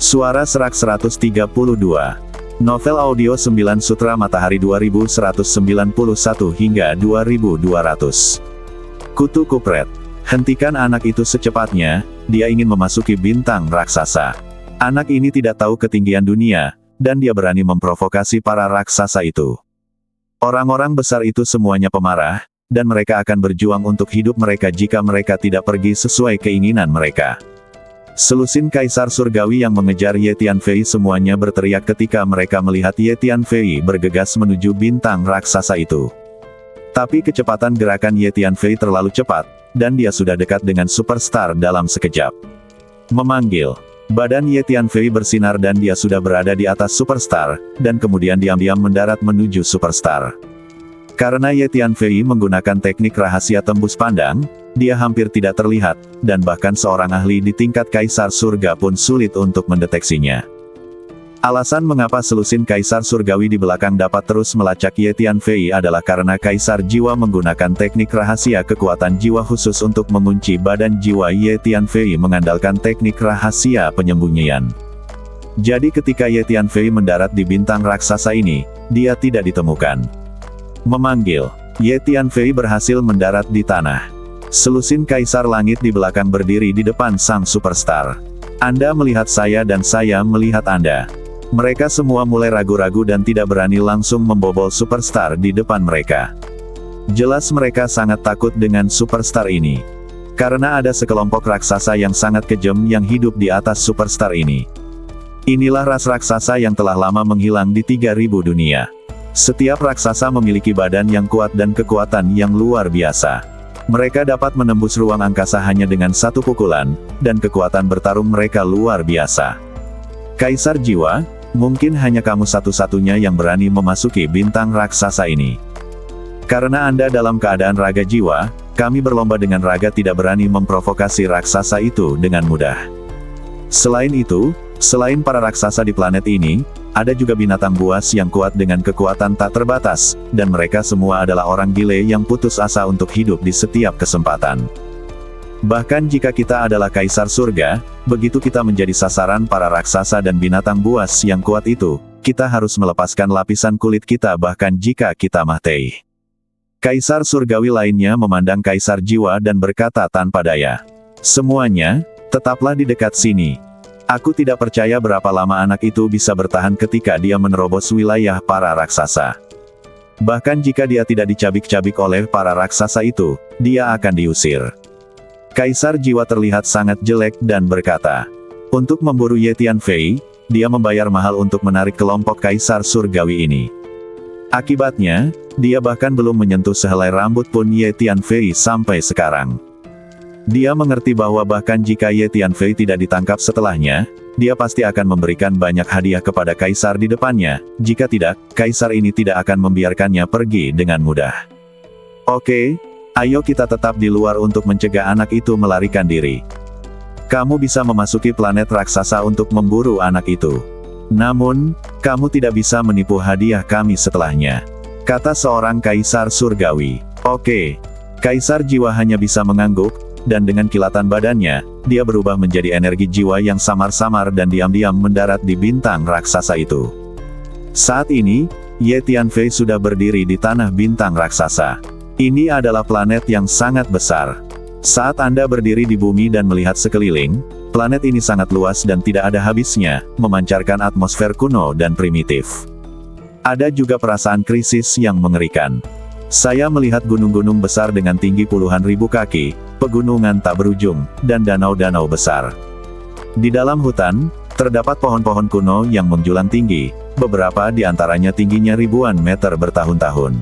Suara Serak 132. Novel audio 9 Sutra Matahari 2191 hingga 2200. Kutu Kupret. Hentikan anak itu secepatnya, dia ingin memasuki bintang raksasa. Anak ini tidak tahu ketinggian dunia, dan dia berani memprovokasi para raksasa itu. Orang-orang besar itu semuanya pemarah, dan mereka akan berjuang untuk hidup mereka jika mereka tidak pergi sesuai keinginan mereka. Selusin Kaisar Surgawi yang mengejar Ye Tianfei semuanya berteriak ketika mereka melihat Ye Tianfei bergegas menuju bintang raksasa itu. Tapi kecepatan gerakan Ye Tianfei terlalu cepat, dan dia sudah dekat dengan superstar dalam sekejap. Memanggil. Badan Ye Tianfei bersinar dan dia sudah berada di atas superstar, dan kemudian diam-diam mendarat menuju superstar. Karena Ye Tianfei menggunakan teknik rahasia tembus pandang, dia hampir tidak terlihat, dan bahkan seorang ahli di tingkat Kaisar Surga pun sulit untuk mendeteksinya. Alasan mengapa selusin Kaisar Surgawi di belakang dapat terus melacak Ye Tianfei adalah karena Kaisar Jiwa menggunakan teknik rahasia kekuatan jiwa khusus untuk mengunci badan jiwa Ye Tianfei mengandalkan teknik rahasia penyembunyian. Jadi ketika Ye Tianfei mendarat di bintang raksasa ini, dia tidak ditemukan. Memanggil. Ye Tianfei berhasil mendarat di tanah. Selusin Kaisar Langit di belakang berdiri di depan sang superstar. Anda melihat saya dan saya melihat Anda. Mereka semua mulai ragu-ragu dan tidak berani langsung membobol superstar di depan mereka. Jelas mereka sangat takut dengan superstar ini. Karena ada sekelompok raksasa yang sangat kejam yang hidup di atas superstar ini. Inilah ras raksasa yang telah lama menghilang di 3000 dunia. Setiap raksasa memiliki badan yang kuat dan kekuatan yang luar biasa. Mereka dapat menembus ruang angkasa hanya dengan satu pukulan, dan kekuatan bertarung mereka luar biasa. Kaisar Jiwa, mungkin hanya kamu satu-satunya yang berani memasuki bintang raksasa ini. Karena Anda dalam keadaan raga jiwa, kami berlomba dengan raga tidak berani memprovokasi raksasa itu dengan mudah. Selain itu, selain para raksasa di planet ini, ada juga binatang buas yang kuat dengan kekuatan tak terbatas, dan mereka semua adalah orang gile yang putus asa untuk hidup di setiap kesempatan. Bahkan jika kita adalah Kaisar Surga, begitu kita menjadi sasaran para raksasa dan binatang buas yang kuat itu, kita harus melepaskan lapisan kulit kita bahkan jika kita mati. Kaisar Surgawi lainnya memandang Kaisar Jiwa dan berkata tanpa daya. Semuanya, tetaplah di dekat sini. Aku tidak percaya berapa lama anak itu bisa bertahan ketika dia menerobos wilayah para raksasa. Bahkan jika dia tidak dicabik-cabik oleh para raksasa itu, dia akan diusir. Kaisar Jiwa terlihat sangat jelek dan berkata, untuk memburu Ye Tianfei, dia membayar mahal untuk menarik kelompok Kaisar Surgawi ini. Akibatnya, dia bahkan belum menyentuh sehelai rambut pun Ye Tianfei sampai sekarang. Dia mengerti bahwa bahkan jika Ye Tianfei tidak ditangkap setelahnya, dia pasti akan memberikan banyak hadiah kepada Kaisar di depannya, jika tidak, Kaisar ini tidak akan membiarkannya pergi dengan mudah. Oke, ayo kita tetap di luar untuk mencegah anak itu melarikan diri. Kamu bisa memasuki planet raksasa untuk memburu anak itu. Namun, kamu tidak bisa menipu hadiah kami setelahnya. Kata seorang Kaisar Surgawi. Oke. Kaisar Jiwa hanya bisa mengangguk, dan dengan kilatan badannya, dia berubah menjadi energi jiwa yang samar-samar dan diam-diam mendarat di bintang raksasa itu. Saat ini, Ye Tianfei sudah berdiri di tanah bintang raksasa. Ini adalah planet yang sangat besar. Saat Anda berdiri di bumi dan melihat sekeliling, planet ini sangat luas dan tidak ada habisnya, memancarkan atmosfer kuno dan primitif. Ada juga perasaan krisis yang mengerikan. Saya melihat gunung-gunung besar dengan tinggi puluhan ribu kaki, pegunungan tak berujung, dan danau-danau besar. Di dalam hutan, terdapat pohon-pohon kuno yang menjulang tinggi, beberapa di antaranya tingginya ribuan meter bertahun-tahun.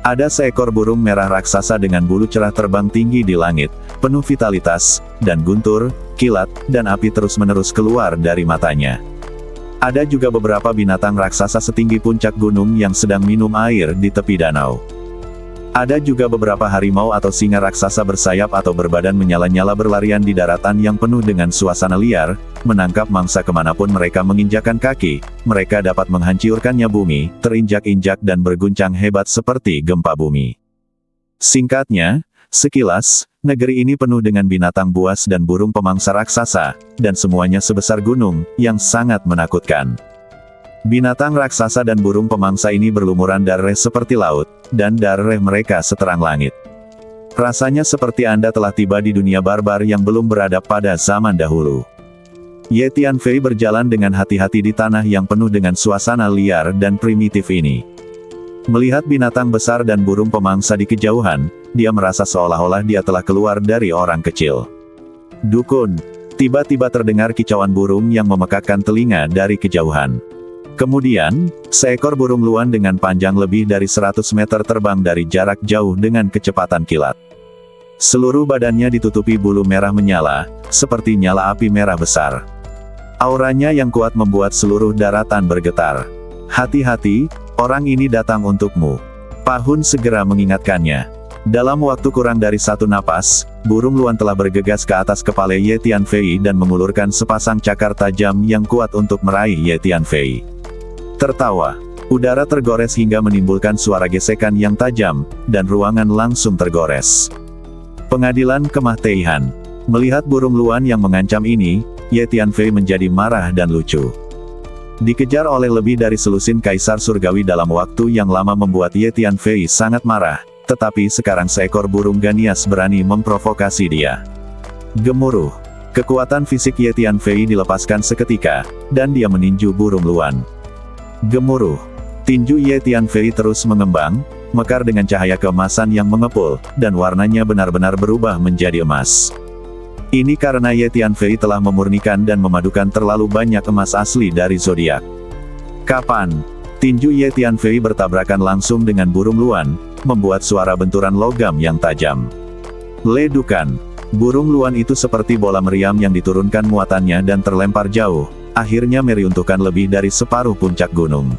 Ada seekor burung merah raksasa dengan bulu cerah terbang tinggi di langit, penuh vitalitas, dan guntur, kilat, dan api terus-menerus keluar dari matanya. Ada juga beberapa binatang raksasa setinggi puncak gunung yang sedang minum air di tepi danau. Ada juga beberapa harimau atau singa raksasa bersayap atau berbadan menyala-nyala berlarian di daratan yang penuh dengan suasana liar, menangkap mangsa kemanapun mereka menginjakkan kaki, mereka dapat menghancurkannya bumi, terinjak-injak dan berguncang hebat seperti gempa bumi. Singkatnya, Sekilas, negeri ini penuh dengan binatang buas dan burung pemangsa raksasa, dan semuanya sebesar gunung, yang sangat menakutkan. Binatang raksasa dan burung pemangsa ini berlumuran darah seperti laut, dan darah mereka seterang langit. Rasanya seperti Anda telah tiba di dunia barbar yang belum beradab pada zaman dahulu. Ye Tianfei berjalan dengan hati-hati di tanah yang penuh dengan suasana liar dan primitif ini. Melihat binatang besar dan burung pemangsa di kejauhan, dia merasa seolah-olah dia telah keluar dari orang kecil. Dukun. Tiba-tiba terdengar kicauan burung yang memekakkan telinga dari kejauhan. Kemudian, seekor burung luan dengan panjang lebih dari 100 meter terbang dari jarak jauh dengan kecepatan kilat. Seluruh badannya ditutupi bulu merah menyala, seperti nyala api merah besar. Auranya yang kuat membuat seluruh daratan bergetar. Hati-hati, orang ini datang untukmu. Pahun segera mengingatkannya. Dalam waktu kurang dari 1 napas, burung luan telah bergegas ke atas kepala Ye Tianfei dan mengulurkan sepasang cakar tajam yang kuat untuk meraih Ye Tianfei. Tertawa. Udara tergores hingga menimbulkan suara gesekan yang tajam, dan ruangan langsung tergores. Pengadilan Kemah Teihan. Melihat burung luan yang mengancam ini, Ye Tianfei menjadi marah dan lucu. Dikejar oleh lebih dari selusin kaisar surgawi dalam waktu yang lama membuat Ye Tianfei sangat marah, tetapi sekarang seekor burung ganias berani memprovokasi dia. Gemuruh. Kekuatan fisik Ye Tianfei dilepaskan seketika, dan dia meninju burung luan. Gemuruh. Tinju Ye Tianfei terus mengembang, mekar dengan cahaya keemasan yang mengepul, dan warnanya benar-benar berubah menjadi emas. Ini karena Ye Tianfei telah memurnikan dan memadukan terlalu banyak emas asli dari zodiak. Kapan? Tinju Ye Tianfei bertabrakan langsung dengan burung luan, membuat suara benturan logam yang tajam. Ledukan. Burung luan itu seperti bola meriam yang diturunkan muatannya dan terlempar jauh, akhirnya meruntuhkan lebih dari separuh puncak gunung.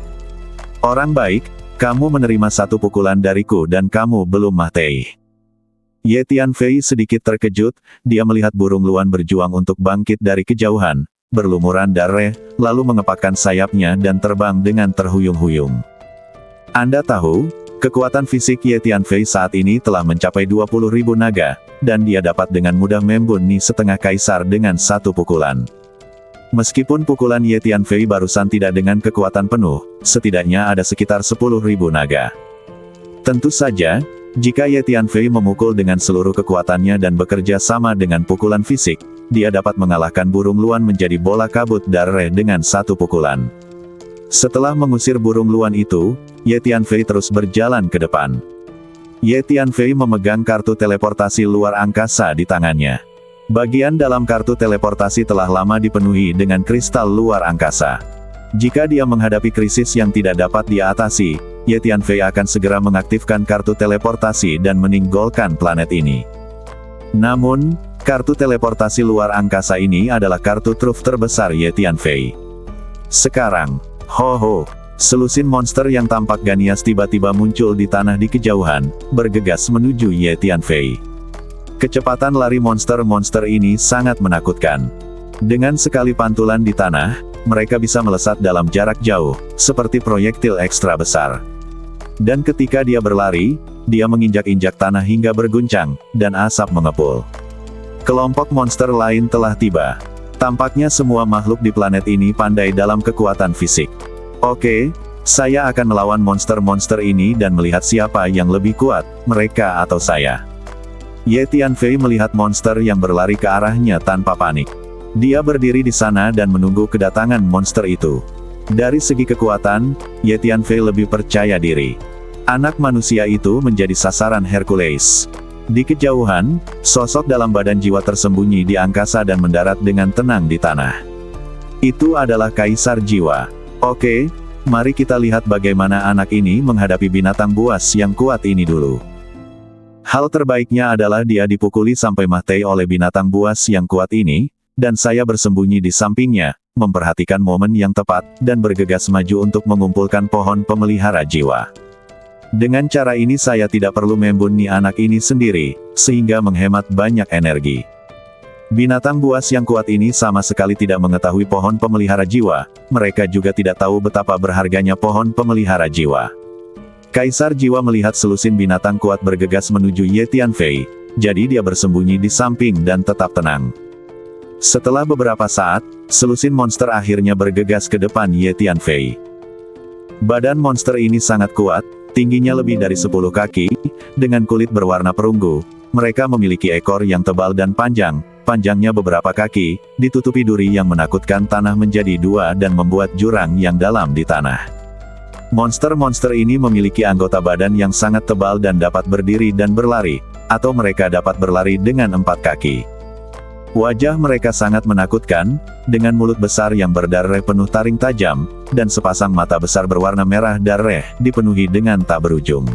Orang baik, kamu menerima 1 pukulan dariku dan kamu belum mati. Ye Tianfei sedikit terkejut, dia melihat burung luan berjuang untuk bangkit dari kejauhan, berlumuran darah, lalu mengepakkan sayapnya dan terbang dengan terhuyung-huyung. Anda tahu, kekuatan fisik Ye Tianfei saat ini telah mencapai 20.000 naga, dan dia dapat dengan mudah membunuh setengah kaisar dengan 1 pukulan. Meskipun pukulan Ye Tianfei barusan tidak dengan kekuatan penuh, setidaknya ada sekitar 10.000 naga. Tentu saja, jika Ye Tianfei memukul dengan seluruh kekuatannya dan bekerja sama dengan pukulan fisik, dia dapat mengalahkan burung luan menjadi bola kabut darah dengan 1 pukulan. Setelah mengusir burung luan itu, Ye Tianfei terus berjalan ke depan. Ye Tianfei memegang kartu teleportasi luar angkasa di tangannya. Bagian dalam kartu teleportasi telah lama dipenuhi dengan kristal luar angkasa. Jika dia menghadapi krisis yang tidak dapat dia atasi, Ye Tianfei akan segera mengaktifkan kartu teleportasi dan meninggalkan planet ini. Namun, kartu teleportasi luar angkasa ini adalah kartu truf terbesar Ye Tianfei. Sekarang, selusin monster yang tampak ganias tiba-tiba muncul di tanah di kejauhan, bergegas menuju Ye Tianfei. Kecepatan lari monster-monster ini sangat menakutkan. Dengan sekali pantulan di tanah, mereka bisa melesat dalam jarak jauh, seperti proyektil ekstra besar. Dan ketika dia berlari, dia menginjak-injak tanah hingga berguncang, dan asap mengepul. Kelompok monster lain telah tiba. Tampaknya semua makhluk di planet ini pandai dalam kekuatan fisik. Oke, saya akan melawan monster-monster ini dan melihat siapa yang lebih kuat, mereka atau saya. Ye Tianfei melihat monster yang berlari ke arahnya tanpa panik. Dia berdiri di sana dan menunggu kedatangan monster itu. Dari segi kekuatan, Ye Tianfei lebih percaya diri. Anak manusia itu menjadi sasaran Hercules. Di kejauhan, sosok dalam badan jiwa tersembunyi di angkasa dan mendarat dengan tenang di tanah. Itu adalah Kaisar Jiwa. Oke, mari kita lihat bagaimana anak ini menghadapi binatang buas yang kuat ini dulu. Hal terbaiknya adalah dia dipukuli sampai mati oleh binatang buas yang kuat ini, dan saya bersembunyi di sampingnya, memperhatikan momen yang tepat, dan bergegas maju untuk mengumpulkan pohon pemelihara jiwa. Dengan cara ini saya tidak perlu membunuh anak ini sendiri, sehingga menghemat banyak energi. Binatang buas yang kuat ini sama sekali tidak mengetahui pohon pemelihara jiwa, mereka juga tidak tahu betapa berharganya pohon pemelihara jiwa. Kaisar Jiwa melihat selusin binatang kuat bergegas menuju Ye Tianfei, jadi dia bersembunyi di samping dan tetap tenang. Setelah beberapa saat, selusin monster akhirnya bergegas ke depan Ye Tianfei. Badan monster ini sangat kuat, tingginya lebih dari 10 kaki, dengan kulit berwarna perunggu. Mereka memiliki ekor yang tebal dan panjang, panjangnya beberapa kaki, ditutupi duri yang menakutkan tanah menjadi dua dan membuat jurang yang dalam di tanah. Monster-monster ini memiliki anggota badan yang sangat tebal dan dapat berdiri dan berlari, atau mereka dapat berlari dengan 4 kaki. Wajah mereka sangat menakutkan, dengan mulut besar yang berdarah penuh taring tajam, dan sepasang mata besar berwarna merah darah, dipenuhi dengan tak berujung.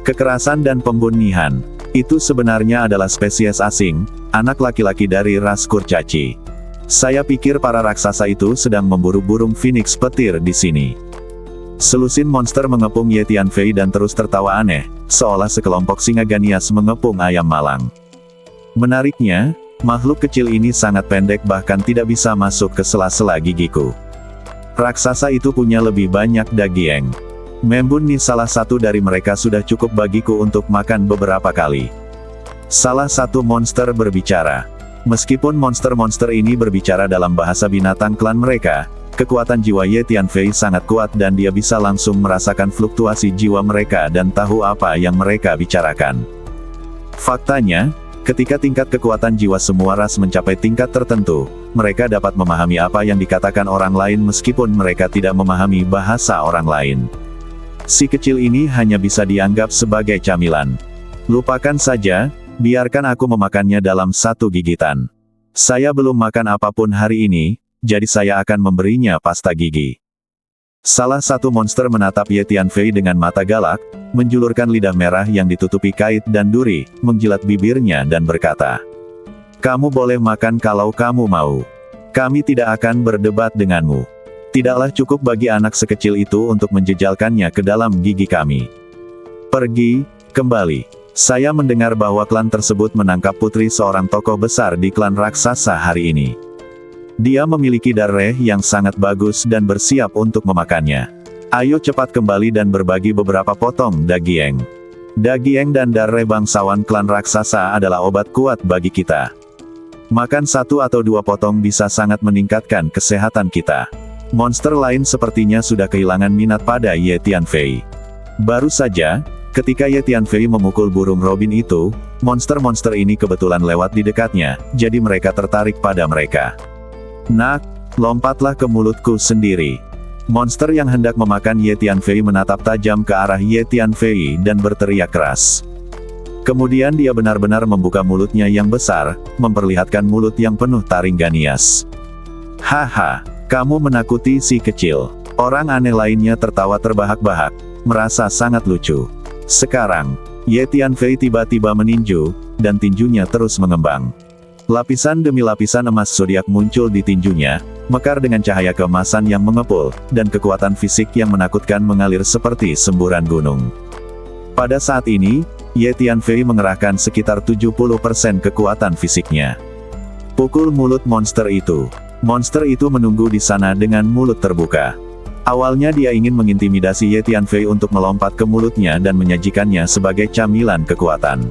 Kekerasan dan pembunihan. Itu sebenarnya adalah spesies asing, anak laki-laki dari ras kurcaci. Saya pikir para raksasa itu sedang memburu burung phoenix petir di sini. Selusin monster mengepung Ye Tianfei dan terus tertawa aneh, seolah sekelompok singa ganias mengepung ayam malang. Menariknya, makhluk kecil ini sangat pendek bahkan tidak bisa masuk ke sela-sela gigiku. Raksasa itu punya lebih banyak daging. Membun Ni salah satu dari mereka sudah cukup bagiku untuk makan beberapa kali. Salah satu monster berbicara. Meskipun monster-monster ini berbicara dalam bahasa binatang klan mereka, kekuatan jiwa Ye Tianfei sangat kuat dan dia bisa langsung merasakan fluktuasi jiwa mereka dan tahu apa yang mereka bicarakan. Faktanya, ketika tingkat kekuatan jiwa semua ras mencapai tingkat tertentu, mereka dapat memahami apa yang dikatakan orang lain meskipun mereka tidak memahami bahasa orang lain. Si kecil ini hanya bisa dianggap sebagai camilan. Lupakan saja, biarkan aku memakannya dalam satu gigitan. Saya belum makan apapun hari ini, jadi saya akan memberinya pasta gigi. Salah satu monster menatap Ye Tianfei dengan mata galak, menjulurkan lidah merah yang ditutupi kait dan duri, menjilat bibirnya dan berkata, "Kamu boleh makan kalau kamu mau. Kami tidak akan berdebat denganmu. Tidaklah cukup bagi anak sekecil itu untuk menjejalkannya ke dalam gigi kami. Pergi, kembali. Saya mendengar bahwa klan tersebut menangkap putri seorang tokoh besar di klan raksasa hari ini. Dia memiliki darah yang sangat bagus dan bersiap untuk memakannya. Ayo cepat kembali dan berbagi beberapa potong daging. Daging dan darah bangsawan klan raksasa adalah obat kuat bagi kita. Makan 1 atau 2 potong bisa sangat meningkatkan kesehatan kita." Monster lain sepertinya sudah kehilangan minat pada Ye Tianfei. Baru saja, ketika Ye Tianfei memukul burung robin itu, monster-monster ini kebetulan lewat di dekatnya, jadi mereka tertarik pada mereka. "Nak, lompatlah ke mulutku sendiri." Monster yang hendak memakan Ye Tianfei menatap tajam ke arah Ye Tianfei dan berteriak keras. Kemudian dia benar-benar membuka mulutnya yang besar, memperlihatkan mulut yang penuh taring ganias. "Haha, kamu menakuti si kecil." Orang aneh lainnya tertawa terbahak-bahak, merasa sangat lucu. Sekarang, Ye Tianfei tiba-tiba meninju, dan tinjunya terus mengembang. Lapisan demi lapisan emas zodiak muncul di tinjunya, mekar dengan cahaya keemasan yang mengepul, dan kekuatan fisik yang menakutkan mengalir seperti semburan gunung. Pada saat ini, Ye Tianfei mengerahkan sekitar 70% kekuatan fisiknya. Pukul mulut monster itu. Monster itu menunggu di sana dengan mulut terbuka. Awalnya dia ingin mengintimidasi Ye Tianfei untuk melompat ke mulutnya dan menyajikannya sebagai camilan kekuatan.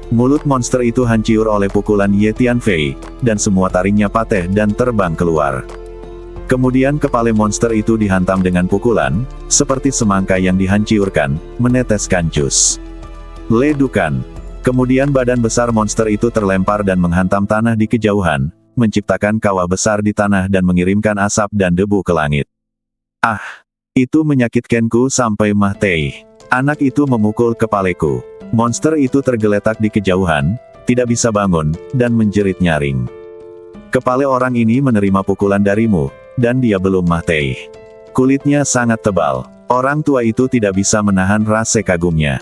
Mulut monster itu hancur oleh pukulan Ye Tianfei, dan semua taringnya patah dan terbang keluar. Kemudian kepala monster itu dihantam dengan pukulan, seperti semangka yang dihancurkan, meneteskan jus. Ledukan. Kemudian badan besar monster itu terlempar dan menghantam tanah di kejauhan, menciptakan kawah besar di tanah dan mengirimkan asap dan debu ke langit. Ah! Itu menyakitkanku sampai mati. Anak itu memukul kepalaku. Monster itu tergeletak di kejauhan, tidak bisa bangun, dan menjerit nyaring. Kepala orang ini menerima pukulan darimu, dan dia belum mati. Kulitnya sangat tebal. Orang tua itu tidak bisa menahan rasa kagumnya.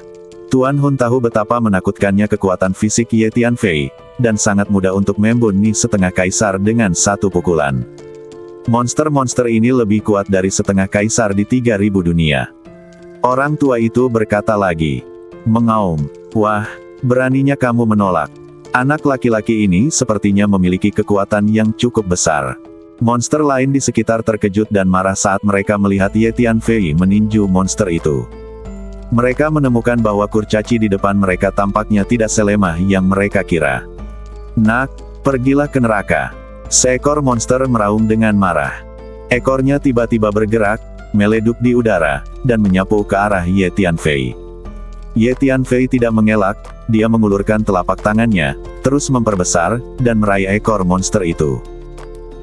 Tuan Hun tahu betapa menakutkannya kekuatan fisik Ye Tianfei, dan sangat mudah untuk membunuh setengah kaisar dengan satu pukulan. Monster-monster ini lebih kuat dari setengah kaisar di 3000 dunia. Orang tua itu berkata lagi. Mengaum. Wah, beraninya kamu menolak. Anak laki-laki ini sepertinya memiliki kekuatan yang cukup besar. Monster lain di sekitar terkejut dan marah saat mereka melihat Ye Tianfei meninju monster itu. Mereka menemukan bahwa kurcaci di depan mereka tampaknya tidak selemah yang mereka kira. Nak, pergilah ke neraka. Seekor monster meraung dengan marah. Ekornya tiba-tiba bergerak, meleduk di udara, dan menyapu ke arah Ye Tianfei. Ye Tianfei tidak mengelak, dia mengulurkan telapak tangannya, terus memperbesar, dan meraih ekor monster itu.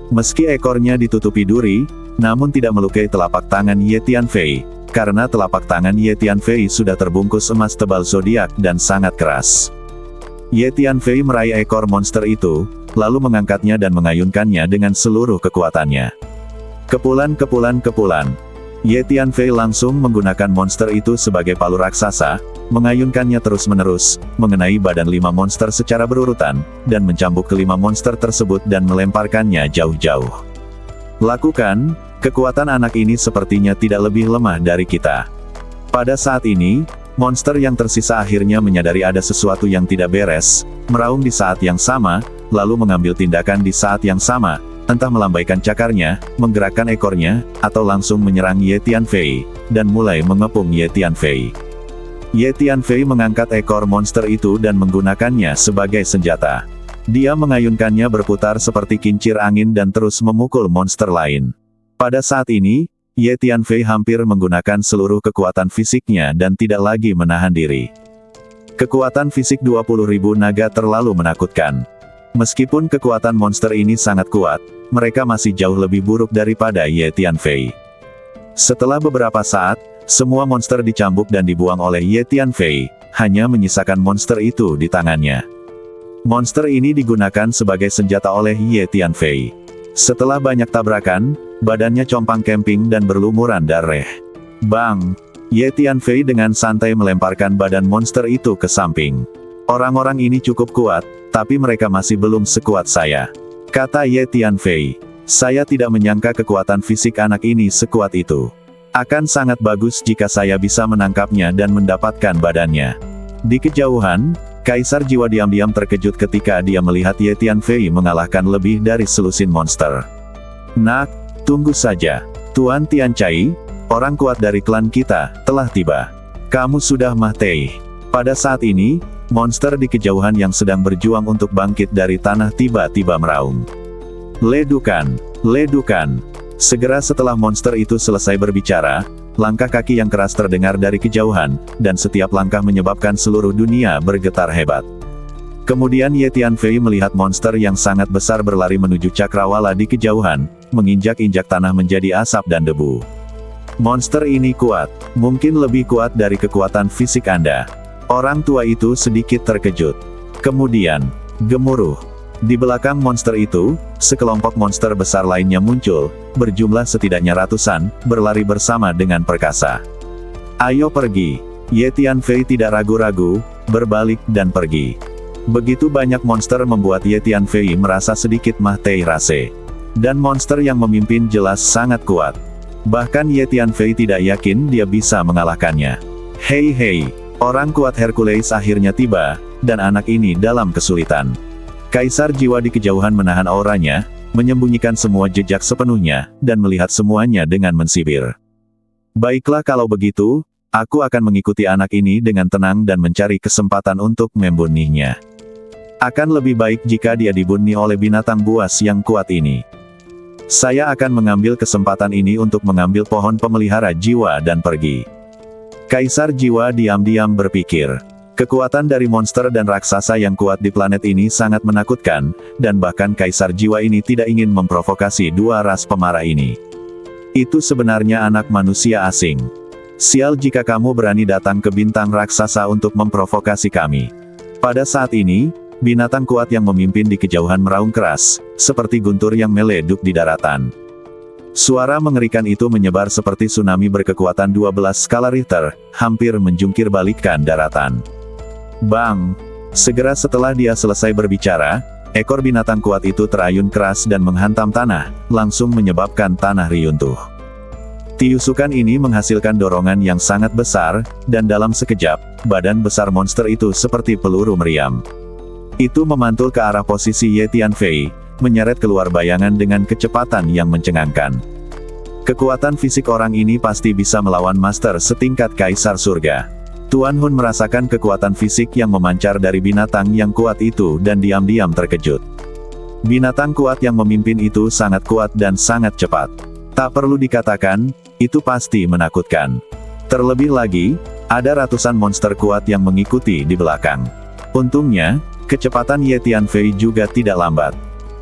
Meski ekornya ditutupi duri, namun tidak melukai telapak tangan Ye Tianfei, karena telapak tangan Ye Tianfei sudah terbungkus emas tebal zodiak dan sangat keras. Ye Tianfei meraih ekor monster itu, lalu mengangkatnya dan mengayunkannya dengan seluruh kekuatannya. Kepulan. Ye Tianfei langsung menggunakan monster itu sebagai palu raksasa, mengayunkannya terus-menerus, mengenai badan 5 monster secara berurutan, dan mencambuk ke 5 monster tersebut dan melemparkannya jauh-jauh. Lakukan, kekuatan anak ini sepertinya tidak lebih lemah dari kita. Pada saat ini, monster yang tersisa akhirnya menyadari ada sesuatu yang tidak beres, meraung di saat yang sama, lalu mengambil tindakan di saat yang sama, entah melambaikan cakarnya, menggerakkan ekornya, atau langsung menyerang Ye Tianfei, dan mulai mengepung Ye Tianfei. Ye Tianfei mengangkat ekor monster itu dan menggunakannya sebagai senjata. Dia mengayunkannya berputar seperti kincir angin dan terus memukul monster lain. Pada saat ini, Ye Tianfei hampir menggunakan seluruh kekuatan fisiknya dan tidak lagi menahan diri. Kekuatan fisik 20.000 naga terlalu menakutkan. Meskipun kekuatan monster ini sangat kuat, mereka masih jauh lebih buruk daripada Ye Tianfei. Setelah beberapa saat, semua monster dicambuk dan dibuang oleh Ye Tianfei, hanya menyisakan monster itu di tangannya. Monster ini digunakan sebagai senjata oleh Ye Tianfei. Setelah banyak tabrakan, badannya compang-camping dan berlumuran darah. Bang! Ye Tianfei dengan santai melemparkan badan monster itu ke samping. Orang-orang ini cukup kuat, tapi mereka masih belum sekuat saya. Kata Ye Tianfei. Saya tidak menyangka kekuatan fisik anak ini sekuat itu. Akan sangat bagus jika saya bisa menangkapnya dan mendapatkan badannya. Di kejauhan, Kaisar Jiwa diam-diam terkejut ketika dia melihat Ye Tianfei mengalahkan lebih dari selusin monster. Nak, tunggu saja. Tuan Tianchai, orang kuat dari klan kita, telah tiba. Kamu sudah mati. Pada saat ini, monster di kejauhan yang sedang berjuang untuk bangkit dari tanah tiba-tiba meraung. Ledukan! Ledukan! Segera setelah monster itu selesai berbicara, langkah kaki yang keras terdengar dari kejauhan, dan setiap langkah menyebabkan seluruh dunia bergetar hebat. Kemudian Ye Tianfei melihat monster yang sangat besar berlari menuju cakrawala di kejauhan, menginjak-injak tanah menjadi asap dan debu. Monster ini kuat, mungkin lebih kuat dari kekuatan fisik Anda. Orang tua itu sedikit terkejut. Kemudian, gemuruh. Di belakang monster itu, sekelompok monster besar lainnya muncul, berjumlah setidaknya ratusan, berlari bersama dengan perkasa. Ayo pergi. Ye Tianfei tidak ragu-ragu, berbalik dan pergi. Begitu banyak monster membuat Ye Tianfei merasa sedikit mati rasa. Dan monster yang memimpin jelas sangat kuat. Bahkan Ye Tianfei tidak yakin dia bisa mengalahkannya. Hei, orang kuat Hercules akhirnya tiba, dan anak ini dalam kesulitan. Kaisar Jiwa di kejauhan menahan auranya, menyembunyikan semua jejak sepenuhnya, dan melihat semuanya dengan mensibir. Baiklah kalau begitu, aku akan mengikuti anak ini dengan tenang dan mencari kesempatan untuk membunuhnya. Akan lebih baik jika dia dibunuh oleh binatang buas yang kuat ini. Saya akan mengambil kesempatan ini untuk mengambil pohon pemelihara jiwa dan pergi. Kaisar Jiwa diam-diam berpikir. Kekuatan dari monster dan raksasa yang kuat di planet ini sangat menakutkan, dan bahkan Kaisar Jiwa ini tidak ingin memprovokasi dua ras pemarah ini. Itu sebenarnya anak manusia asing. Sial jika kamu berani datang ke bintang raksasa untuk memprovokasi kami. Pada saat ini, binatang kuat yang memimpin di kejauhan meraung keras, seperti guntur yang meleduk di daratan. Suara mengerikan itu menyebar seperti tsunami berkekuatan 12 skala Richter, hampir menjungkir balikkan daratan. Bang! Segera setelah dia selesai berbicara, ekor binatang kuat itu terayun keras dan menghantam tanah, langsung menyebabkan tanah riuntuh. Tiusukan ini menghasilkan dorongan yang sangat besar, dan dalam sekejap, badan besar monster itu seperti peluru meriam. Itu memantul ke arah posisi Ye Tianfei, menyeret keluar bayangan dengan kecepatan yang mencengangkan. Kekuatan fisik orang ini pasti bisa melawan master setingkat Kaisar Surga. Tuan Hun merasakan kekuatan fisik yang memancar dari binatang yang kuat itu dan diam-diam terkejut. Binatang kuat yang memimpin itu sangat kuat dan sangat cepat. Tak perlu dikatakan, itu pasti menakutkan. Terlebih lagi, ada ratusan monster kuat yang mengikuti di belakang. Untungnya, kecepatan Ye Tianfei juga tidak lambat.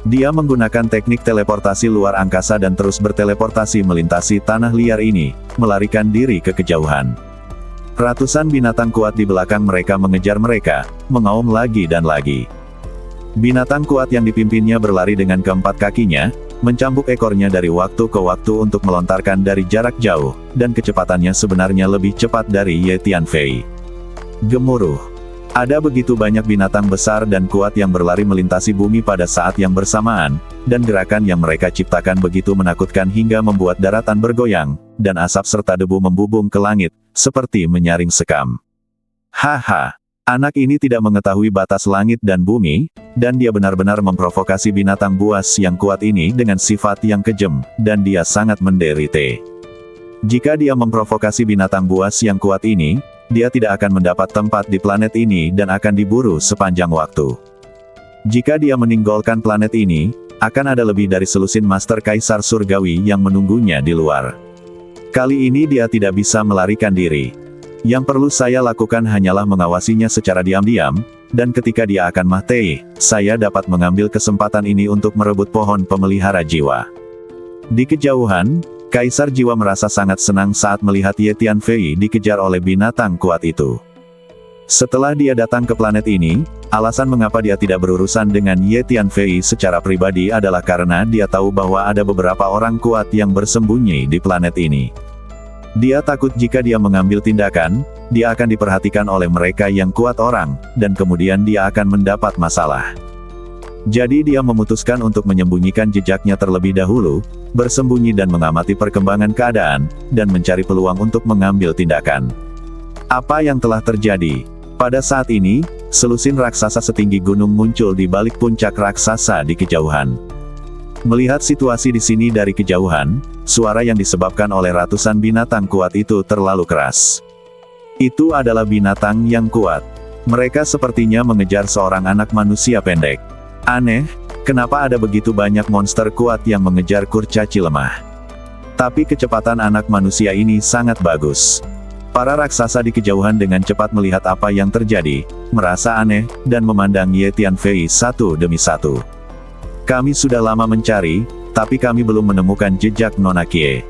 Dia menggunakan teknik teleportasi luar angkasa dan terus berteleportasi melintasi tanah liar ini, melarikan diri ke kejauhan. Ratusan binatang kuat di belakang mereka mengejar mereka, mengaum lagi dan lagi. Binatang kuat yang dipimpinnya berlari dengan keempat kakinya, mencambuk ekornya dari waktu ke waktu untuk melontarkan dari jarak jauh, dan kecepatannya sebenarnya lebih cepat dari Ye Tianfei. Gemuruh. Ada begitu banyak binatang besar dan kuat yang berlari melintasi bumi pada saat yang bersamaan, dan gerakan yang mereka ciptakan begitu menakutkan hingga membuat daratan bergoyang, dan asap serta debu membubung ke langit, seperti menyaring sekam. Haha, anak ini tidak mengetahui batas langit dan bumi, dan dia benar-benar memprovokasi binatang buas yang kuat ini dengan sifat yang kejam, dan dia sangat menderita. Jika dia memprovokasi binatang buas yang kuat ini, dia tidak akan mendapat tempat di planet ini dan akan diburu sepanjang waktu. Jika dia meninggalkan planet ini, akan ada lebih dari selusin Master Kaisar Surgawi yang menunggunya di luar. Kali ini dia tidak bisa melarikan diri. Yang perlu saya lakukan hanyalah mengawasinya secara diam-diam, dan ketika dia akan mati, saya dapat mengambil kesempatan ini untuk merebut pohon pemelihara jiwa. Di kejauhan, Kaisar Jiwa merasa sangat senang saat melihat Ye Tianfei dikejar oleh binatang kuat itu. Setelah dia datang ke planet ini, alasan mengapa dia tidak berurusan dengan Ye Tianfei secara pribadi adalah karena dia tahu bahwa ada beberapa orang kuat yang bersembunyi di planet ini. Dia takut jika dia mengambil tindakan, dia akan diperhatikan oleh mereka yang kuat orang, dan kemudian dia akan mendapat masalah. Jadi dia memutuskan untuk menyembunyikan jejaknya terlebih dahulu, bersembunyi dan mengamati perkembangan keadaan, dan mencari peluang untuk mengambil tindakan. Apa yang telah terjadi? Pada saat ini, selusin raksasa setinggi gunung muncul di balik puncak raksasa di kejauhan. Melihat situasi di sini dari kejauhan, suara yang disebabkan oleh ratusan binatang kuat itu terlalu keras. Itu adalah binatang yang kuat. Mereka sepertinya mengejar seorang anak manusia pendek. Aneh, kenapa ada begitu banyak monster kuat yang mengejar kurcaci lemah? Tapi kecepatan anak manusia ini sangat bagus. Para raksasa di kejauhan dengan cepat melihat apa yang terjadi, merasa aneh, dan memandang Ye Tianfei satu demi satu. Kami sudah lama mencari, tapi kami belum menemukan jejak Nona Kie.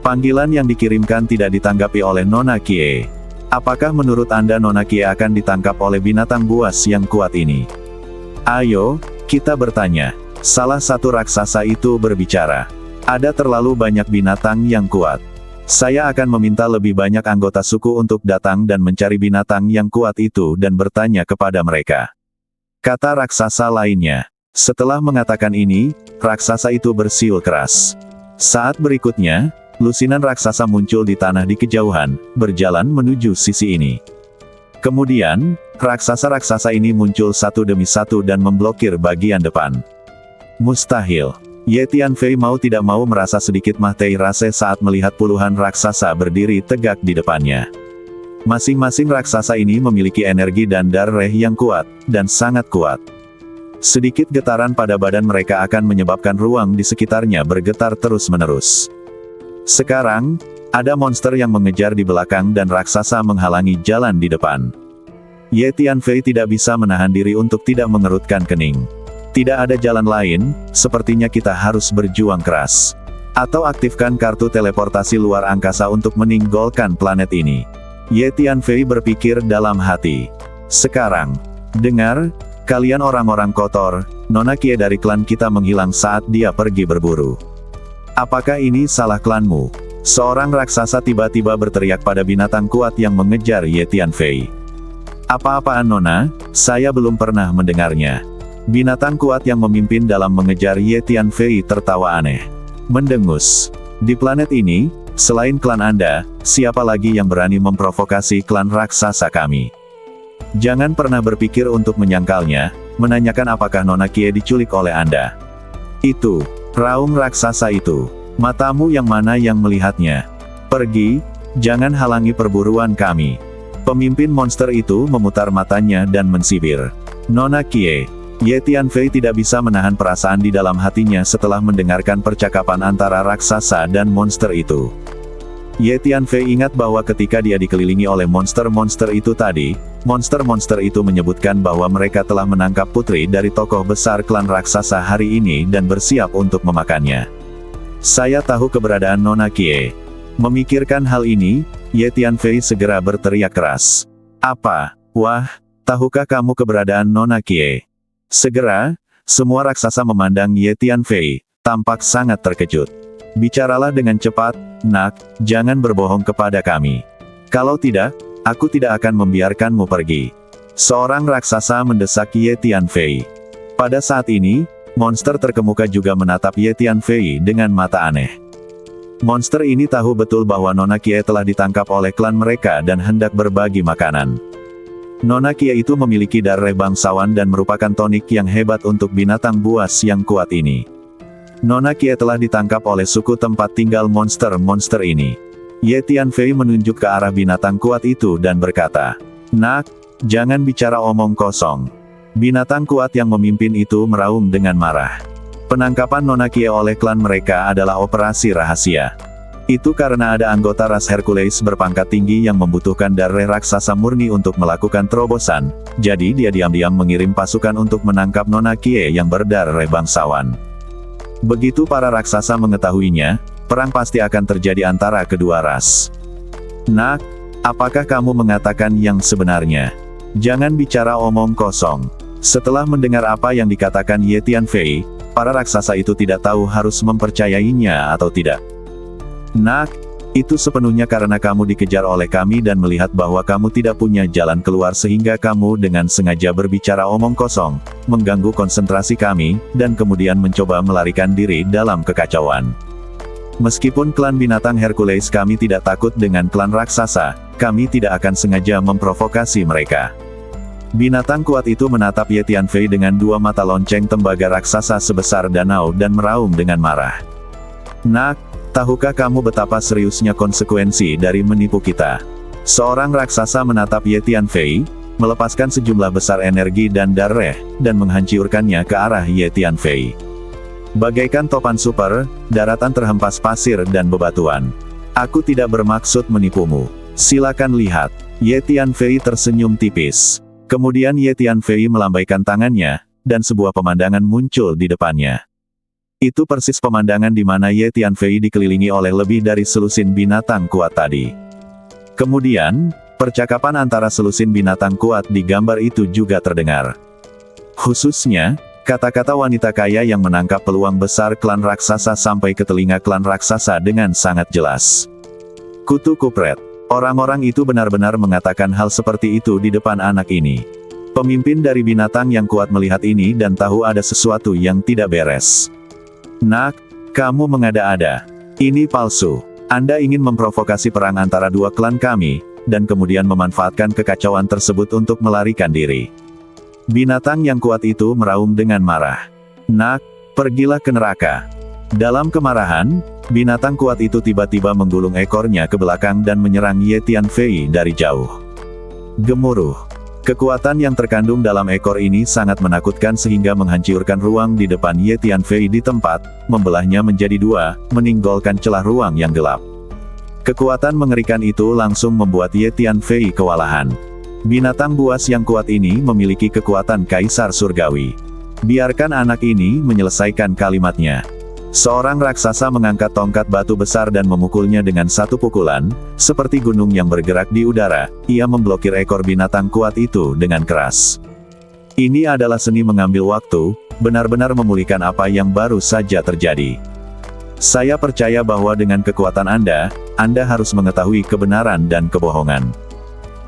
Panggilan yang dikirimkan tidak ditanggapi oleh Nona Kie. Apakah menurut Anda Nona Kie akan ditangkap oleh binatang buas yang kuat ini? Ayo, kita bertanya. Salah satu raksasa itu berbicara. Ada terlalu banyak binatang yang kuat. Saya akan meminta lebih banyak anggota suku untuk datang dan mencari binatang yang kuat itu dan bertanya kepada mereka. Kata raksasa lainnya. Setelah mengatakan ini, raksasa itu bersiul keras. Saat berikutnya, lusinan raksasa muncul di tanah di kejauhan, berjalan menuju sisi ini. Kemudian, raksasa-raksasa ini muncul satu demi satu dan memblokir bagian depan. Mustahil. Ye Tianfei mau tidak mau merasa sedikit mati rasa saat melihat puluhan raksasa berdiri tegak di depannya. Masing-masing raksasa ini memiliki energi dan darah yang kuat, dan sangat kuat. Sedikit getaran pada badan mereka akan menyebabkan ruang di sekitarnya bergetar terus-menerus. Sekarang, ada monster yang mengejar di belakang dan raksasa menghalangi jalan di depan. Ye Tianfei tidak bisa menahan diri untuk tidak mengerutkan kening. Tidak ada jalan lain, sepertinya kita harus berjuang keras. Atau aktifkan kartu teleportasi luar angkasa untuk meninggalkan planet ini. Ye Tianfei berpikir dalam hati. Sekarang, dengar, kalian orang-orang kotor, Nona Kie dari klan kita menghilang saat dia pergi berburu. Apakah ini salah klanmu? Seorang raksasa tiba-tiba berteriak pada binatang kuat yang mengejar Ye Tianfei. Apa-apaan Nona, saya belum pernah mendengarnya. Binatang kuat yang memimpin dalam mengejar Ye Tianfei tertawa aneh. Mendengus. Di planet ini, selain klan Anda, siapa lagi yang berani memprovokasi klan raksasa kami? Jangan pernah berpikir untuk menyangkalnya, menanyakan apakah Nona Kie diculik oleh Anda. Itu, raung raksasa itu. Matamu yang mana yang melihatnya? Pergi, jangan halangi perburuan kami. Pemimpin monster itu memutar matanya dan mensibir. Nona Kie. Ye Tianfei tidak bisa menahan perasaan di dalam hatinya setelah mendengarkan percakapan antara raksasa dan monster itu. Ye Tianfei ingat bahwa ketika dia dikelilingi oleh monster-monster itu tadi, monster-monster itu menyebutkan bahwa mereka telah menangkap putri dari tokoh besar klan raksasa hari ini dan bersiap untuk memakannya. Saya tahu keberadaan Nona Kie. Memikirkan hal ini, Ye Tianfei segera berteriak keras. Apa? Wah, tahukah kamu keberadaan Nona Kie? Segera, semua raksasa memandang Ye Tianfei, tampak sangat terkejut. Bicaralah dengan cepat, nak, jangan berbohong kepada kami. Kalau tidak, aku tidak akan membiarkanmu pergi. Seorang raksasa mendesak Ye Tianfei. Pada saat ini, monster terkemuka juga menatap Ye Tianfei dengan mata aneh. Monster ini tahu betul bahwa Nona Kie telah ditangkap oleh klan mereka dan hendak berbagi makanan. Nona Kie itu memiliki darah bangsawan dan merupakan tonik yang hebat untuk binatang buas yang kuat ini. Nona Kie telah ditangkap oleh suku tempat tinggal monster-monster ini. Ye Tianfei menunjuk ke arah binatang kuat itu dan berkata, "Nak, jangan bicara omong kosong." Binatang kuat yang memimpin itu meraung dengan marah. Penangkapan Nona Kie oleh klan mereka adalah operasi rahasia. Itu karena ada anggota ras Hercules berpangkat tinggi yang membutuhkan darah raksasa murni untuk melakukan terobosan, jadi dia diam-diam mengirim pasukan untuk menangkap Nona Kie yang berdarah bangsawan. Begitu para raksasa mengetahuinya, perang pasti akan terjadi antara kedua ras. Nak, apakah kamu mengatakan yang sebenarnya? Jangan bicara omong kosong. Setelah mendengar apa yang dikatakan Ye Tianfei, para raksasa itu tidak tahu harus mempercayainya atau tidak. Nak, itu sepenuhnya karena kamu dikejar oleh kami dan melihat bahwa kamu tidak punya jalan keluar sehingga kamu dengan sengaja berbicara omong kosong, mengganggu konsentrasi kami, dan kemudian mencoba melarikan diri dalam kekacauan. Meskipun klan binatang Hercules kami tidak takut dengan klan raksasa, kami tidak akan sengaja memprovokasi mereka. Binatang kuat itu menatap Ye Tianfei dengan dua mata lonceng tembaga raksasa sebesar danau dan meraung dengan marah. Nak, tahukah kamu betapa seriusnya konsekuensi dari menipu kita? Seorang raksasa menatap Ye Tianfei, melepaskan sejumlah besar energi dan darah, dan menghancurkannya ke arah Ye Tianfei. Bagaikan topan super, daratan terhempas pasir dan bebatuan. Aku tidak bermaksud menipumu. Silakan lihat. Ye Tianfei tersenyum tipis. Kemudian Ye Tianfei melambaikan tangannya, dan sebuah pemandangan muncul di depannya. Itu persis pemandangan di mana Ye Tianfei dikelilingi oleh lebih dari selusin binatang kuat tadi. Kemudian, percakapan antara selusin binatang kuat di gambar itu juga terdengar. Khususnya, kata-kata wanita kaya yang menangkap peluang besar klan raksasa sampai ke telinga klan raksasa dengan sangat jelas. Kutu kupret. Orang-orang itu benar-benar mengatakan hal seperti itu di depan anak ini. Pemimpin dari binatang yang kuat melihat ini dan tahu ada sesuatu yang tidak beres. Nak, kamu mengada-ada. Ini palsu. Anda ingin memprovokasi perang antara dua klan kami, dan kemudian memanfaatkan kekacauan tersebut untuk melarikan diri. Binatang yang kuat itu meraung dengan marah. Nak, pergilah ke neraka. Dalam kemarahan, binatang kuat itu tiba-tiba menggulung ekornya ke belakang dan menyerang Ye Tianfei dari jauh. Gemuruh. Kekuatan yang terkandung dalam ekor ini sangat menakutkan sehingga menghancurkan ruang di depan Ye Tianfei di tempat, membelahnya menjadi dua, meninggalkan celah ruang yang gelap. Kekuatan mengerikan itu langsung membuat Ye Tianfei kewalahan. Binatang buas yang kuat ini memiliki kekuatan kaisar surgawi. Biarkan anak ini menyelesaikan kalimatnya. Seorang raksasa mengangkat tongkat batu besar dan memukulnya dengan satu pukulan, seperti gunung yang bergerak di udara. Ia memblokir ekor binatang kuat itu dengan keras. Ini adalah seni mengambil waktu, benar-benar memulihkan apa yang baru saja terjadi. Saya percaya bahwa dengan kekuatan Anda harus mengetahui kebenaran dan kebohongan.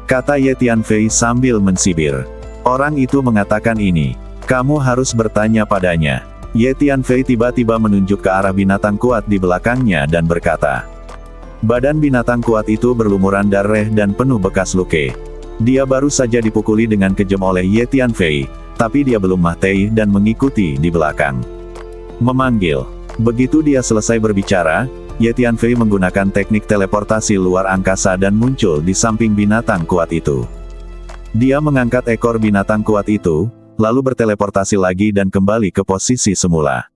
Kata Ye Tianfei sambil mensibir. Orang itu mengatakan ini. Kamu harus bertanya padanya. Ye Tianfei tiba-tiba menunjuk ke arah binatang kuat di belakangnya dan berkata. Badan binatang kuat itu berlumuran darah dan penuh bekas luka. Dia baru saja dipukuli dengan kejam oleh Ye Tianfei, tapi dia belum mati dan mengikuti di belakang. Memanggil. Begitu dia selesai berbicara, Ye Tianfei menggunakan teknik teleportasi luar angkasa dan muncul di samping binatang kuat itu. Dia mengangkat ekor binatang kuat itu, lalu berteleportasi lagi dan kembali ke posisi semula.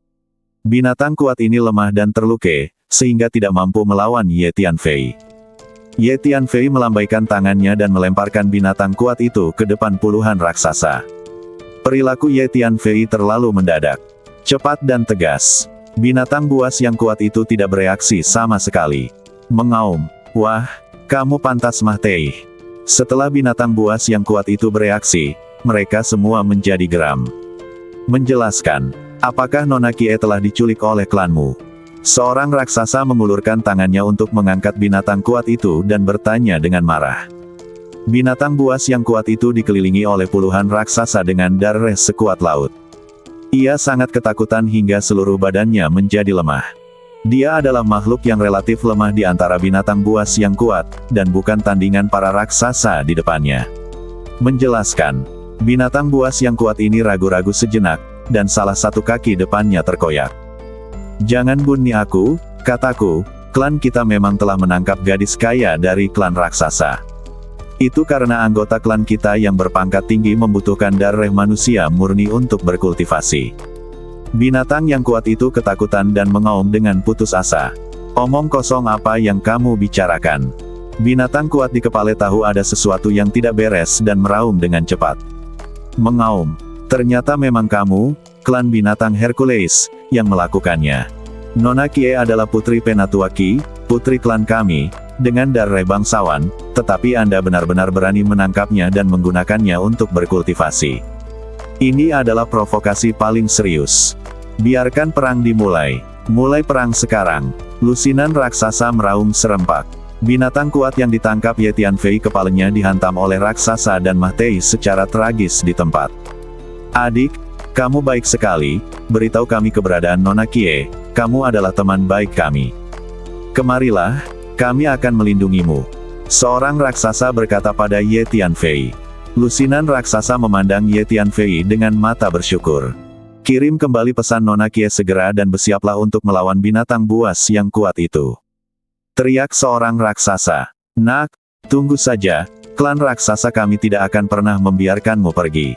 Binatang kuat ini lemah dan terluka, sehingga tidak mampu melawan Ye Tianfei. Ye Tianfei melambaikan tangannya dan melemparkan binatang kuat itu ke depan puluhan raksasa. Perilaku Ye Tianfei terlalu mendadak, cepat dan tegas. Binatang buas yang kuat itu tidak bereaksi sama sekali. Mengaum, "Wah, kamu pantas mati." Setelah binatang buas yang kuat itu bereaksi, mereka semua menjadi geram. Menjelaskan, apakah Nona Kie telah diculik oleh klanmu? Seorang raksasa mengulurkan tangannya untuk mengangkat binatang kuat itu dan bertanya dengan marah. Binatang buas yang kuat itu dikelilingi oleh puluhan raksasa dengan darah sekuat laut. Ia sangat ketakutan hingga seluruh badannya menjadi lemah. Dia adalah makhluk yang relatif lemah di antara binatang buas yang kuat, dan bukan tandingan para raksasa di depannya. Menjelaskan, binatang buas yang kuat ini ragu-ragu sejenak, dan salah satu kaki depannya terkoyak. "Jangan bunuh aku," kataku, "klan kita memang telah menangkap gadis kaya dari klan raksasa. Itu karena anggota klan kita yang berpangkat tinggi membutuhkan darah manusia murni untuk berkultivasi." Binatang yang kuat itu ketakutan dan mengaum dengan putus asa. "Omong kosong apa yang kamu bicarakan?" Binatang kuat di kepala tahu ada sesuatu yang tidak beres dan meraung dengan cepat. Mengaum, "Ternyata memang kamu, klan binatang Hercules, yang melakukannya. Nona Kie adalah putri Penatua Qi, putri klan kami, dengan darah bangsawan, tetapi Anda benar-benar berani menangkapnya dan menggunakannya untuk berkultivasi. Ini adalah provokasi paling serius. Biarkan perang dimulai. Mulai perang sekarang." Lusinan raksasa meraung serempak. Binatang kuat yang ditangkap Ye Tianfei kepalanya dihantam oleh raksasa dan mati secara tragis di tempat. "Adik, kamu baik sekali, beritahu kami keberadaan Nona Kie, kamu adalah teman baik kami. Kemarilah, kami akan melindungimu." Seorang raksasa berkata pada Ye Tianfei. Lusinan raksasa memandang Ye Tianfei dengan mata bersyukur. "Kirim kembali pesan Nona Kie segera dan bersiaplah untuk melawan binatang buas yang kuat itu," teriak seorang raksasa. "Nak, tunggu saja, klan raksasa kami tidak akan pernah membiarkanmu pergi."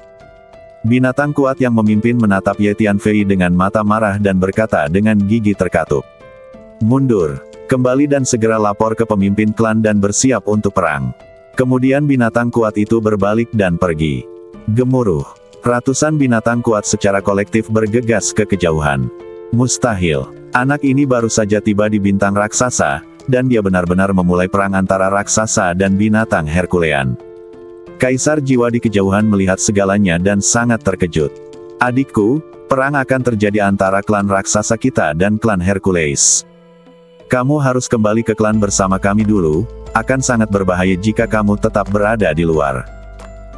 Binatang kuat yang memimpin menatap Ye Tianfei dengan mata marah dan berkata dengan gigi terkatup. "Mundur, kembali dan segera lapor ke pemimpin klan dan bersiap untuk perang." Kemudian binatang kuat itu berbalik dan pergi. Gemuruh. Ratusan binatang kuat secara kolektif bergegas ke kejauhan. Mustahil. Anak ini baru saja tiba di bintang raksasa, dan dia benar-benar memulai perang antara raksasa dan binatang Herculean. Kaisar jiwa di kejauhan melihat segalanya dan sangat terkejut. "Adikku, perang akan terjadi antara klan raksasa kita dan klan Hercules. Kamu harus kembali ke klan bersama kami dulu, akan sangat berbahaya jika kamu tetap berada di luar."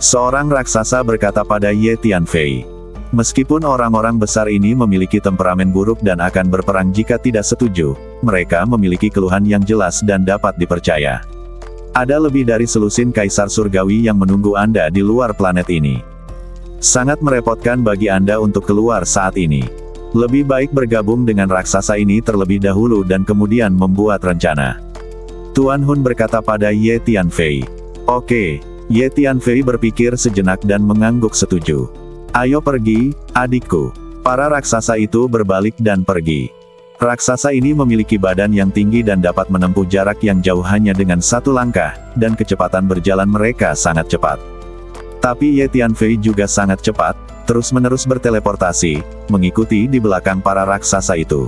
Seorang raksasa berkata pada Ye Tianfei. Meskipun orang-orang besar ini memiliki temperamen buruk dan akan berperang jika tidak setuju, mereka memiliki keluhan yang jelas dan dapat dipercaya. Ada lebih dari selusin kaisar surgawi yang menunggu Anda di luar planet ini. Sangat merepotkan bagi Anda untuk keluar saat ini. Lebih baik bergabung dengan raksasa ini terlebih dahulu dan kemudian membuat rencana. Tuan Hun berkata pada Ye Tianfei. "Oke." Ye Tianfei berpikir sejenak dan mengangguk setuju. "Ayo pergi, adikku." Para raksasa itu berbalik dan pergi. Raksasa ini memiliki badan yang tinggi dan dapat menempuh jarak yang jauh hanya dengan satu langkah, dan kecepatan berjalan mereka sangat cepat. Tapi Ye Tianfei juga sangat cepat, terus-menerus berteleportasi, mengikuti di belakang para raksasa itu.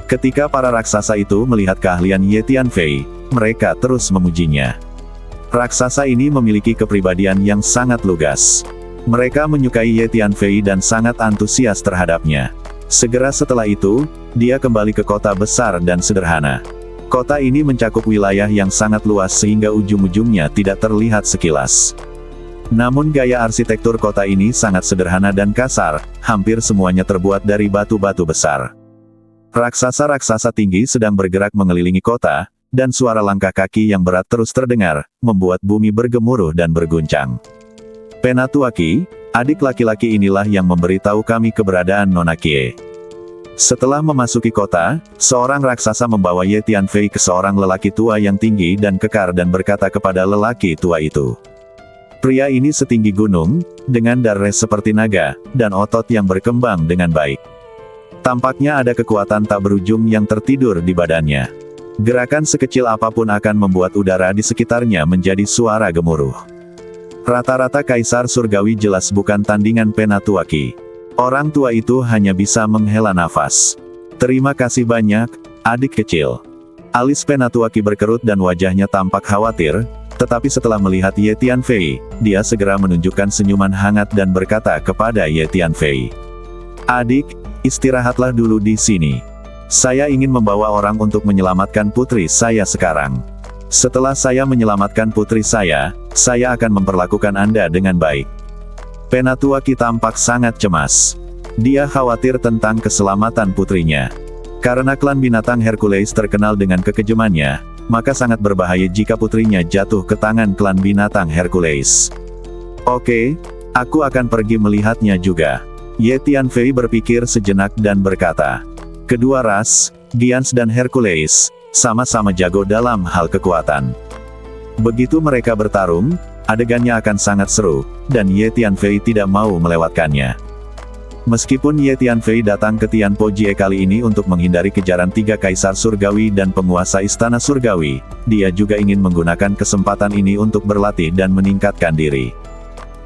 Ketika para raksasa itu melihat keahlian Ye Tianfei, mereka terus memujinya. Raksasa ini memiliki kepribadian yang sangat lugas. Mereka menyukai Ye Tianfei dan sangat antusias terhadapnya. Segera setelah itu, dia kembali ke kota besar dan sederhana. Kota ini mencakup wilayah yang sangat luas sehingga ujung-ujungnya tidak terlihat sekilas. Namun gaya arsitektur kota ini sangat sederhana dan kasar, hampir semuanya terbuat dari batu-batu besar. Raksasa-raksasa tinggi sedang bergerak mengelilingi kota, dan suara langkah kaki yang berat terus terdengar, membuat bumi bergemuruh dan berguncang. "Penatua Qi, adik laki-laki inilah yang memberitahu kami keberadaan Nona Kie." Setelah memasuki kota, seorang raksasa membawa Ye Tianfei ke seorang lelaki tua yang tinggi dan kekar dan berkata kepada lelaki tua itu. Pria ini setinggi gunung, dengan darah seperti naga, dan otot yang berkembang dengan baik. Tampaknya ada kekuatan tak berujung yang tertidur di badannya. Gerakan sekecil apapun akan membuat udara di sekitarnya menjadi suara gemuruh. Rata-rata kaisar surgawi jelas bukan tandingan Penatuaki. Orang tua itu hanya bisa menghela nafas. Terima kasih banyak, adik kecil. Alis Penatuaki berkerut dan wajahnya tampak khawatir, tetapi setelah melihat Ye Tianfei, dia segera menunjukkan senyuman hangat dan berkata kepada Ye Tianfei. Adik, istirahatlah dulu di sini. Saya ingin membawa orang untuk menyelamatkan putri saya sekarang. Setelah saya menyelamatkan putri saya akan memperlakukan Anda dengan baik. Penatuaki tampak sangat cemas. Dia khawatir tentang keselamatan putrinya. Karena klan binatang Hercules terkenal dengan kekejamannya, maka sangat berbahaya jika putrinya jatuh ke tangan klan binatang Hercules. Oke, aku akan pergi melihatnya juga. Ye Tianfei berpikir sejenak dan berkata, kedua ras, Giants dan Hercules, sama-sama jago dalam hal kekuatan. Begitu mereka bertarung, adegannya akan sangat seru, dan Ye Tianfei tidak mau melewatkannya. Meskipun Ye Tianfei datang ke Tianpo Jie kali ini untuk menghindari kejaran tiga kaisar surgawi dan penguasa istana surgawi, dia juga ingin menggunakan kesempatan ini untuk berlatih dan meningkatkan diri.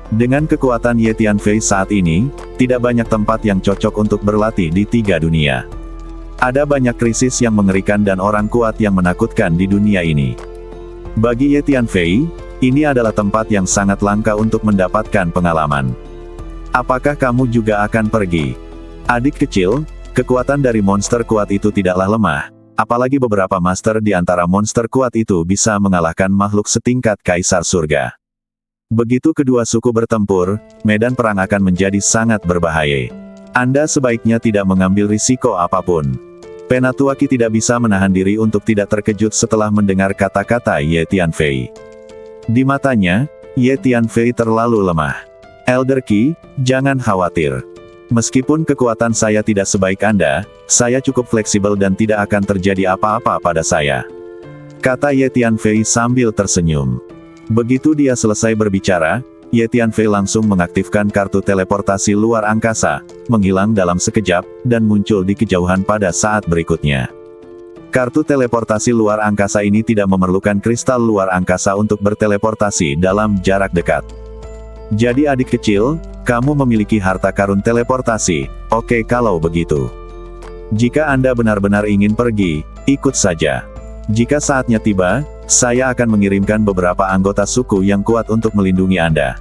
Dengan kekuatan Ye Tianfei saat ini, tidak banyak tempat yang cocok untuk berlatih di tiga dunia. Ada banyak krisis yang mengerikan dan orang kuat yang menakutkan di dunia ini. Bagi Ye Tianfei, ini adalah tempat yang sangat langka untuk mendapatkan pengalaman. Apakah kamu juga akan pergi? Adik kecil, kekuatan dari monster kuat itu tidaklah lemah, apalagi beberapa master di antara monster kuat itu bisa mengalahkan makhluk setingkat kaisar surga. Begitu kedua suku bertempur, medan perang akan menjadi sangat berbahaya. Anda sebaiknya tidak mengambil risiko apapun. Penatuaki tidak bisa menahan diri untuk tidak terkejut setelah mendengar kata-kata Ye Tianfei. Di matanya, Ye Tianfei terlalu lemah. Elder Qi, jangan khawatir. Meskipun kekuatan saya tidak sebaik Anda, saya cukup fleksibel dan tidak akan terjadi apa-apa pada saya. Kata Ye Tianfei sambil tersenyum. Begitu dia selesai berbicara, Ye Tianfei langsung mengaktifkan kartu teleportasi luar angkasa, menghilang dalam sekejap, dan muncul di kejauhan pada saat berikutnya. Kartu teleportasi luar angkasa ini tidak memerlukan kristal luar angkasa untuk berteleportasi dalam jarak dekat. Jadi adik kecil, kamu memiliki harta karun teleportasi, oke kalau begitu. Jika Anda benar-benar ingin pergi, ikut saja. Jika saatnya tiba, saya akan mengirimkan beberapa anggota suku yang kuat untuk melindungi Anda.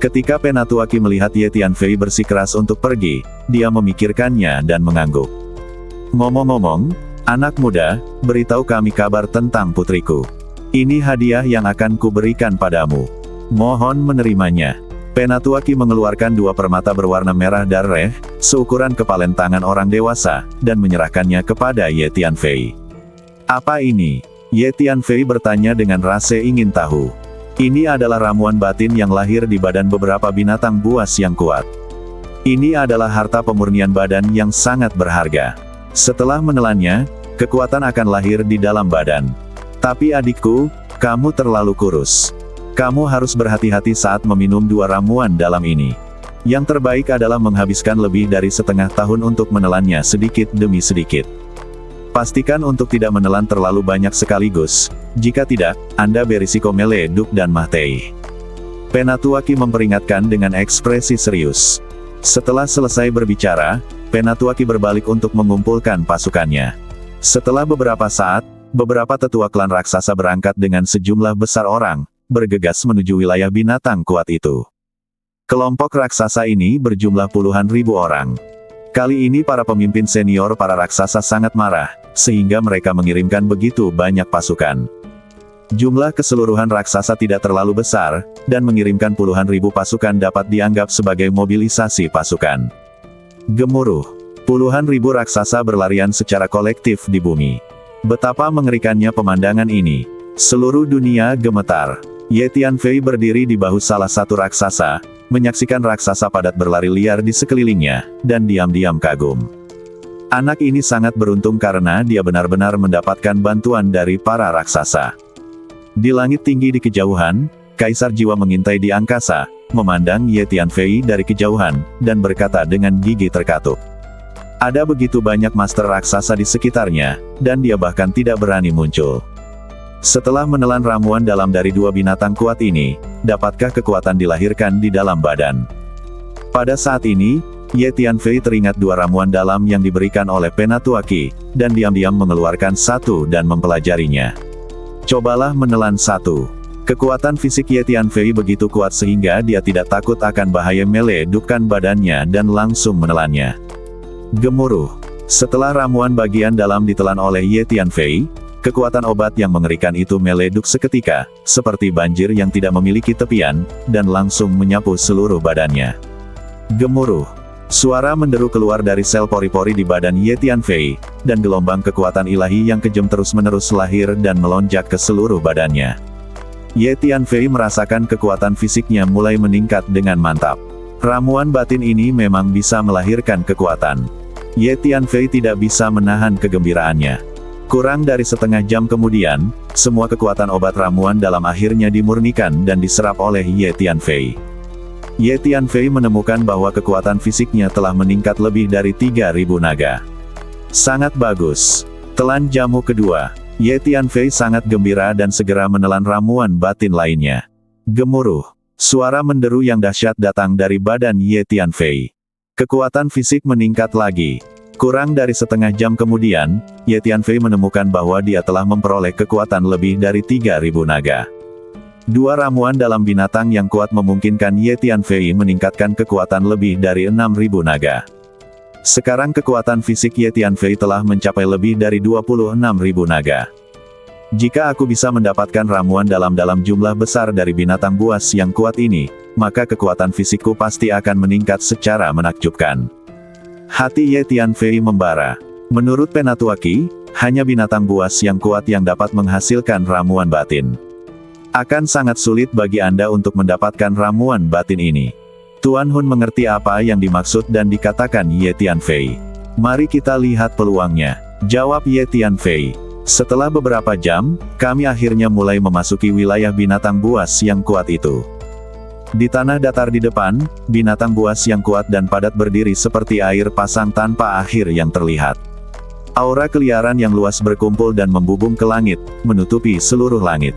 Ketika Penatuaki melihat Ye Tianfei bersikeras untuk pergi, dia memikirkannya dan mengangguk. Ngomong-ngomong, anak muda, beritahu kami kabar tentang putriku. Ini hadiah yang akan kuberikan padamu. Mohon menerimanya. Penatuaki mengeluarkan dua permata berwarna merah darah, seukuran kepalan tangan orang dewasa, dan menyerahkannya kepada Ye Tianfei. Apa ini? Ye Tianfei bertanya dengan rasa ingin tahu. Ini adalah ramuan batin yang lahir di badan beberapa binatang buas yang kuat. Ini adalah harta pemurnian badan yang sangat berharga. Setelah menelannya, kekuatan akan lahir di dalam badan. Tapi adikku, kamu terlalu kurus. Kamu harus berhati-hati saat meminum dua ramuan dalam ini. Yang terbaik adalah menghabiskan lebih dari setengah tahun untuk menelannya sedikit demi sedikit. Pastikan untuk tidak menelan terlalu banyak sekaligus. Jika tidak, Anda berisiko meleduk dan mati. Penatuaki memperingatkan dengan ekspresi serius. Setelah selesai berbicara, Penatuaki berbalik untuk mengumpulkan pasukannya. Setelah beberapa saat, beberapa tetua klan raksasa berangkat dengan sejumlah besar orang, bergegas menuju wilayah binatang kuat itu. Kelompok raksasa ini berjumlah puluhan ribu orang. Kali ini para pemimpin senior para raksasa sangat marah, sehingga mereka mengirimkan begitu banyak pasukan. Jumlah keseluruhan raksasa tidak terlalu besar, dan mengirimkan puluhan ribu pasukan dapat dianggap sebagai mobilisasi pasukan. Gemuruh. Puluhan ribu raksasa berlarian secara kolektif di bumi. Betapa mengerikannya pemandangan ini. Seluruh dunia gemetar. Ye Tianfei berdiri di bahu salah satu raksasa, menyaksikan raksasa padat berlari liar di sekelilingnya, dan diam-diam kagum. Anak ini sangat beruntung karena dia benar-benar mendapatkan bantuan dari para raksasa. Di langit tinggi di kejauhan, Kaisar Jiwa mengintai di angkasa, memandang Ye Tianfei dari kejauhan, dan berkata dengan gigi terkatup. Ada begitu banyak master raksasa di sekitarnya, dan dia bahkan tidak berani muncul. Setelah menelan ramuan dalam dari dua binatang kuat ini, dapatkah kekuatan dilahirkan di dalam badan? Pada saat ini, Ye Tianfei teringat dua ramuan dalam yang diberikan oleh Penatuaki, dan diam-diam mengeluarkan satu dan mempelajarinya. Cobalah menelan satu. Kekuatan fisik Ye Tianfei begitu kuat sehingga dia tidak takut akan bahaya meledukkan badannya dan langsung menelannya. Gemuruh. Setelah ramuan bagian dalam ditelan oleh Ye Tianfei, kekuatan obat yang mengerikan itu meleduk seketika, seperti banjir yang tidak memiliki tepian, dan langsung menyapu seluruh badannya. Gemuruh. Suara menderu keluar dari sel pori-pori di badan Ye Tianfei, dan gelombang kekuatan ilahi yang kejam terus-menerus lahir dan melonjak ke seluruh badannya. Ye Tianfei merasakan kekuatan fisiknya mulai meningkat dengan mantap. Ramuan batin ini memang bisa melahirkan kekuatan. Ye Tianfei tidak bisa menahan kegembiraannya. Kurang dari setengah jam kemudian, semua kekuatan obat ramuan dalam akhirnya dimurnikan dan diserap oleh Ye Tianfei. Ye Tianfei menemukan bahwa kekuatan fisiknya telah meningkat lebih dari 3.000 naga. Sangat bagus. Telan jamu kedua. Ye Tianfei sangat gembira dan segera menelan ramuan batin lainnya. Gemuruh. Suara menderu yang dahsyat datang dari badan Ye Tianfei. Kekuatan fisik meningkat lagi. Kurang dari setengah jam kemudian, Ye Tianfei menemukan bahwa dia telah memperoleh kekuatan lebih dari 3.000 naga. Dua ramuan dalam binatang yang kuat memungkinkan Ye Tianfei meningkatkan kekuatan lebih dari 6.000 naga. Sekarang kekuatan fisik Ye Tianfei telah mencapai lebih dari 26.000 naga. Jika aku bisa mendapatkan ramuan dalam jumlah besar dari binatang buas yang kuat ini, maka kekuatan fisikku pasti akan meningkat secara menakjubkan. Hati Ye Tianfei membara. Menurut Penatuaki, hanya binatang buas yang kuat yang dapat menghasilkan ramuan batin. Akan sangat sulit bagi Anda untuk mendapatkan ramuan batin ini. Tuan Hun mengerti apa yang dimaksud dan dikatakan Ye Tianfei. Mari kita lihat peluangnya, jawab Ye Tianfei. Setelah beberapa jam, kami akhirnya mulai memasuki wilayah binatang buas yang kuat itu. Di tanah datar di depan, binatang buas yang kuat dan padat berdiri seperti air pasang tanpa akhir yang terlihat. Aura keliaran yang luas berkumpul dan membubung ke langit, menutupi seluruh langit.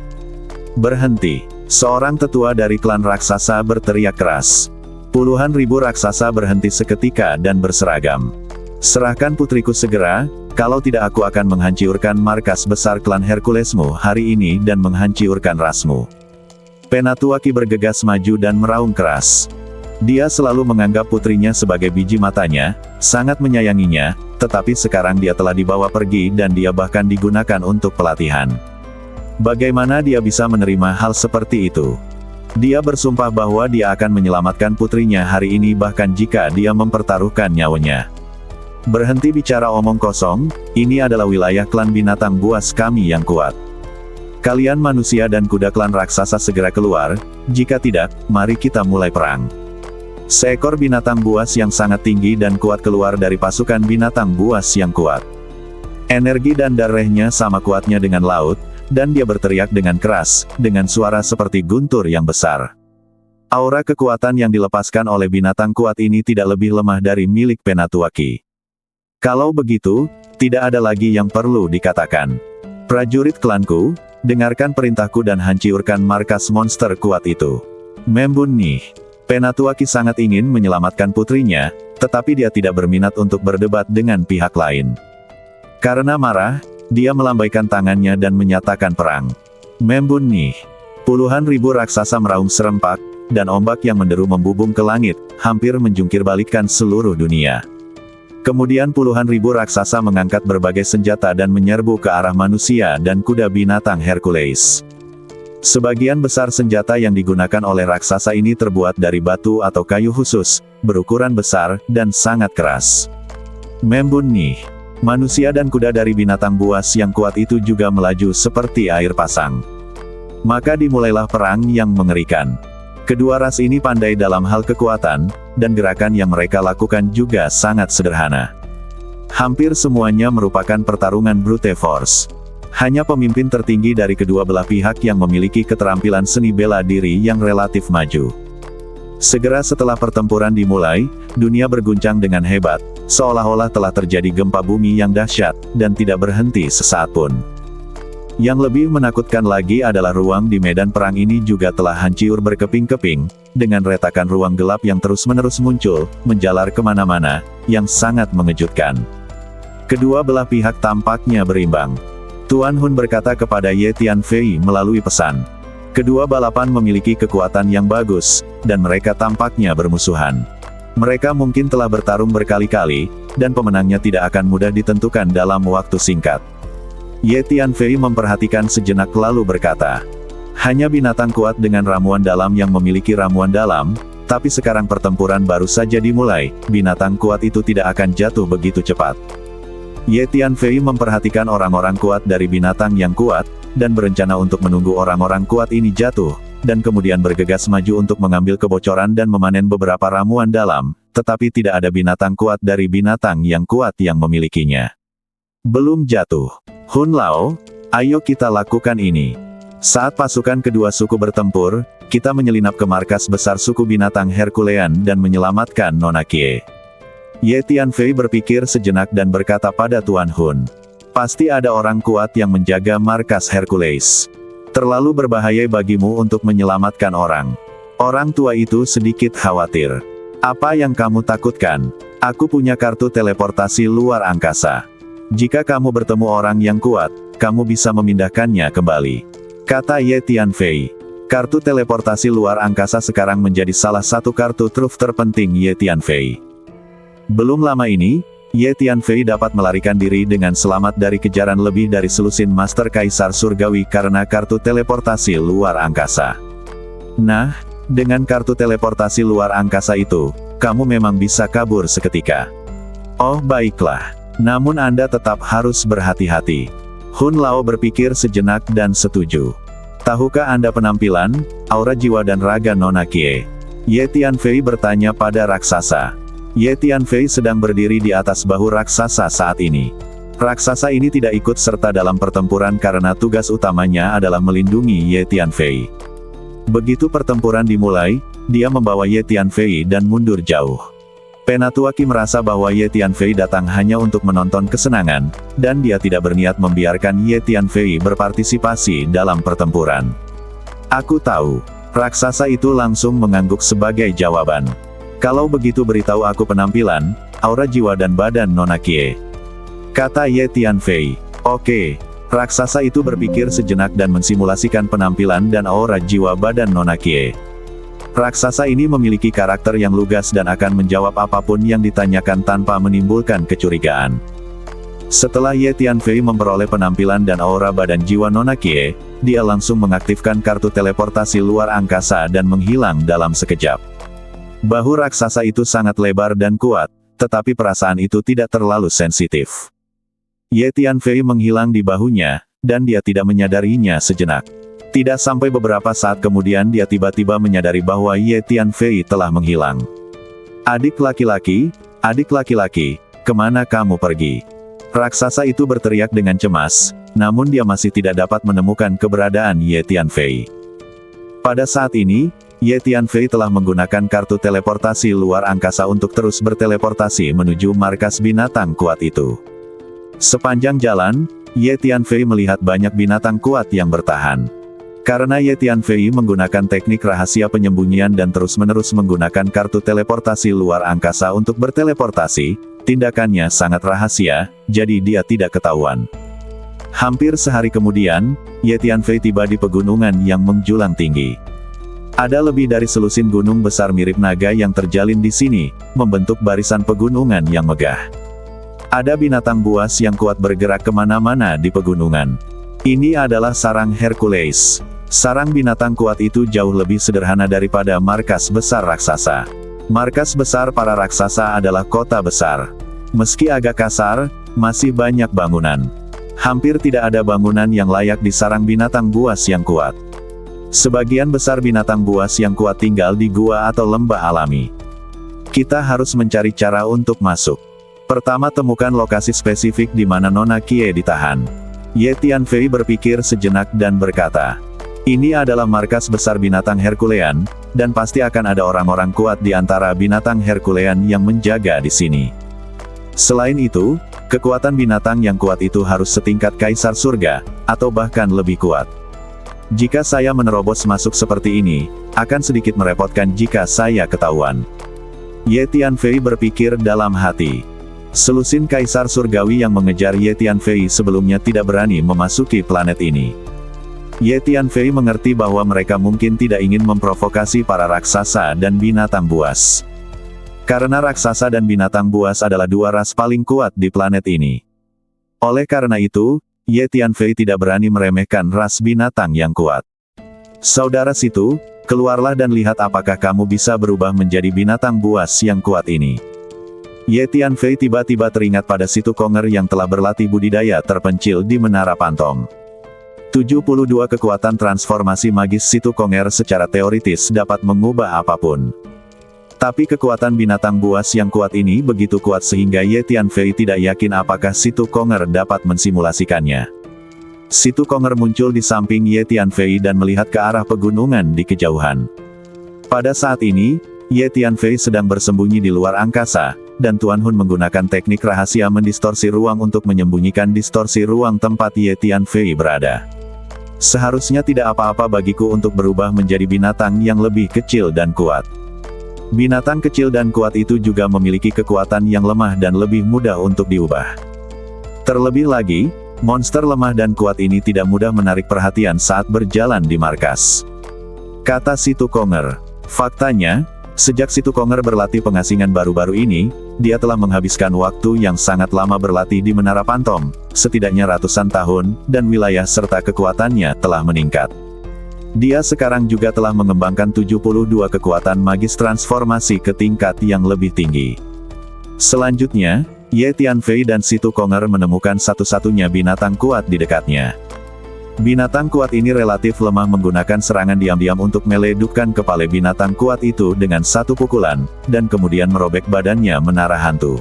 Berhenti. Seorang tetua dari klan raksasa berteriak keras. Puluhan ribu raksasa berhenti seketika dan berseragam. Serahkan putriku segera, kalau tidak aku akan menghancurkan markas besar klan Herkulesmu hari ini dan menghancurkan rasmu. Penatuaki bergegas maju dan meraung keras. Dia selalu menganggap putrinya sebagai biji matanya, sangat menyayanginya, tetapi sekarang dia telah dibawa pergi dan dia bahkan digunakan untuk pelatihan. Bagaimana dia bisa menerima hal seperti itu? Dia bersumpah bahwa dia akan menyelamatkan putrinya hari ini bahkan jika dia mempertaruhkan nyawanya. Berhenti bicara omong kosong, ini adalah wilayah klan binatang buas kami yang kuat. Kalian manusia dan kuda klan raksasa segera keluar, jika tidak, mari kita mulai perang. Seekor binatang buas yang sangat tinggi dan kuat keluar dari pasukan binatang buas yang kuat. Energi dan darahnya sama kuatnya dengan laut, dan dia berteriak dengan keras, dengan suara seperti guntur yang besar. Aura kekuatan yang dilepaskan oleh binatang kuat ini tidak lebih lemah dari milik Penatuaki. Kalau begitu, tidak ada lagi yang perlu dikatakan. Prajurit klanku, dengarkan perintahku dan hancurkan markas monster kuat itu. Membun nih. Penatuaki sangat ingin menyelamatkan putrinya, tetapi dia tidak berminat untuk berdebat dengan pihak lain. Karena marah, dia melambaikan tangannya dan menyatakan perang. Membun nih. Puluhan ribu raksasa meraung serempak, dan ombak yang menderu membubung ke langit, hampir menjungkir balikkan seluruh dunia. Kemudian puluhan ribu raksasa mengangkat berbagai senjata dan menyerbu ke arah manusia dan kuda binatang Hercules. Sebagian besar senjata yang digunakan oleh raksasa ini terbuat dari batu atau kayu khusus, berukuran besar, dan sangat keras. Membun nih. Manusia dan kuda dari binatang buas yang kuat itu juga melaju seperti air pasang. Maka dimulailah perang yang mengerikan. Kedua ras ini pandai dalam hal kekuatan, dan gerakan yang mereka lakukan juga sangat sederhana. Hampir semuanya merupakan pertarungan brute force. Hanya pemimpin tertinggi dari kedua belah pihak yang memiliki keterampilan seni bela diri yang relatif maju. Segera setelah pertempuran dimulai, dunia berguncang dengan hebat, seolah-olah telah terjadi gempa bumi yang dahsyat, dan tidak berhenti sesaat pun. Yang lebih menakutkan lagi adalah ruang di medan perang ini juga telah hancur berkeping-keping, dengan retakan ruang gelap yang terus-menerus muncul, menjalar kemana-mana, yang sangat mengejutkan. Kedua belah pihak tampaknya berimbang. Tuan Hun berkata kepada Ye Tianfei melalui pesan. Kedua balapan memiliki kekuatan yang bagus, dan mereka tampaknya bermusuhan. Mereka mungkin telah bertarung berkali-kali, dan pemenangnya tidak akan mudah ditentukan dalam waktu singkat. Ye Tianfei memperhatikan sejenak lalu berkata, hanya binatang kuat dengan ramuan dalam yang memiliki ramuan dalam, tapi sekarang pertempuran baru saja dimulai, binatang kuat itu tidak akan jatuh begitu cepat. Ye Tianfei memperhatikan orang-orang kuat dari binatang yang kuat, dan berencana untuk menunggu orang-orang kuat ini jatuh, dan kemudian bergegas maju untuk mengambil kebocoran dan memanen beberapa ramuan dalam, tetapi tidak ada binatang kuat dari binatang yang kuat yang memilikinya. Belum jatuh. Hun Lao, ayo kita lakukan ini. Saat pasukan kedua suku bertempur, kita menyelinap ke markas besar suku binatang Herculean dan menyelamatkan Nona Kie. Ye Tianfei berpikir sejenak dan berkata pada Tuan Hun, pasti ada orang kuat yang menjaga markas Hercules. Terlalu berbahaya bagimu untuk menyelamatkan orang. Orang tua itu sedikit khawatir. Apa yang kamu takutkan? Aku punya kartu teleportasi luar angkasa. Jika kamu bertemu orang yang kuat, kamu bisa memindahkannya kembali. Kata Ye Tianfei. Kartu teleportasi luar angkasa sekarang menjadi salah satu kartu truf terpenting Ye Tianfei. Belum lama ini, Ye Tianfei dapat melarikan diri dengan selamat dari kejaran lebih dari selusin Master Kaisar Surgawi karena kartu teleportasi luar angkasa. Nah, dengan kartu teleportasi luar angkasa itu, kamu memang bisa kabur seketika. Oh baiklah. Namun Anda tetap harus berhati-hati. Hun Lao berpikir sejenak dan setuju. Tahukah Anda penampilan, aura jiwa dan raga Nona Kie? Ye Tianfei bertanya pada raksasa. Ye Tianfei sedang berdiri di atas bahu raksasa saat ini. Raksasa ini tidak ikut serta dalam pertempuran karena tugas utamanya adalah melindungi Ye Tianfei. Begitu pertempuran dimulai, dia membawa Ye Tianfei dan mundur jauh. Penatuaki merasa bahwa Ye Tianfei datang hanya untuk menonton kesenangan, dan dia tidak berniat membiarkan Ye Tianfei berpartisipasi dalam pertempuran. Aku tahu. Raksasa itu langsung mengangguk sebagai jawaban. Kalau begitu beritahu aku penampilan, aura jiwa dan badan Nona Kie. Kata Ye Tianfei. Oke. Raksasa itu berpikir sejenak dan mensimulasikan penampilan dan aura jiwa badan Nona Kie. Raksasa ini memiliki karakter yang lugas dan akan menjawab apapun yang ditanyakan tanpa menimbulkan kecurigaan. Setelah Ye Tianfei memperoleh penampilan dan aura badan jiwa Nona Kie, dia langsung mengaktifkan kartu teleportasi luar angkasa dan menghilang dalam sekejap. Bahu raksasa itu sangat lebar dan kuat, tetapi perasaan itu tidak terlalu sensitif. Ye Tianfei menghilang di bahunya, dan dia tidak menyadarinya sejenak. Tidak sampai beberapa saat kemudian dia tiba-tiba menyadari bahwa Ye Tianfei telah menghilang. Adik laki-laki, kemana kamu pergi? Raksasa itu berteriak dengan cemas, namun dia masih tidak dapat menemukan keberadaan Ye Tianfei. Pada saat ini, Ye Tianfei telah menggunakan kartu teleportasi luar angkasa untuk terus berteleportasi menuju markas binatang kuat itu. Sepanjang jalan, Ye Tianfei melihat banyak binatang kuat yang bertahan. Karena Ye Tianfei menggunakan teknik rahasia penyembunyian dan terus-menerus menggunakan kartu teleportasi luar angkasa untuk berteleportasi, tindakannya sangat rahasia, jadi dia tidak ketahuan. Hampir sehari kemudian, Ye Tianfei tiba di pegunungan yang menjulang tinggi. Ada lebih dari selusin gunung besar mirip naga yang terjalin di sini, membentuk barisan pegunungan yang megah. Ada binatang buas yang kuat bergerak kemana-mana di pegunungan. Ini adalah sarang Hercules. Sarang binatang kuat itu jauh lebih sederhana daripada markas besar raksasa. Markas besar para raksasa adalah kota besar. Meski agak kasar, masih banyak bangunan. Hampir tidak ada bangunan yang layak di sarang binatang buas yang kuat. Sebagian besar binatang buas yang kuat tinggal di gua atau lembah alami. Kita harus mencari cara untuk masuk. Pertama, temukan lokasi spesifik di mana Nona Kie ditahan. Ye Tianfei berpikir sejenak dan berkata, ini adalah markas besar binatang Herculean, dan pasti akan ada orang-orang kuat di antara binatang Herculean yang menjaga di sini. Selain itu, kekuatan binatang yang kuat itu harus setingkat Kaisar Surga, atau bahkan lebih kuat. Jika saya menerobos masuk seperti ini, akan sedikit merepotkan jika saya ketahuan. Ye Tianfei berpikir dalam hati. Selusin Kaisar Surgawi yang mengejar Ye Tianfei sebelumnya tidak berani memasuki planet ini. Ye Tianfei mengerti bahwa mereka mungkin tidak ingin memprovokasi para raksasa dan binatang buas. Karena raksasa dan binatang buas adalah dua ras paling kuat di planet ini. Oleh karena itu, Ye Tianfei tidak berani meremehkan ras binatang yang kuat. Saudara situ, keluarlah dan lihat apakah kamu bisa berubah menjadi binatang buas yang kuat ini. Ye Tianfei tiba-tiba teringat pada Situ Konger yang telah berlatih budidaya terpencil di Menara Pantom. 72 kekuatan transformasi magis Situ Konger secara teoritis dapat mengubah apapun. Tapi kekuatan binatang buas yang kuat ini begitu kuat sehingga Ye Tianfei tidak yakin apakah Situ Konger dapat mensimulasikannya. Situ Konger muncul di samping Ye Tianfei dan melihat ke arah pegunungan di kejauhan. Pada saat ini, Ye Tianfei sedang bersembunyi di luar angkasa, dan Tuan Hun menggunakan teknik rahasia mendistorsi ruang untuk menyembunyikan distorsi ruang tempat Ye Tianfei berada. Seharusnya tidak apa-apa bagiku untuk berubah menjadi binatang yang lebih kecil dan kuat. Binatang kecil dan kuat itu juga memiliki kekuatan yang lemah dan lebih mudah untuk diubah. Terlebih lagi, monster lemah dan kuat ini tidak mudah menarik perhatian saat berjalan di markas. Kata Situ Konger. Faktanya, sejak Situ Konger berlatih pengasingan baru-baru ini, dia telah menghabiskan waktu yang sangat lama berlatih di Menara Pantom, setidaknya ratusan tahun, dan wilayah serta kekuatannya telah meningkat. Dia sekarang juga telah mengembangkan 72 kekuatan magis transformasi ke tingkat yang lebih tinggi. Selanjutnya, Ye Tianfei dan Situ Konger menemukan satu-satunya binatang kuat di dekatnya. Binatang kuat ini relatif lemah menggunakan serangan diam-diam untuk meledukkan kepala binatang kuat itu dengan satu pukulan, dan kemudian merobek badannya menara hantu.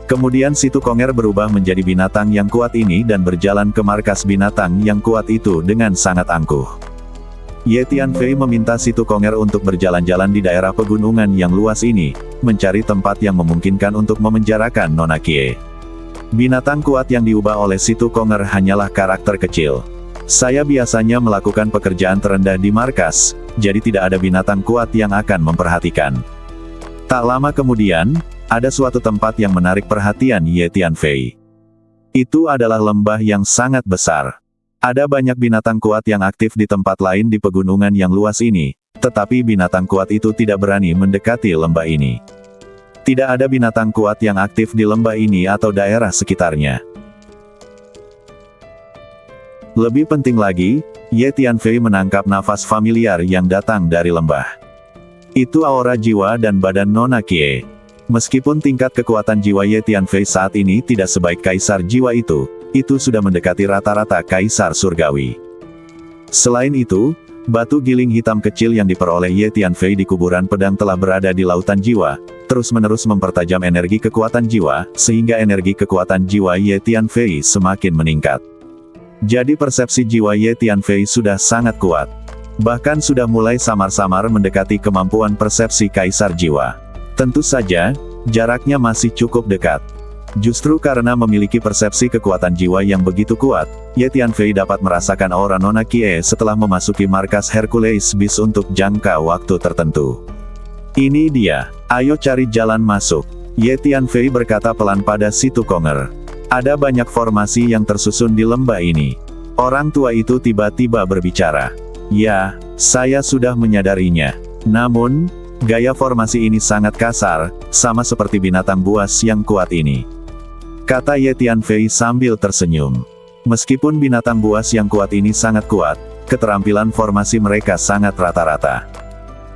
Kemudian Situ Konger berubah menjadi binatang yang kuat ini dan berjalan ke markas binatang yang kuat itu dengan sangat angkuh. Ye Tianfei meminta Situ Konger untuk berjalan-jalan di daerah pegunungan yang luas ini, mencari tempat yang memungkinkan untuk memenjarakan Nona Kie. Binatang kuat yang diubah oleh Situ Konger hanyalah karakter kecil. Saya biasanya melakukan pekerjaan terendah di markas, jadi tidak ada binatang kuat yang akan memperhatikan. Tak lama kemudian, ada suatu tempat yang menarik perhatian Ye Tianfei. Itu adalah lembah yang sangat besar. Ada banyak binatang kuat yang aktif di tempat lain di pegunungan yang luas ini, tetapi binatang kuat itu tidak berani mendekati lembah ini. Tidak ada binatang kuat yang aktif di lembah ini atau daerah sekitarnya. Lebih penting lagi, Ye Tianfei menangkap nafas familiar yang datang dari lembah. Itu aura jiwa dan badan Nona Kie. Meskipun tingkat kekuatan jiwa Ye Tianfei saat ini tidak sebaik Kaisar Jiwa itu sudah mendekati rata-rata Kaisar Surgawi. Selain itu, batu giling hitam kecil yang diperoleh Ye Tianfei di kuburan pedang telah berada di lautan jiwa, terus-menerus mempertajam energi kekuatan jiwa, sehingga energi kekuatan jiwa Ye Tianfei semakin meningkat. Jadi persepsi jiwa Ye Tianfei sudah sangat kuat. Bahkan sudah mulai samar-samar mendekati kemampuan persepsi Kaisar Jiwa. Tentu saja, jaraknya masih cukup dekat. Justru karena memiliki persepsi kekuatan jiwa yang begitu kuat, Ye Tianfei dapat merasakan aura Nona Kie setelah memasuki markas Hercules Beast untuk jangka waktu tertentu. Ini dia, ayo cari jalan masuk. Ye Tianfei berkata pelan pada Situ Konger. Ada banyak formasi yang tersusun di lembah ini. Orang tua itu tiba-tiba berbicara. Ya, saya sudah menyadarinya. Namun, gaya formasi ini sangat kasar, sama seperti binatang buas yang kuat ini. Kata Ye Tianfei sambil tersenyum. Meskipun binatang buas yang kuat ini sangat kuat, keterampilan formasi mereka sangat rata-rata.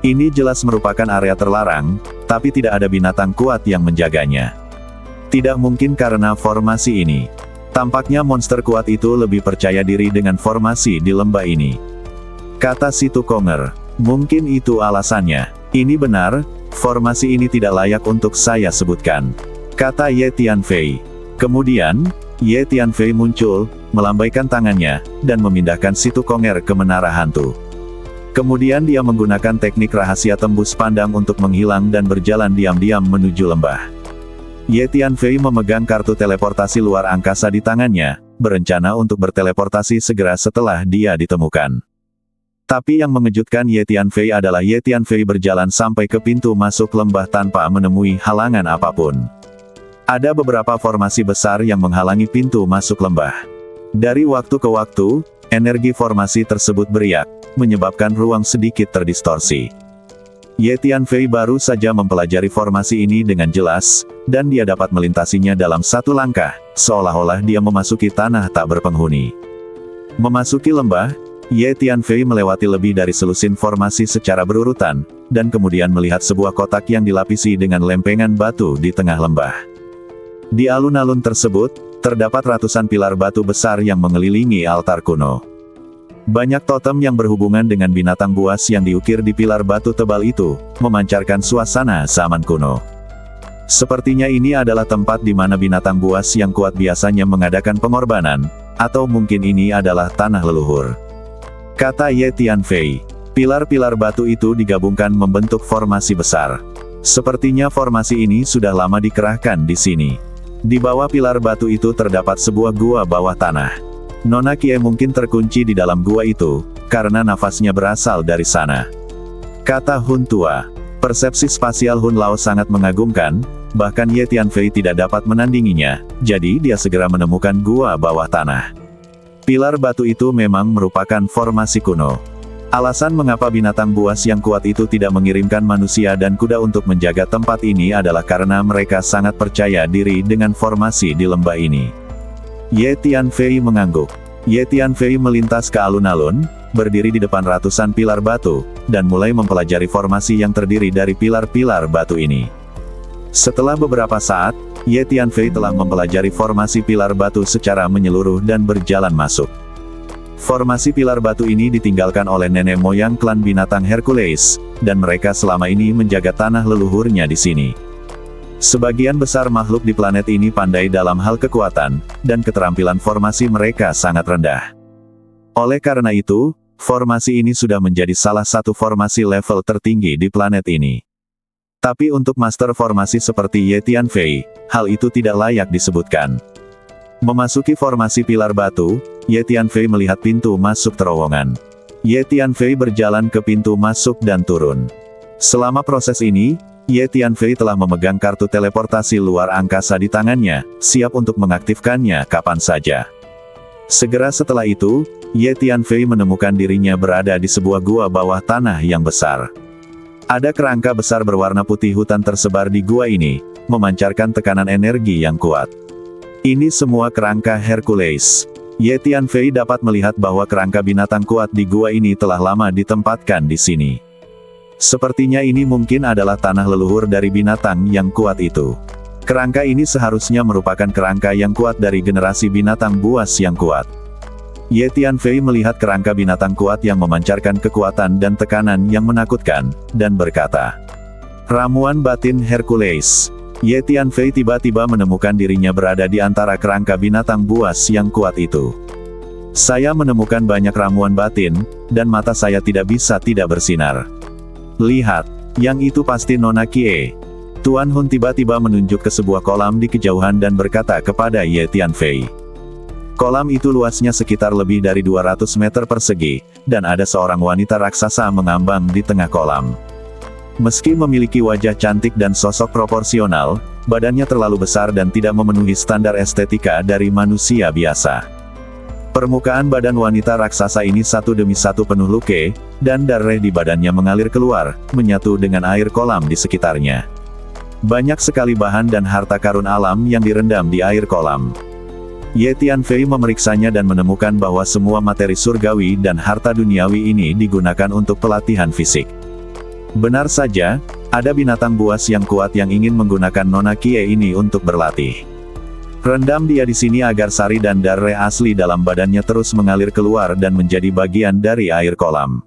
Ini jelas merupakan area terlarang, tapi tidak ada binatang kuat yang menjaganya. Tidak mungkin karena formasi ini. Tampaknya monster kuat itu lebih percaya diri dengan formasi di lembah ini. Kata Situ Konger. Mungkin itu alasannya. Ini benar, formasi ini tidak layak untuk saya sebutkan. kata Ye Tianfei. Kemudian, Ye Tianfei muncul, melambaikan tangannya, dan memindahkan situ Konger ke menara hantu. Kemudian dia menggunakan teknik rahasia tembus pandang untuk menghilang dan berjalan diam-diam menuju lembah. Ye Tianfei memegang kartu teleportasi luar angkasa di tangannya, berencana untuk berteleportasi segera setelah dia ditemukan. Tapi yang mengejutkan Ye Tianfei adalah Ye Tianfei berjalan sampai ke pintu masuk lembah tanpa menemui halangan apapun. Ada beberapa formasi besar yang menghalangi pintu masuk lembah. Dari waktu ke waktu, energi formasi tersebut beriak, menyebabkan ruang sedikit terdistorsi. Ye Tianfei baru saja mempelajari formasi ini dengan jelas, dan dia dapat melintasinya dalam satu langkah, seolah-olah dia memasuki tanah tak berpenghuni. Memasuki lembah, Ye Tianfei melewati lebih dari selusin formasi secara berurutan, dan kemudian melihat sebuah kotak yang dilapisi dengan lempengan batu di tengah lembah. Di alun-alun tersebut, terdapat ratusan pilar batu besar yang mengelilingi altar kuno. Banyak totem yang berhubungan dengan binatang buas yang diukir di pilar batu tebal itu, memancarkan suasana zaman kuno. Sepertinya ini adalah tempat di mana binatang buas yang kuat biasanya mengadakan pengorbanan, atau mungkin ini adalah tanah leluhur. Kata Ye Tianfei. Pilar-pilar batu itu digabungkan membentuk formasi besar. Sepertinya formasi ini sudah lama dikerahkan di sini. Di bawah pilar batu itu terdapat sebuah gua bawah tanah. Nona Kie mungkin terkunci di dalam gua itu, karena nafasnya berasal dari sana. Kata Hun tua. Persepsi spasial Hun Lao sangat mengagumkan, bahkan Ye Tianfei tidak dapat menandinginya, jadi dia segera menemukan gua bawah tanah. Pilar batu itu memang merupakan formasi kuno. Alasan mengapa binatang buas yang kuat itu tidak mengirimkan manusia dan kuda untuk menjaga tempat ini adalah karena mereka sangat percaya diri dengan formasi di lembah ini. Ye Tianfei mengangguk. Ye Tianfei melintas ke alun-alun, berdiri di depan ratusan pilar batu, dan mulai mempelajari formasi yang terdiri dari pilar-pilar batu ini. Setelah beberapa saat, Ye Tianfei telah mempelajari formasi pilar batu secara menyeluruh dan berjalan masuk. Formasi pilar batu ini ditinggalkan oleh nenek moyang klan binatang Hercules, dan mereka selama ini menjaga tanah leluhurnya di sini. Sebagian besar makhluk di planet ini pandai dalam hal kekuatan, dan keterampilan formasi mereka sangat rendah. Oleh karena itu, formasi ini sudah menjadi salah satu formasi level tertinggi di planet ini. Tapi untuk master formasi seperti Ye Tianfei, hal itu tidak layak disebutkan. Memasuki formasi pilar batu, Ye Tianfei melihat pintu masuk terowongan. Ye Tianfei berjalan ke pintu masuk dan turun. Selama proses ini, Ye Tianfei telah memegang kartu teleportasi luar angkasa di tangannya, siap untuk mengaktifkannya kapan saja. Segera setelah itu, Ye Tianfei menemukan dirinya berada di sebuah gua bawah tanah yang besar. Ada kerangka besar berwarna putih hutan tersebar di gua ini, memancarkan tekanan energi yang kuat. Ini semua kerangka Hercules. Ye Tianfei dapat melihat bahwa kerangka binatang kuat di gua ini telah lama ditempatkan di sini. Sepertinya ini mungkin adalah tanah leluhur dari binatang yang kuat itu. Kerangka ini seharusnya merupakan kerangka yang kuat dari generasi binatang buas yang kuat. Ye Tianfei melihat kerangka binatang kuat yang memancarkan kekuatan dan tekanan yang menakutkan, dan berkata, "Ramuan batin Hercules." Ye Tianfei tiba-tiba menemukan dirinya berada di antara kerangka binatang buas yang kuat itu. Saya menemukan banyak ramuan batin, dan mata saya tidak bisa tidak bersinar. Lihat, yang itu pasti Nona Kie. Tuan Hun tiba-tiba menunjuk ke sebuah kolam di kejauhan dan berkata kepada Ye Tianfei. Kolam itu luasnya sekitar lebih dari 200 meter persegi, dan ada seorang wanita raksasa mengambang di tengah kolam. Meski memiliki wajah cantik dan sosok proporsional, badannya terlalu besar dan tidak memenuhi standar estetika dari manusia biasa. Permukaan badan wanita raksasa ini satu demi satu penuh luka, dan darah di badannya mengalir keluar, menyatu dengan air kolam di sekitarnya. Banyak sekali bahan dan harta karun alam yang direndam di air kolam. Ye Tianfei memeriksanya dan menemukan bahwa semua materi surgawi dan harta duniawi ini digunakan untuk pelatihan fisik. Benar saja, ada binatang buas yang kuat yang ingin menggunakan Nona Kie ini untuk berlatih. Rendam dia di sini agar sari dan darah asli dalam badannya terus mengalir keluar dan menjadi bagian dari air kolam.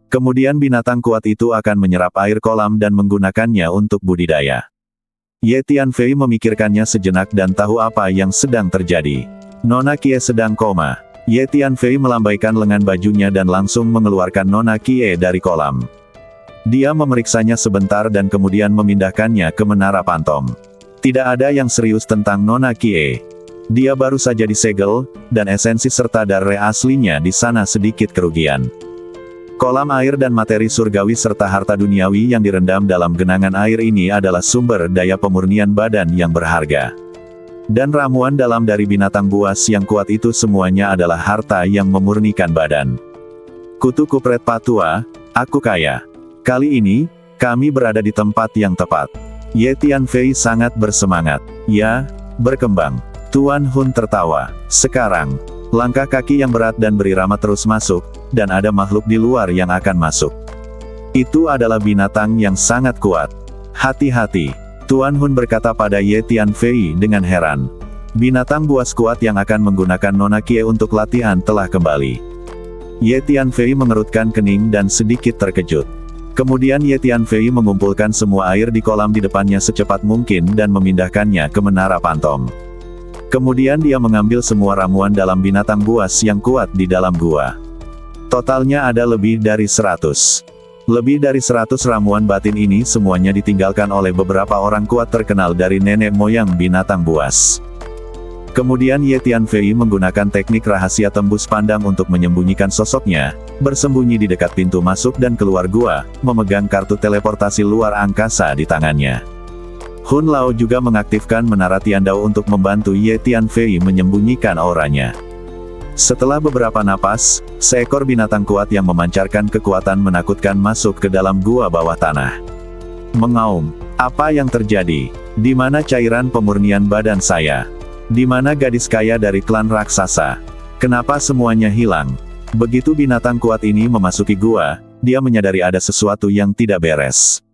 Kemudian binatang kuat itu akan menyerap air kolam dan menggunakannya untuk budidaya. Ye Tianfei memikirkannya sejenak dan tahu apa yang sedang terjadi. Nona Kie sedang koma. Ye Tianfei melambaikan lengan bajunya dan langsung mengeluarkan Nona Kie dari kolam. Dia memeriksanya sebentar dan kemudian memindahkannya ke menara pantom. Tidak ada yang serius tentang Nona Kie. Dia baru saja disegel, dan esensi serta darah aslinya di sana sedikit kerugian. Kolam air dan materi surgawi serta harta duniawi yang direndam dalam genangan air ini adalah sumber daya pemurnian badan yang berharga. Dan ramuan dalam dari binatang buas yang kuat itu semuanya adalah harta yang memurnikan badan. Kutu Kupret Patua, aku kaya. Kali ini, kami berada di tempat yang tepat. Ye Tianfei sangat bersemangat. Ya, berkembang. Tuan Hun tertawa. Sekarang, langkah kaki yang berat dan berirama terus masuk, dan ada makhluk di luar yang akan masuk. Itu adalah binatang yang sangat kuat. Hati-hati, Tuan Hun berkata pada Ye Tianfei dengan heran. Binatang buas kuat yang akan menggunakan Nona Kie untuk latihan telah kembali. Ye Tianfei mengerutkan kening dan sedikit terkejut. Kemudian Ye Tianfei mengumpulkan semua air di kolam di depannya secepat mungkin dan memindahkannya ke menara pantom. Kemudian dia mengambil semua ramuan dalam binatang buas yang kuat di dalam gua. Totalnya ada lebih dari 100. Lebih dari 100 ramuan batin ini semuanya ditinggalkan oleh beberapa orang kuat terkenal dari nenek moyang binatang buas. Kemudian Ye Tianfei menggunakan teknik rahasia tembus pandang untuk menyembunyikan sosoknya, bersembunyi di dekat pintu masuk dan keluar gua, memegang kartu teleportasi luar angkasa di tangannya. Hun Lao juga mengaktifkan menara Tiandao untuk membantu Ye Tianfei menyembunyikan auranya. Setelah beberapa napas, seekor binatang kuat yang memancarkan kekuatan menakutkan masuk ke dalam gua bawah tanah. Mengaum, apa yang terjadi? Di mana cairan pemurnian badan saya? Di mana gadis kaya dari klan raksasa? Kenapa semuanya hilang? Begitu binatang kuat ini memasuki gua, dia menyadari ada sesuatu yang tidak beres.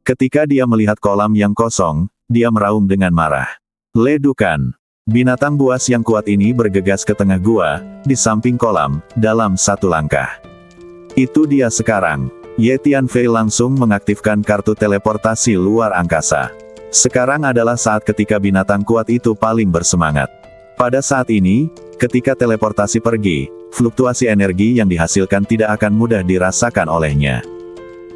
Ketika dia melihat kolam yang kosong, dia meraung dengan marah. Ledukan. Binatang buas yang kuat ini bergegas ke tengah gua, di samping kolam, dalam satu langkah. Itu dia sekarang. Ye Tianfei langsung mengaktifkan kartu teleportasi luar angkasa. Sekarang adalah saat ketika binatang kuat itu paling bersemangat. Pada saat ini, ketika teleportasi pergi, fluktuasi energi yang dihasilkan tidak akan mudah dirasakan olehnya.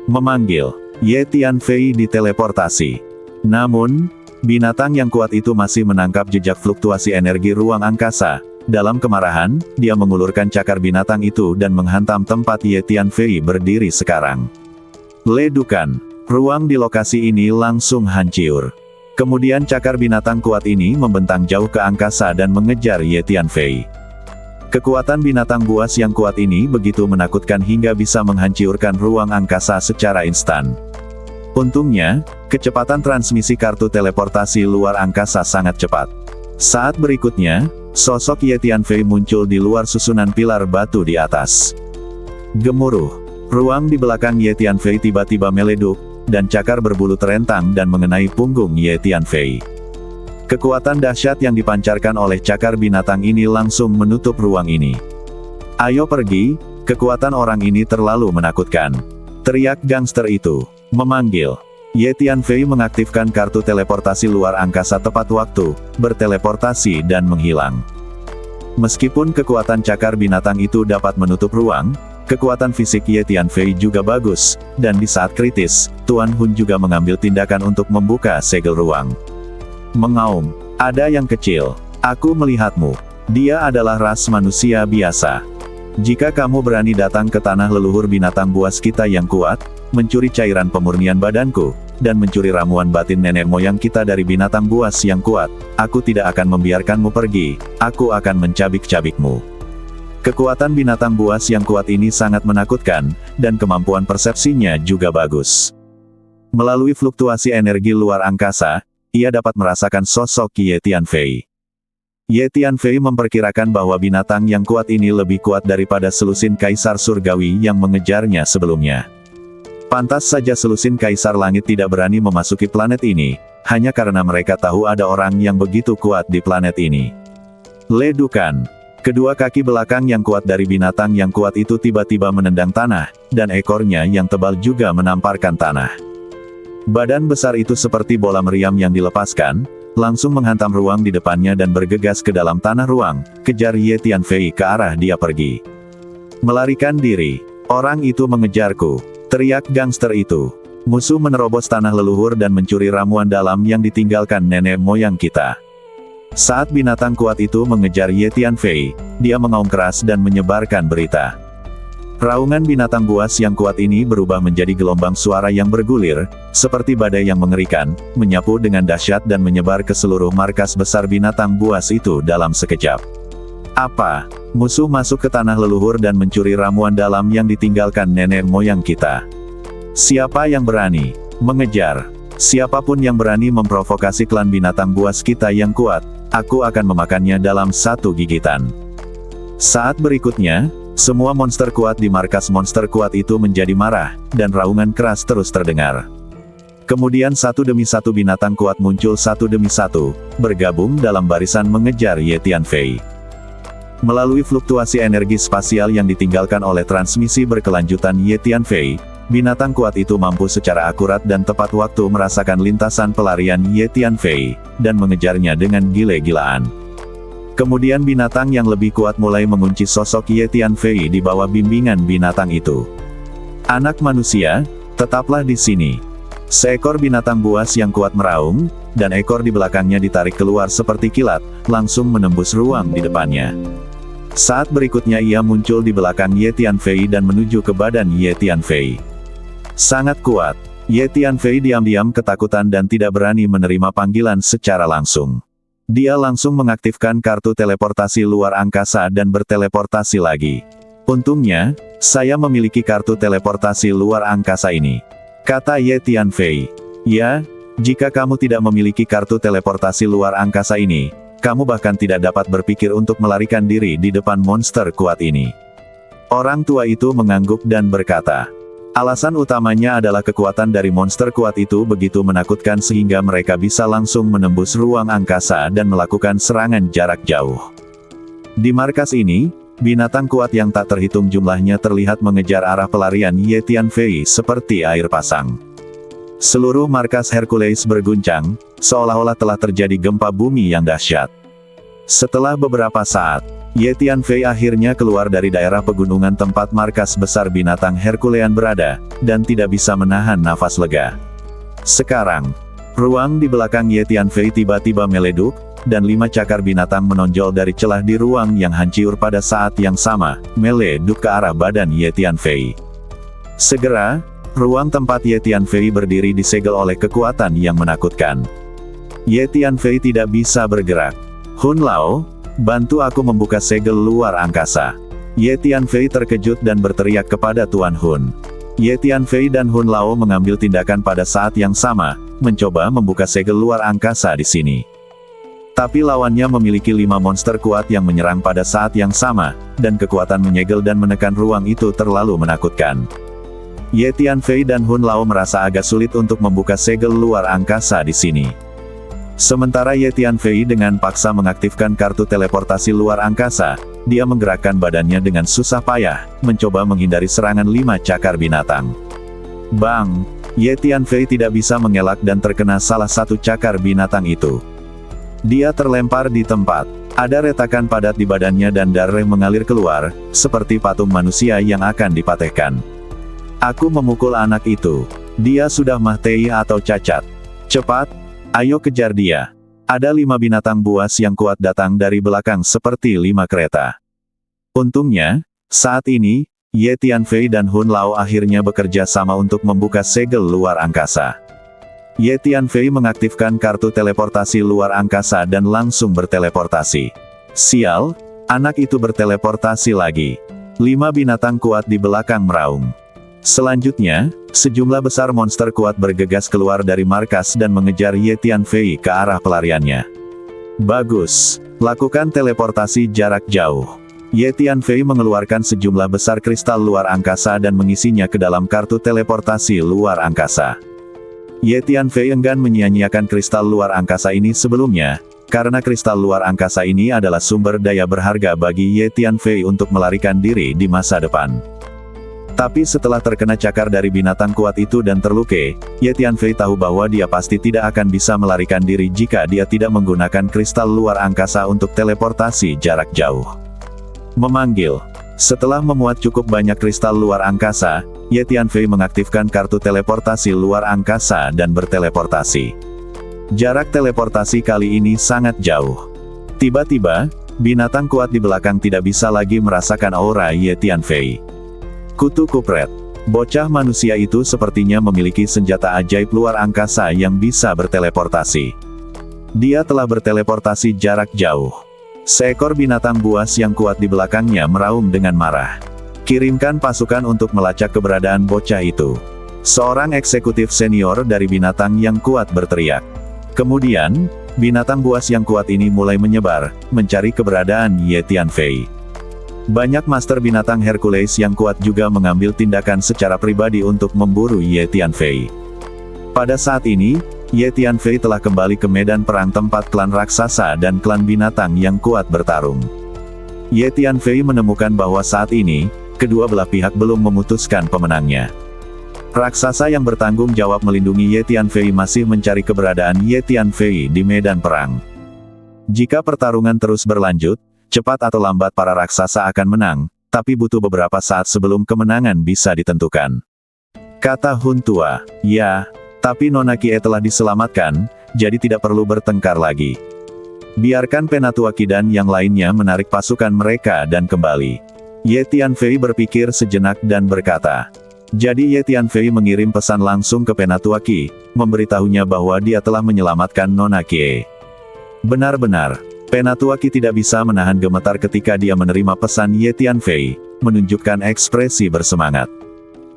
Memanggil, Ye Tianfei diteleportasi. Namun, binatang yang kuat itu masih menangkap jejak fluktuasi energi ruang angkasa. Dalam kemarahan, dia mengulurkan cakar binatang itu dan menghantam tempat Ye Tianfei berdiri sekarang. Ledukan. Ruang di lokasi ini langsung hancur. Kemudian cakar binatang kuat ini membentang jauh ke angkasa dan mengejar Ye Tianfei. Kekuatan binatang buas yang kuat ini begitu menakutkan hingga bisa menghancurkan ruang angkasa secara instan. Untungnya, kecepatan transmisi kartu teleportasi luar angkasa sangat cepat. Saat berikutnya, sosok Ye Tianfei muncul di luar susunan pilar batu di atas. Gemuruh. Ruang di belakang Ye Tianfei tiba-tiba meleduk, dan cakar berbulu terentang dan mengenai punggung Ye Tianfei. Kekuatan dahsyat yang dipancarkan oleh cakar binatang ini langsung menutup ruang ini. Ayo pergi, kekuatan orang ini terlalu menakutkan. Teriak gangster itu. Memanggil. Ye Tianfei mengaktifkan kartu teleportasi luar angkasa tepat waktu, berteleportasi dan menghilang. Meskipun kekuatan cakar binatang itu dapat menutup ruang, kekuatan fisik Ye Tianfei juga bagus, dan di saat kritis, Tuan Hun juga mengambil tindakan untuk membuka segel ruang. Mengaum, ada yang kecil. Aku melihatmu. Dia adalah ras manusia biasa. Jika kamu berani datang ke tanah leluhur binatang buas kita yang kuat, mencuri cairan pemurnian badanku, dan mencuri ramuan batin nenek moyang kita dari binatang buas yang kuat, aku tidak akan membiarkanmu pergi, aku akan mencabik-cabikmu. Kekuatan binatang buas yang kuat ini sangat menakutkan, dan kemampuan persepsinya juga bagus. Melalui fluktuasi energi luar angkasa, ia dapat merasakan sosok Ye Tianfei. Ye Tianfei memperkirakan bahwa binatang yang kuat ini lebih kuat daripada selusin kaisar surgawi yang mengejarnya sebelumnya. Pantas saja selusin kaisar langit tidak berani memasuki planet ini, hanya karena mereka tahu ada orang yang begitu kuat di planet ini. Ledukan. Kedua kaki belakang yang kuat dari binatang yang kuat itu tiba-tiba menendang tanah, dan ekornya yang tebal juga menamparkan tanah. Badan besar itu seperti bola meriam yang dilepaskan, langsung menghantam ruang di depannya dan bergegas ke dalam tanah ruang, kejar Ye Tianfei ke arah dia pergi. Melarikan diri. Orang itu mengejarku, teriak gangster itu. Musuh menerobos tanah leluhur dan mencuri ramuan dalam yang ditinggalkan nenek moyang kita. Saat binatang kuat itu mengejar Ye Tianfei, dia mengaum keras dan menyebarkan berita. Raungan binatang buas yang kuat ini berubah menjadi gelombang suara yang bergulir, seperti badai yang mengerikan, menyapu dengan dahsyat dan menyebar ke seluruh markas besar binatang buas itu dalam sekejap. Apa? Musuh masuk ke tanah leluhur dan mencuri ramuan dalam yang ditinggalkan nenek moyang kita. Siapa yang berani mengejar? Siapapun yang berani memprovokasi klan binatang buas kita yang kuat, aku akan memakannya dalam satu gigitan. Saat berikutnya, semua monster kuat di markas monster kuat itu menjadi marah, dan raungan keras terus terdengar. Kemudian satu demi satu binatang kuat muncul satu demi satu, bergabung dalam barisan mengejar Ye Tianfei. Melalui fluktuasi energi spasial yang ditinggalkan oleh transmisi berkelanjutan Ye Tianfei, binatang kuat itu mampu secara akurat dan tepat waktu merasakan lintasan pelarian Ye Tianfei, dan mengejarnya dengan gila-gilaan. Kemudian binatang yang lebih kuat mulai mengunci sosok Ye Tianfei di bawah bimbingan binatang itu. Anak manusia, tetaplah di sini. Seekor binatang buas yang kuat meraung, dan ekor di belakangnya ditarik keluar seperti kilat, langsung menembus ruang di depannya. Saat berikutnya ia muncul di belakang Ye Tianfei dan menuju ke badan Ye Tianfei. Sangat kuat. Ye Tianfei diam-diam ketakutan dan tidak berani menerima panggilan secara langsung. Dia langsung mengaktifkan kartu teleportasi luar angkasa dan berteleportasi lagi. Untungnya, saya memiliki kartu teleportasi luar angkasa ini, kata Ye Tianfei. Ya, jika kamu tidak memiliki kartu teleportasi luar angkasa ini, kamu bahkan tidak dapat berpikir untuk melarikan diri di depan monster kuat ini. Orang tua itu mengangguk dan berkata, alasan utamanya adalah kekuatan dari monster kuat itu begitu menakutkan sehingga mereka bisa langsung menembus ruang angkasa dan melakukan serangan jarak jauh. Di markas ini, binatang kuat yang tak terhitung jumlahnya terlihat mengejar arah pelarian Ye Tianfei seperti air pasang. Seluruh markas Hercules berguncang, seolah-olah telah terjadi gempa bumi yang dahsyat. Setelah beberapa saat, Ye Tianfei akhirnya keluar dari daerah pegunungan tempat markas besar binatang Herculean berada, dan tidak bisa menahan nafas lega. Sekarang, ruang di belakang Ye Tianfei tiba-tiba meleduk, dan 5 cakar binatang menonjol dari celah di ruang yang hancur pada saat yang sama, meleduk ke arah badan Ye Tianfei. Segera, ruang tempat Ye Tianfei berdiri disegel oleh kekuatan yang menakutkan. Ye Tianfei tidak bisa bergerak. Hun Lao, bantu aku membuka segel luar angkasa. Ye Tianfei terkejut dan berteriak kepada Tuan Hun. Ye Tianfei dan Hun Lao mengambil tindakan pada saat yang sama, mencoba membuka segel luar angkasa di sini. Tapi lawannya memiliki 5 monster kuat yang menyerang pada saat yang sama, dan kekuatan menyegel dan menekan ruang itu terlalu menakutkan. Ye Tianfei dan Hun Lao merasa agak sulit untuk membuka segel luar angkasa di sini. Sementara Ye Tianfei dengan paksa mengaktifkan kartu teleportasi luar angkasa, dia menggerakkan badannya dengan susah payah, mencoba menghindari serangan 5 cakar binatang. Bang! Ye Tianfei tidak bisa mengelak dan terkena salah satu cakar binatang itu. Dia terlempar di tempat. Ada retakan padat di badannya dan darah mengalir keluar, seperti patung manusia yang akan dipatahkan. Aku memukul anak itu. Dia sudah mati atau cacat. Cepat! Ayo kejar dia. Ada 5 binatang buas yang kuat datang dari belakang seperti 5 kereta. Untungnya, saat ini, Ye Tianfei dan Hun Lao akhirnya bekerja sama untuk membuka segel luar angkasa. Ye Tianfei mengaktifkan kartu teleportasi luar angkasa dan langsung berteleportasi. Sial, anak itu berteleportasi lagi. 5 binatang kuat di belakang meraung. Selanjutnya, sejumlah besar monster kuat bergegas keluar dari markas dan mengejar Ye Tianfei ke arah pelariannya. Bagus. Lakukan teleportasi jarak jauh. Ye Tianfei mengeluarkan sejumlah besar kristal luar angkasa dan mengisinya ke dalam kartu teleportasi luar angkasa. Ye Tianfei enggan menyia-nyiakan kristal luar angkasa ini sebelumnya, karena kristal luar angkasa ini adalah sumber daya berharga bagi Ye Tianfei untuk melarikan diri di masa depan. Tapi setelah terkena cakar dari binatang kuat itu dan terluka, Ye Tianfei tahu bahwa dia pasti tidak akan bisa melarikan diri jika dia tidak menggunakan kristal luar angkasa untuk teleportasi jarak jauh. Memanggil. Setelah memuat cukup banyak kristal luar angkasa, Ye Tianfei mengaktifkan kartu teleportasi luar angkasa dan berteleportasi. Jarak teleportasi kali ini sangat jauh. Tiba-tiba, binatang kuat di belakang tidak bisa lagi merasakan aura Ye Tianfei. Kutu kupret. Bocah manusia itu sepertinya memiliki senjata ajaib luar angkasa yang bisa berteleportasi. Dia telah berteleportasi jarak jauh. Seekor binatang buas yang kuat di belakangnya meraung dengan marah. Kirimkan pasukan untuk melacak keberadaan bocah itu. Seorang eksekutif senior dari binatang yang kuat berteriak. Kemudian, binatang buas yang kuat ini mulai menyebar, mencari keberadaan Ye Tianfei. Banyak master binatang Hercules yang kuat juga mengambil tindakan secara pribadi untuk memburu Ye Tianfei. Pada saat ini, Ye Tianfei telah kembali ke medan perang tempat klan raksasa dan klan binatang yang kuat bertarung. Ye Tianfei menemukan bahwa saat ini, kedua belah pihak belum memutuskan pemenangnya. Raksasa yang bertanggung jawab melindungi Ye Tianfei masih mencari keberadaan Ye Tianfei di medan perang. Jika pertarungan terus berlanjut, cepat atau lambat para raksasa akan menang, tapi butuh beberapa saat sebelum kemenangan bisa ditentukan. Kata Hun Tua, ya, tapi Nona Kie telah diselamatkan, jadi tidak perlu bertengkar lagi. Biarkan Penatua Qi dan yang lainnya menarik pasukan mereka dan kembali. Ye Tianfei berpikir sejenak dan berkata. Jadi Ye Tianfei mengirim pesan langsung ke Penatua Qi, memberitahunya bahwa dia telah menyelamatkan Nona Kie. Benar-benar. Penatua Qi tidak bisa menahan gemetar ketika dia menerima pesan Ye Tianfei, menunjukkan ekspresi bersemangat.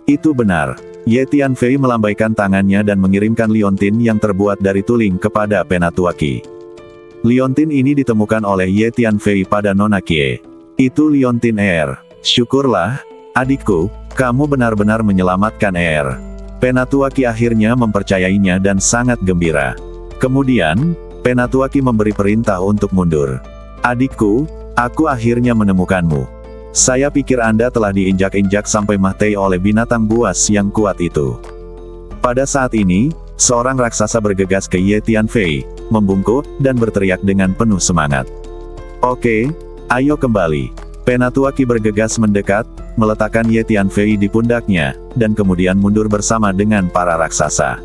Itu benar. Ye Tianfei melambaikan tangannya dan mengirimkan liontin yang terbuat dari tuling kepada Penatua Qi. Liontin ini ditemukan oleh Ye Tianfei pada Nona Kie. Itu liontin Air. Syukurlah, adikku, kamu benar-benar menyelamatkan Air. Penatua Qi akhirnya mempercayainya dan sangat gembira. Kemudian, Penatua Qi memberi perintah untuk mundur. Adikku, aku akhirnya menemukanmu. Saya pikir Anda telah diinjak-injak sampai mati oleh binatang buas yang kuat itu. Pada saat ini, seorang raksasa bergegas ke Ye Tianfei, membungkuk, dan berteriak dengan penuh semangat. Oke, ayo kembali. Penatua Qi bergegas mendekat, meletakkan Ye Tianfei di pundaknya, dan kemudian mundur bersama dengan para raksasa.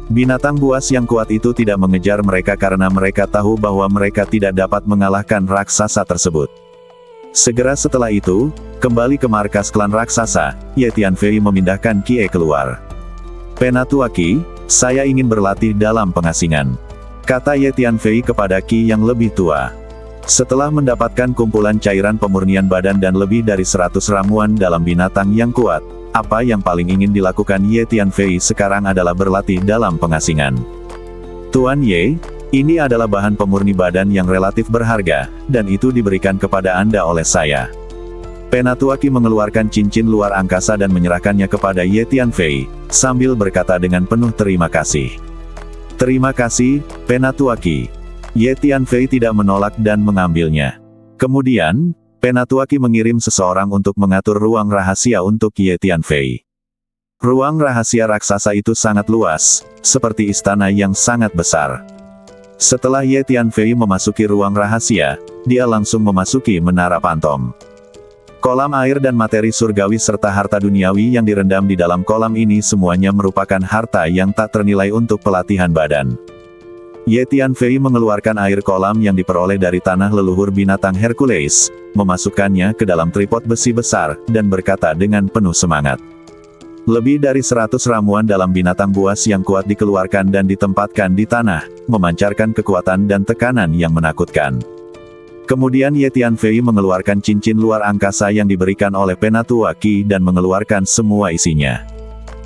Binatang buas yang kuat itu tidak mengejar mereka karena mereka tahu bahwa mereka tidak dapat mengalahkan raksasa tersebut. Segera setelah itu, kembali ke markas klan raksasa, Ye Tianfei memindahkan Kie keluar. Penatua Qi, saya ingin berlatih dalam pengasingan. Kata Ye Tianfei kepada Qi yang lebih tua. Setelah mendapatkan kumpulan cairan pemurnian badan dan lebih dari 100 ramuan dalam binatang yang kuat, apa yang paling ingin dilakukan Ye Tianfei sekarang adalah berlatih dalam pengasingan. Tuan Ye, ini adalah bahan pemurni badan yang relatif berharga, dan itu diberikan kepada Anda oleh saya. Penatua Qi mengeluarkan cincin luar angkasa dan menyerahkannya kepada Ye Tianfei, sambil berkata dengan penuh terima kasih. Terima kasih, Penatua Qi. Ye Tianfei tidak menolak dan mengambilnya. Kemudian, Penatua Qi mengirim seseorang untuk mengatur ruang rahasia untuk Ye Tianfei. Ruang rahasia raksasa itu sangat luas, seperti istana yang sangat besar. Setelah Ye Tianfei memasuki ruang rahasia, dia langsung memasuki menara pantom. Kolam air dan materi surgawi serta harta duniawi yang direndam di dalam kolam ini semuanya merupakan harta yang tak ternilai untuk pelatihan badan. Ye Tianfei mengeluarkan air kolam yang diperoleh dari tanah leluhur binatang Hercules, memasukkannya ke dalam tripod besi besar, dan berkata dengan penuh semangat. Lebih dari 100 ramuan dalam binatang buas yang kuat dikeluarkan dan ditempatkan di tanah, memancarkan kekuatan dan tekanan yang menakutkan. Kemudian Ye Tianfei mengeluarkan cincin luar angkasa yang diberikan oleh Penatua Qi dan mengeluarkan semua isinya.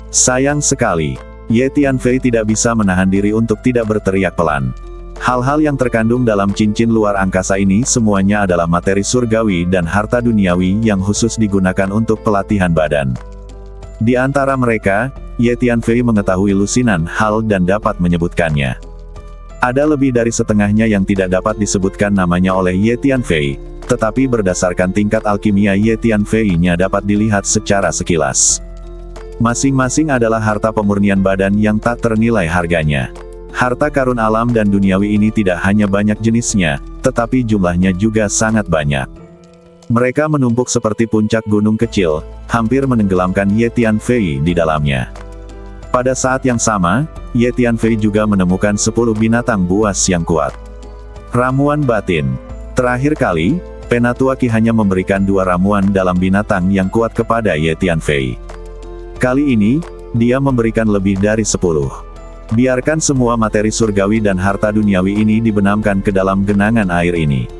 Sayang sekali. Ye Tianfei tidak bisa menahan diri untuk tidak berteriak pelan. Hal-hal yang terkandung dalam cincin luar angkasa ini semuanya adalah materi surgawi dan harta duniawi yang khusus digunakan untuk pelatihan badan. Di antara mereka, Ye Tianfei mengetahui lusinan hal dan dapat menyebutkannya. Ada lebih dari setengahnya yang tidak dapat disebutkan namanya oleh Ye Tianfei, tetapi berdasarkan tingkat alkimia Ye Tianfei-nya dapat dilihat secara sekilas. Masing-masing adalah harta pemurnian badan yang tak ternilai harganya. Harta karun alam dan duniawi ini tidak hanya banyak jenisnya, tetapi jumlahnya juga sangat banyak. Mereka menumpuk seperti puncak gunung kecil, hampir menenggelamkan Ye Tianfei di dalamnya. Pada saat yang sama, Ye Tianfei juga menemukan 10 binatang buas yang kuat. Ramuan batin. Terakhir kali, Penatua Qi hanya memberikan 2 ramuan dalam binatang yang kuat kepada Ye Tianfei. Kali ini, dia memberikan lebih dari 10. Biarkan semua materi surgawi dan harta duniawi ini dibenamkan ke dalam genangan air ini.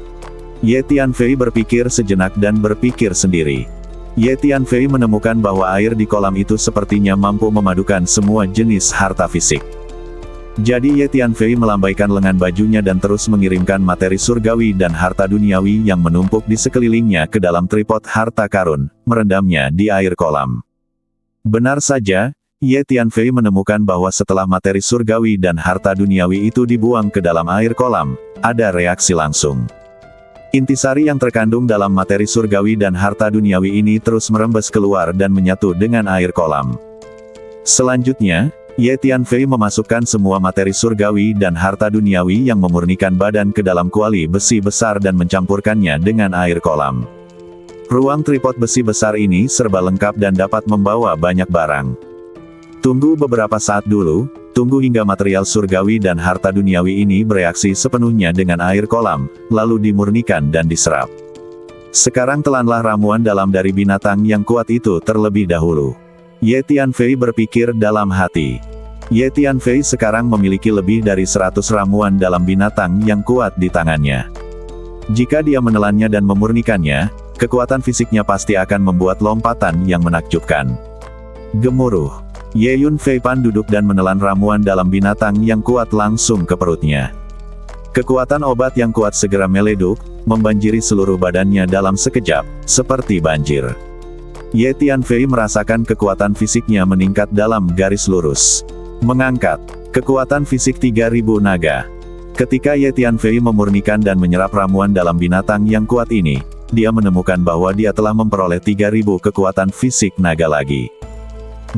Ye Tianfei berpikir sejenak dan berpikir sendiri. Ye Tianfei menemukan bahwa air di kolam itu sepertinya mampu memadukan semua jenis harta fisik. Jadi Ye Tianfei melambaikan lengan bajunya dan terus mengirimkan materi surgawi dan harta duniawi yang menumpuk di sekelilingnya ke dalam tripod harta karun, merendamnya di air kolam. Benar saja, Ye Tianfei menemukan bahwa setelah materi surgawi dan harta duniawi itu dibuang ke dalam air kolam, ada reaksi langsung. Intisari yang terkandung dalam materi surgawi dan harta duniawi ini terus merembes keluar dan menyatu dengan air kolam. Selanjutnya, Ye Tianfei memasukkan semua materi surgawi dan harta duniawi yang memurnikan badan ke dalam kuali besi besar dan mencampurkannya dengan air kolam. Ruang tripod besi besar ini serba lengkap dan dapat membawa banyak barang. Tunggu beberapa saat dulu, tunggu hingga material surgawi dan harta duniawi ini bereaksi sepenuhnya dengan air kolam, lalu dimurnikan dan diserap. Sekarang telanlah ramuan dalam dari binatang yang kuat itu terlebih dahulu. Ye Tianfei berpikir dalam hati. Ye Tianfei sekarang memiliki lebih dari 100 ramuan dalam binatang yang kuat di tangannya. Jika dia menelannya dan memurnikannya, kekuatan fisiknya pasti akan membuat lompatan yang menakjubkan. Gemuruh. Ye Yunfei Pan duduk dan menelan ramuan dalam binatang yang kuat langsung ke perutnya. Kekuatan obat yang kuat segera meleduk, membanjiri seluruh badannya dalam sekejap, seperti banjir. Ye Tianfei merasakan kekuatan fisiknya meningkat dalam garis lurus. Mengangkat. Kekuatan fisik 3000 naga. Ketika Ye Tianfei memurnikan dan menyerap ramuan dalam binatang yang kuat ini, dia menemukan bahwa dia telah memperoleh 3000 kekuatan fisik naga lagi.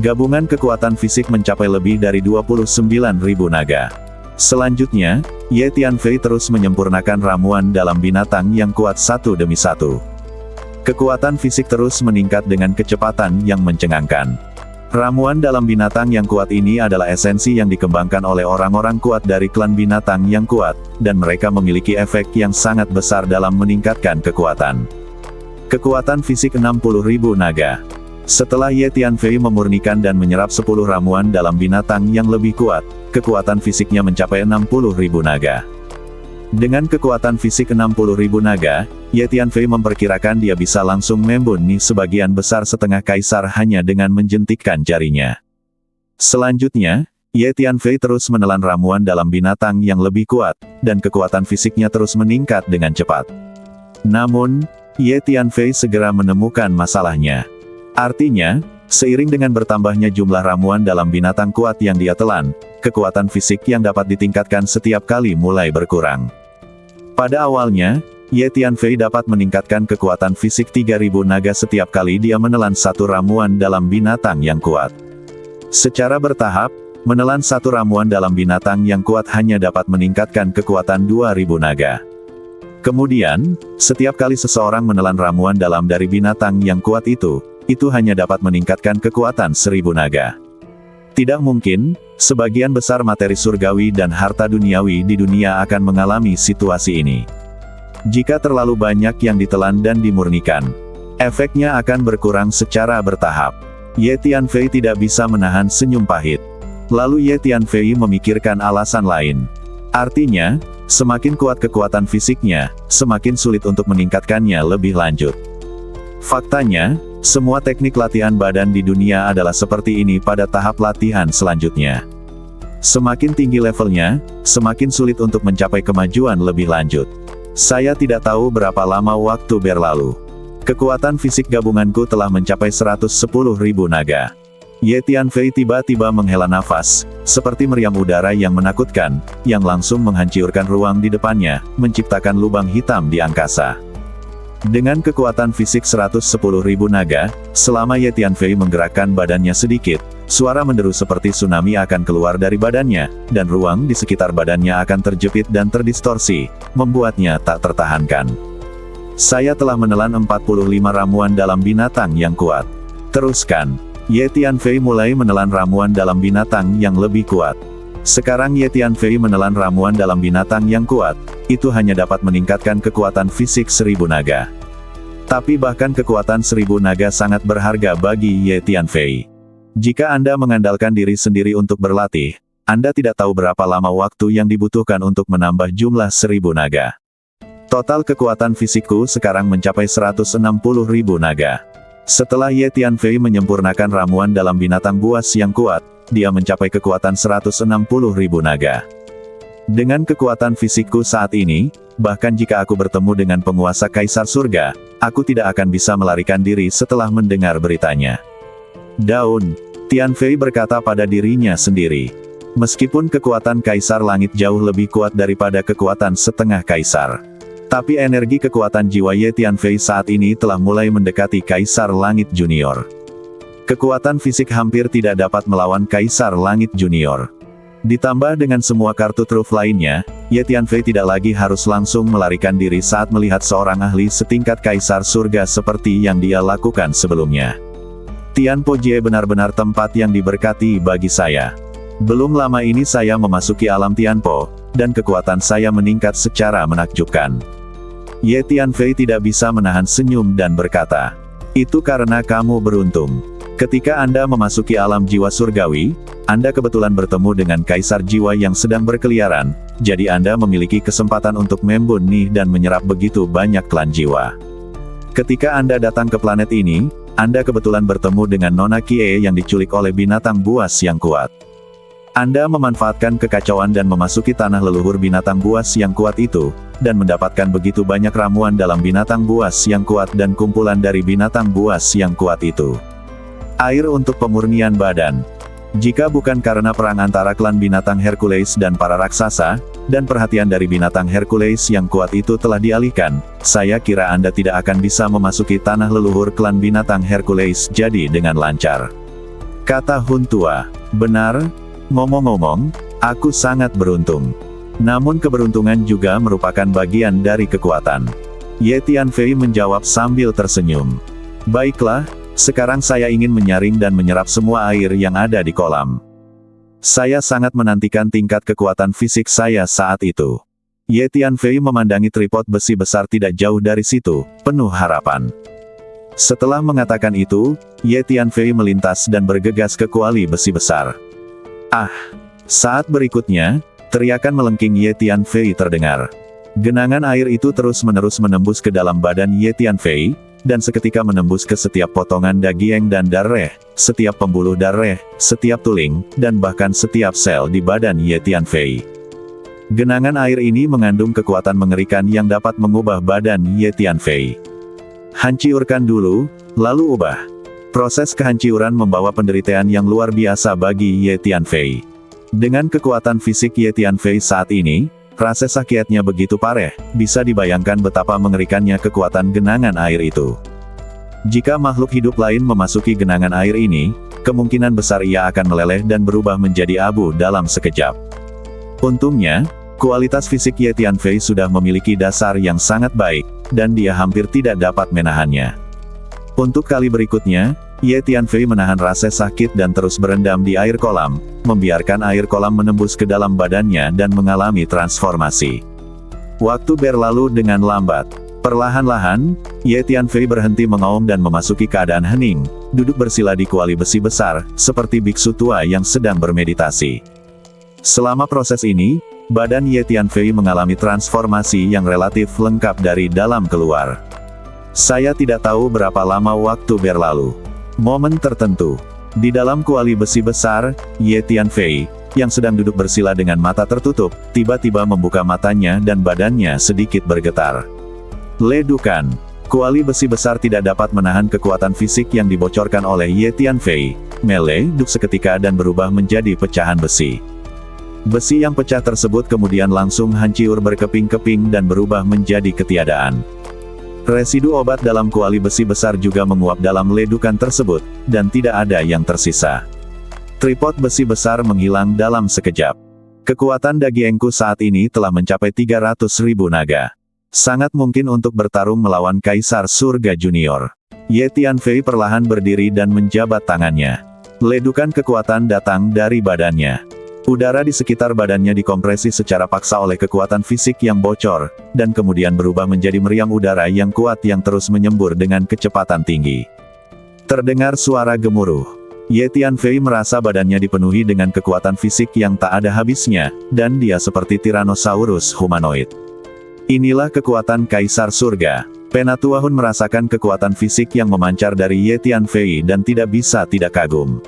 Gabungan kekuatan fisik mencapai lebih dari 29.000 naga. Selanjutnya, Ye Tianfei terus menyempurnakan ramuan dalam binatang yang kuat satu demi satu. Kekuatan fisik terus meningkat dengan kecepatan yang mencengangkan. Ramuan dalam binatang yang kuat ini adalah esensi yang dikembangkan oleh orang-orang kuat dari klan binatang yang kuat, dan mereka memiliki efek yang sangat besar dalam meningkatkan kekuatan. Kekuatan fisik 60.000 naga. Setelah Ye Tianfei memurnikan dan menyerap 10 ramuan dalam binatang yang lebih kuat, kekuatan fisiknya mencapai 60.000 naga. Dengan kekuatan fisik 60.000 naga, Ye Tianfei memperkirakan dia bisa langsung membunuh sebagian besar setengah kaisar hanya dengan menjentikkan jarinya. Selanjutnya, Ye Tianfei terus menelan ramuan dalam binatang yang lebih kuat, dan kekuatan fisiknya terus meningkat dengan cepat. Namun, Ye Tianfei segera menemukan masalahnya. Artinya, seiring dengan bertambahnya jumlah ramuan dalam binatang kuat yang dia telan, kekuatan fisik yang dapat ditingkatkan setiap kali mulai berkurang. Pada awalnya, Ye Tianfei dapat meningkatkan kekuatan fisik 3000 naga setiap kali dia menelan satu ramuan dalam binatang yang kuat. Secara bertahap, menelan satu ramuan dalam binatang yang kuat hanya dapat meningkatkan kekuatan 2000 naga. Kemudian, setiap kali seseorang menelan ramuan dalam dari binatang yang kuat itu hanya dapat meningkatkan kekuatan 1000 naga. Tidak mungkin, sebagian besar materi surgawi dan harta duniawi di dunia akan mengalami situasi ini. Jika terlalu banyak yang ditelan dan dimurnikan, efeknya akan berkurang secara bertahap. Ye Tianfei tidak bisa menahan senyum pahit. Lalu Ye Tianfei memikirkan alasan lain. Artinya, semakin kuat kekuatan fisiknya, semakin sulit untuk meningkatkannya lebih lanjut. Faktanya, semua teknik latihan badan di dunia adalah seperti ini pada tahap latihan selanjutnya. Semakin tinggi levelnya, semakin sulit untuk mencapai kemajuan lebih lanjut. Saya tidak tahu berapa lama waktu berlalu. Kekuatan fisik gabunganku telah mencapai 110.000 naga. Ye Tianfei tiba-tiba menghela nafas, seperti meriam udara yang menakutkan, yang langsung menghancurkan ruang di depannya, menciptakan lubang hitam di angkasa. Dengan kekuatan fisik 110.000 naga, selama Ye Tianfei menggerakkan badannya sedikit, suara menderu seperti tsunami akan keluar dari badannya, dan ruang di sekitar badannya akan terjepit dan terdistorsi, membuatnya tak tertahankan. Saya telah menelan 45 ramuan dalam binatang yang kuat. Teruskan. Ye Tianfei mulai menelan ramuan dalam binatang yang lebih kuat. Sekarang Ye Tianfei menelan ramuan dalam binatang yang kuat, itu hanya dapat meningkatkan kekuatan fisik 1000 naga. Tapi bahkan kekuatan 1000 naga sangat berharga bagi Ye Tianfei. Jika Anda mengandalkan diri sendiri untuk berlatih, Anda tidak tahu berapa lama waktu yang dibutuhkan untuk menambah jumlah 1000 naga. Total kekuatan fisikku sekarang mencapai 160.000 naga. Setelah Ye Tianfei menyempurnakan ramuan dalam binatang buas yang kuat, dia mencapai kekuatan 160.000 naga. Dengan kekuatan fisikku saat ini, bahkan jika aku bertemu dengan penguasa Kaisar Surga, aku tidak akan bisa melarikan diri setelah mendengar beritanya. Daun, Tianfei berkata pada dirinya sendiri. Meskipun kekuatan Kaisar Langit jauh lebih kuat daripada kekuatan setengah Kaisar, tapi energi kekuatan jiwa Ye Tianfei saat ini telah mulai mendekati Kaisar Langit Junior. Kekuatan fisik hampir tidak dapat melawan Kaisar Langit Junior. Ditambah dengan semua kartu truf lainnya, Ye Tianfei tidak lagi harus langsung melarikan diri saat melihat seorang ahli setingkat Kaisar Surga seperti yang dia lakukan sebelumnya. Tianpo Jie benar-benar tempat yang diberkati bagi saya. Belum lama ini saya memasuki alam Tianpo, dan kekuatan saya meningkat secara menakjubkan. Ye Tianfei tidak bisa menahan senyum dan berkata, "Itu karena kamu beruntung. Ketika Anda memasuki alam jiwa surgawi, Anda kebetulan bertemu dengan Kaisar Jiwa yang sedang berkeliaran, jadi Anda memiliki kesempatan untuk membunuh dan menyerap begitu banyak klan jiwa. Ketika Anda datang ke planet ini, Anda kebetulan bertemu dengan Nona Kie yang diculik oleh binatang buas yang kuat. Anda memanfaatkan kekacauan dan memasuki tanah leluhur binatang buas yang kuat itu, dan mendapatkan begitu banyak ramuan dalam binatang buas yang kuat dan kumpulan dari binatang buas yang kuat itu. Air untuk pemurnian badan. Jika bukan karena perang antara klan binatang Hercules dan para raksasa, dan perhatian dari binatang Hercules yang kuat itu telah dialihkan, saya kira Anda tidak akan bisa memasuki tanah leluhur klan binatang Hercules jadi dengan lancar." Kata Hun Tua. "Benar, ngomong-ngomong, aku sangat beruntung. Namun keberuntungan juga merupakan bagian dari kekuatan." Ye Tianfei menjawab sambil tersenyum. "Baiklah, sekarang saya ingin menyaring dan menyerap semua air yang ada di kolam. Saya sangat menantikan tingkat kekuatan fisik saya saat itu." Ye Tianfei memandangi tripod besi besar tidak jauh dari situ, penuh harapan. Setelah mengatakan itu, Ye Tianfei melintas dan bergegas ke kuali besi besar. Ah! Saat berikutnya, teriakan melengking Ye Tianfei terdengar. Genangan air itu terus-menerus menembus ke dalam badan Ye Tianfei, dan seketika menembus ke setiap potongan daging dan darah, setiap pembuluh darah, setiap tulang, dan bahkan setiap sel di badan Ye Tianfei. Genangan air ini mengandung kekuatan mengerikan yang dapat mengubah badan Ye Tianfei. Hancurkan dulu, lalu ubah. Proses kehancuran membawa penderitaan yang luar biasa bagi Ye Tianfei. Dengan kekuatan fisik Ye Tianfei saat ini, rasa sakitnya begitu parah, bisa dibayangkan betapa mengerikannya kekuatan genangan air itu. Jika makhluk hidup lain memasuki genangan air ini, kemungkinan besar ia akan meleleh dan berubah menjadi abu dalam sekejap. Untungnya, kualitas fisik Ye Tianfei sudah memiliki dasar yang sangat baik, dan dia hampir tidak dapat menahannya. Untuk kali berikutnya, Ye Tianfei menahan rasa sakit dan terus berendam di air kolam, membiarkan air kolam menembus ke dalam badannya dan mengalami transformasi. Waktu berlalu dengan lambat. Perlahan-lahan, Ye Tianfei berhenti mengaum dan memasuki keadaan hening, duduk bersila di kuali besi besar, seperti biksu tua yang sedang bermeditasi. Selama proses ini, badan Ye Tianfei mengalami transformasi yang relatif lengkap dari dalam keluar. Saya tidak tahu berapa lama waktu berlalu. Momen tertentu. Di dalam kuali besi besar, Ye Tianfei, yang sedang duduk bersila dengan mata tertutup, tiba-tiba membuka matanya dan badannya sedikit bergetar. Ledukan. Kuali besi besar tidak dapat menahan kekuatan fisik yang dibocorkan oleh Ye Tianfei, meleduk seketika dan berubah menjadi pecahan besi. Besi yang pecah tersebut kemudian langsung hancur berkeping-keping dan berubah menjadi ketiadaan. Residu obat dalam kuali besi besar juga menguap dalam ledukan tersebut, dan tidak ada yang tersisa. Tripod besi besar menghilang dalam sekejap. Kekuatan Dagiengku saat ini telah mencapai 300.000 naga. Sangat mungkin untuk bertarung melawan Kaisar Surga Junior. Ye Tianfei perlahan berdiri dan menjabat tangannya. Ledukan kekuatan datang dari badannya. Udara di sekitar badannya dikompresi secara paksa oleh kekuatan fisik yang bocor, dan kemudian berubah menjadi meriam udara yang kuat yang terus menyembur dengan kecepatan tinggi. Terdengar suara gemuruh. Ye Tianfei merasa badannya dipenuhi dengan kekuatan fisik yang tak ada habisnya, dan dia seperti Tyrannosaurus humanoid. Inilah kekuatan Kaisar Surga. Penatua Hun merasakan kekuatan fisik yang memancar dari Ye Tianfei dan tidak bisa tidak kagum.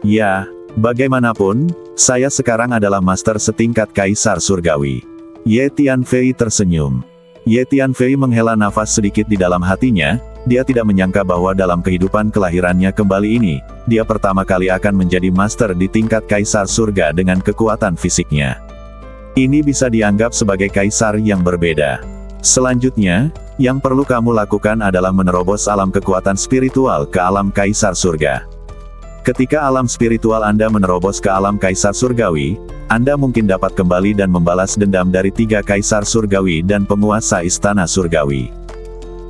Ya, bagaimanapun, saya sekarang adalah master setingkat Kaisar Surgawi. Ye Tianfei tersenyum. Ye Tianfei menghela nafas sedikit di dalam hatinya, dia tidak menyangka bahwa dalam kehidupan kelahirannya kembali ini, dia pertama kali akan menjadi master di tingkat Kaisar Surga dengan kekuatan fisiknya. Ini bisa dianggap sebagai kaisar yang berbeda. Selanjutnya, yang perlu kamu lakukan adalah menerobos alam kekuatan spiritual ke alam Kaisar Surga. Ketika alam spiritual Anda menerobos ke alam Kaisar Surgawi, Anda mungkin dapat kembali dan membalas dendam dari 3 Kaisar Surgawi dan penguasa Istana Surgawi.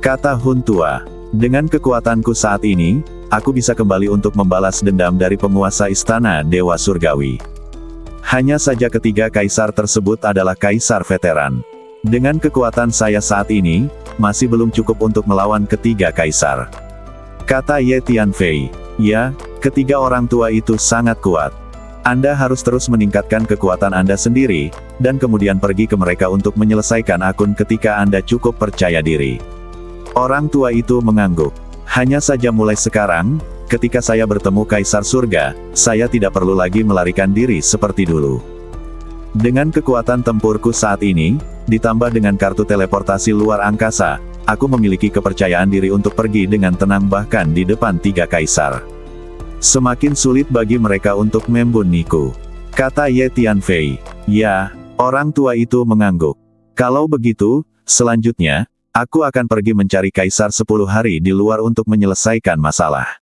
Kata Hun Tua, dengan kekuatanku saat ini, aku bisa kembali untuk membalas dendam dari penguasa Istana Dewa Surgawi. Hanya saja ketiga Kaisar tersebut adalah Kaisar veteran. Dengan kekuatan saya saat ini, masih belum cukup untuk melawan ketiga Kaisar. Kata Ye Tianfei, ya, ketiga orang tua itu sangat kuat. Anda harus terus meningkatkan kekuatan Anda sendiri, dan kemudian pergi ke mereka untuk menyelesaikan akun ketika Anda cukup percaya diri. Orang tua itu mengangguk. Hanya saja mulai sekarang, ketika saya bertemu Kaisar Surga, saya tidak perlu lagi melarikan diri seperti dulu. Dengan kekuatan tempurku saat ini, ditambah dengan kartu teleportasi luar angkasa, aku memiliki kepercayaan diri untuk pergi dengan tenang bahkan di depan 3 Kaisar. Semakin sulit bagi mereka untuk membunuhku. Kata Ye Tianfei. Ya, orang tua itu mengangguk. Kalau begitu, selanjutnya, aku akan pergi mencari Kaisar 10 hari di luar untuk menyelesaikan masalah.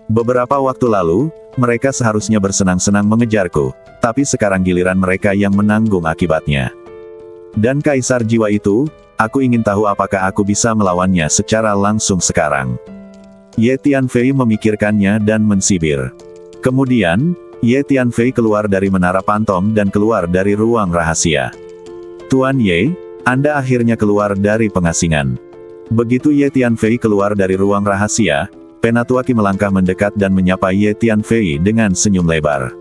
Beberapa waktu lalu, mereka seharusnya bersenang-senang mengejarku, tapi sekarang giliran mereka yang menanggung akibatnya. Dan Kaisar jiwa itu, aku ingin tahu apakah aku bisa melawannya secara langsung sekarang. Ye Tianfei memikirkannya dan mensibir. Kemudian, Ye Tianfei keluar dari menara pantom dan keluar dari ruang rahasia. Tuan Ye, Anda akhirnya keluar dari pengasingan. Begitu Ye Tianfei keluar dari ruang rahasia, Penatua Qi melangkah mendekat dan menyapa Ye Tianfei dengan senyum lebar.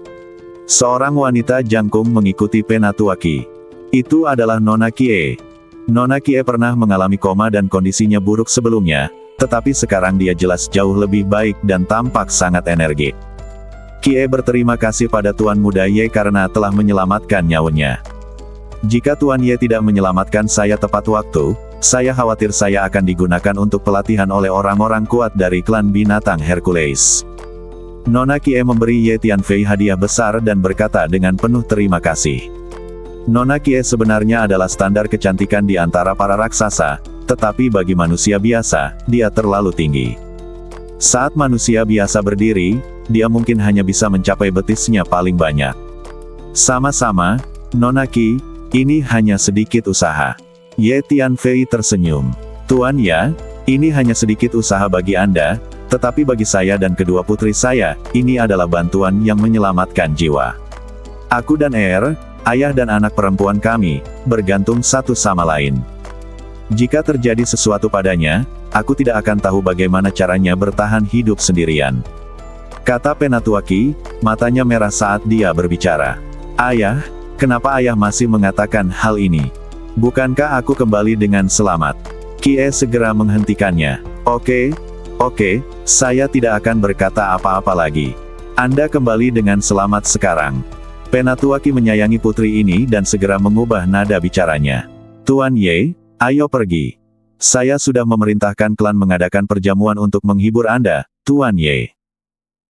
Seorang wanita jangkung mengikuti Penatua Qi. Itu adalah Nona Kie. Nona Kie pernah mengalami koma dan kondisinya buruk sebelumnya, tetapi sekarang dia jelas jauh lebih baik dan tampak sangat energik. Kie berterima kasih pada Tuan Muda Ye karena telah menyelamatkan nyawanya. Jika Tuan Ye tidak menyelamatkan saya tepat waktu, saya khawatir saya akan digunakan untuk pelatihan oleh orang-orang kuat dari klan binatang Hercules. Nona Kie memberi Ye Tianfei hadiah besar dan berkata dengan penuh terima kasih. Nona Kie sebenarnya adalah standar kecantikan di antara para raksasa, tetapi bagi manusia biasa, dia terlalu tinggi. Saat manusia biasa berdiri, dia mungkin hanya bisa mencapai betisnya paling banyak. Sama-sama, Nona Qi, ini hanya sedikit usaha. Ye Tianfei tersenyum. Tuan Ya, ini hanya sedikit usaha bagi Anda, tetapi bagi saya dan kedua putri saya, ini adalah bantuan yang menyelamatkan jiwa. Aku dan ayah dan anak perempuan kami, bergantung satu sama lain. Jika terjadi sesuatu padanya, aku tidak akan tahu bagaimana caranya bertahan hidup sendirian. Kata Penatua Qi, matanya merah saat dia berbicara. Ayah, kenapa ayah masih mengatakan hal ini? Bukankah aku kembali dengan selamat? Kie segera menghentikannya. Oke, saya tidak akan berkata apa-apa lagi. Anda kembali dengan selamat sekarang. Penatua Qi menyayangi putri ini dan segera mengubah nada bicaranya. Tuan Ye, ayo pergi. Saya sudah memerintahkan klan mengadakan perjamuan untuk menghibur Anda, Tuan Ye.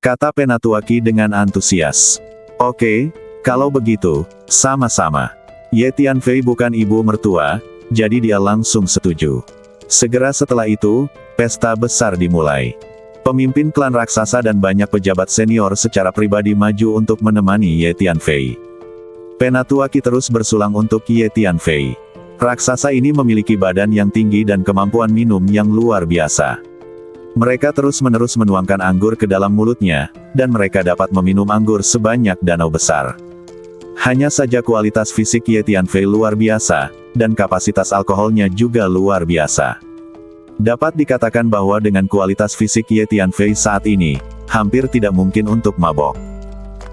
Kata Penatua Qi dengan antusias. Oke, kalau begitu, sama-sama. Ye Tianfei bukan ibu mertua, jadi dia langsung setuju. Segera setelah itu, pesta besar dimulai. Pemimpin klan raksasa dan banyak pejabat senior secara pribadi maju untuk menemani Ye Tianfei. Penatua Qi terus bersulang untuk Ye Tianfei. Raksasa ini memiliki badan yang tinggi dan kemampuan minum yang luar biasa. Mereka terus-menerus menuangkan anggur ke dalam mulutnya, dan mereka dapat meminum anggur sebanyak danau besar. Hanya saja kualitas fisik Ye Tianfei luar biasa, dan kapasitas alkoholnya juga luar biasa. Dapat dikatakan bahwa dengan kualitas fisik Ye Tianfei saat ini, hampir tidak mungkin untuk mabok.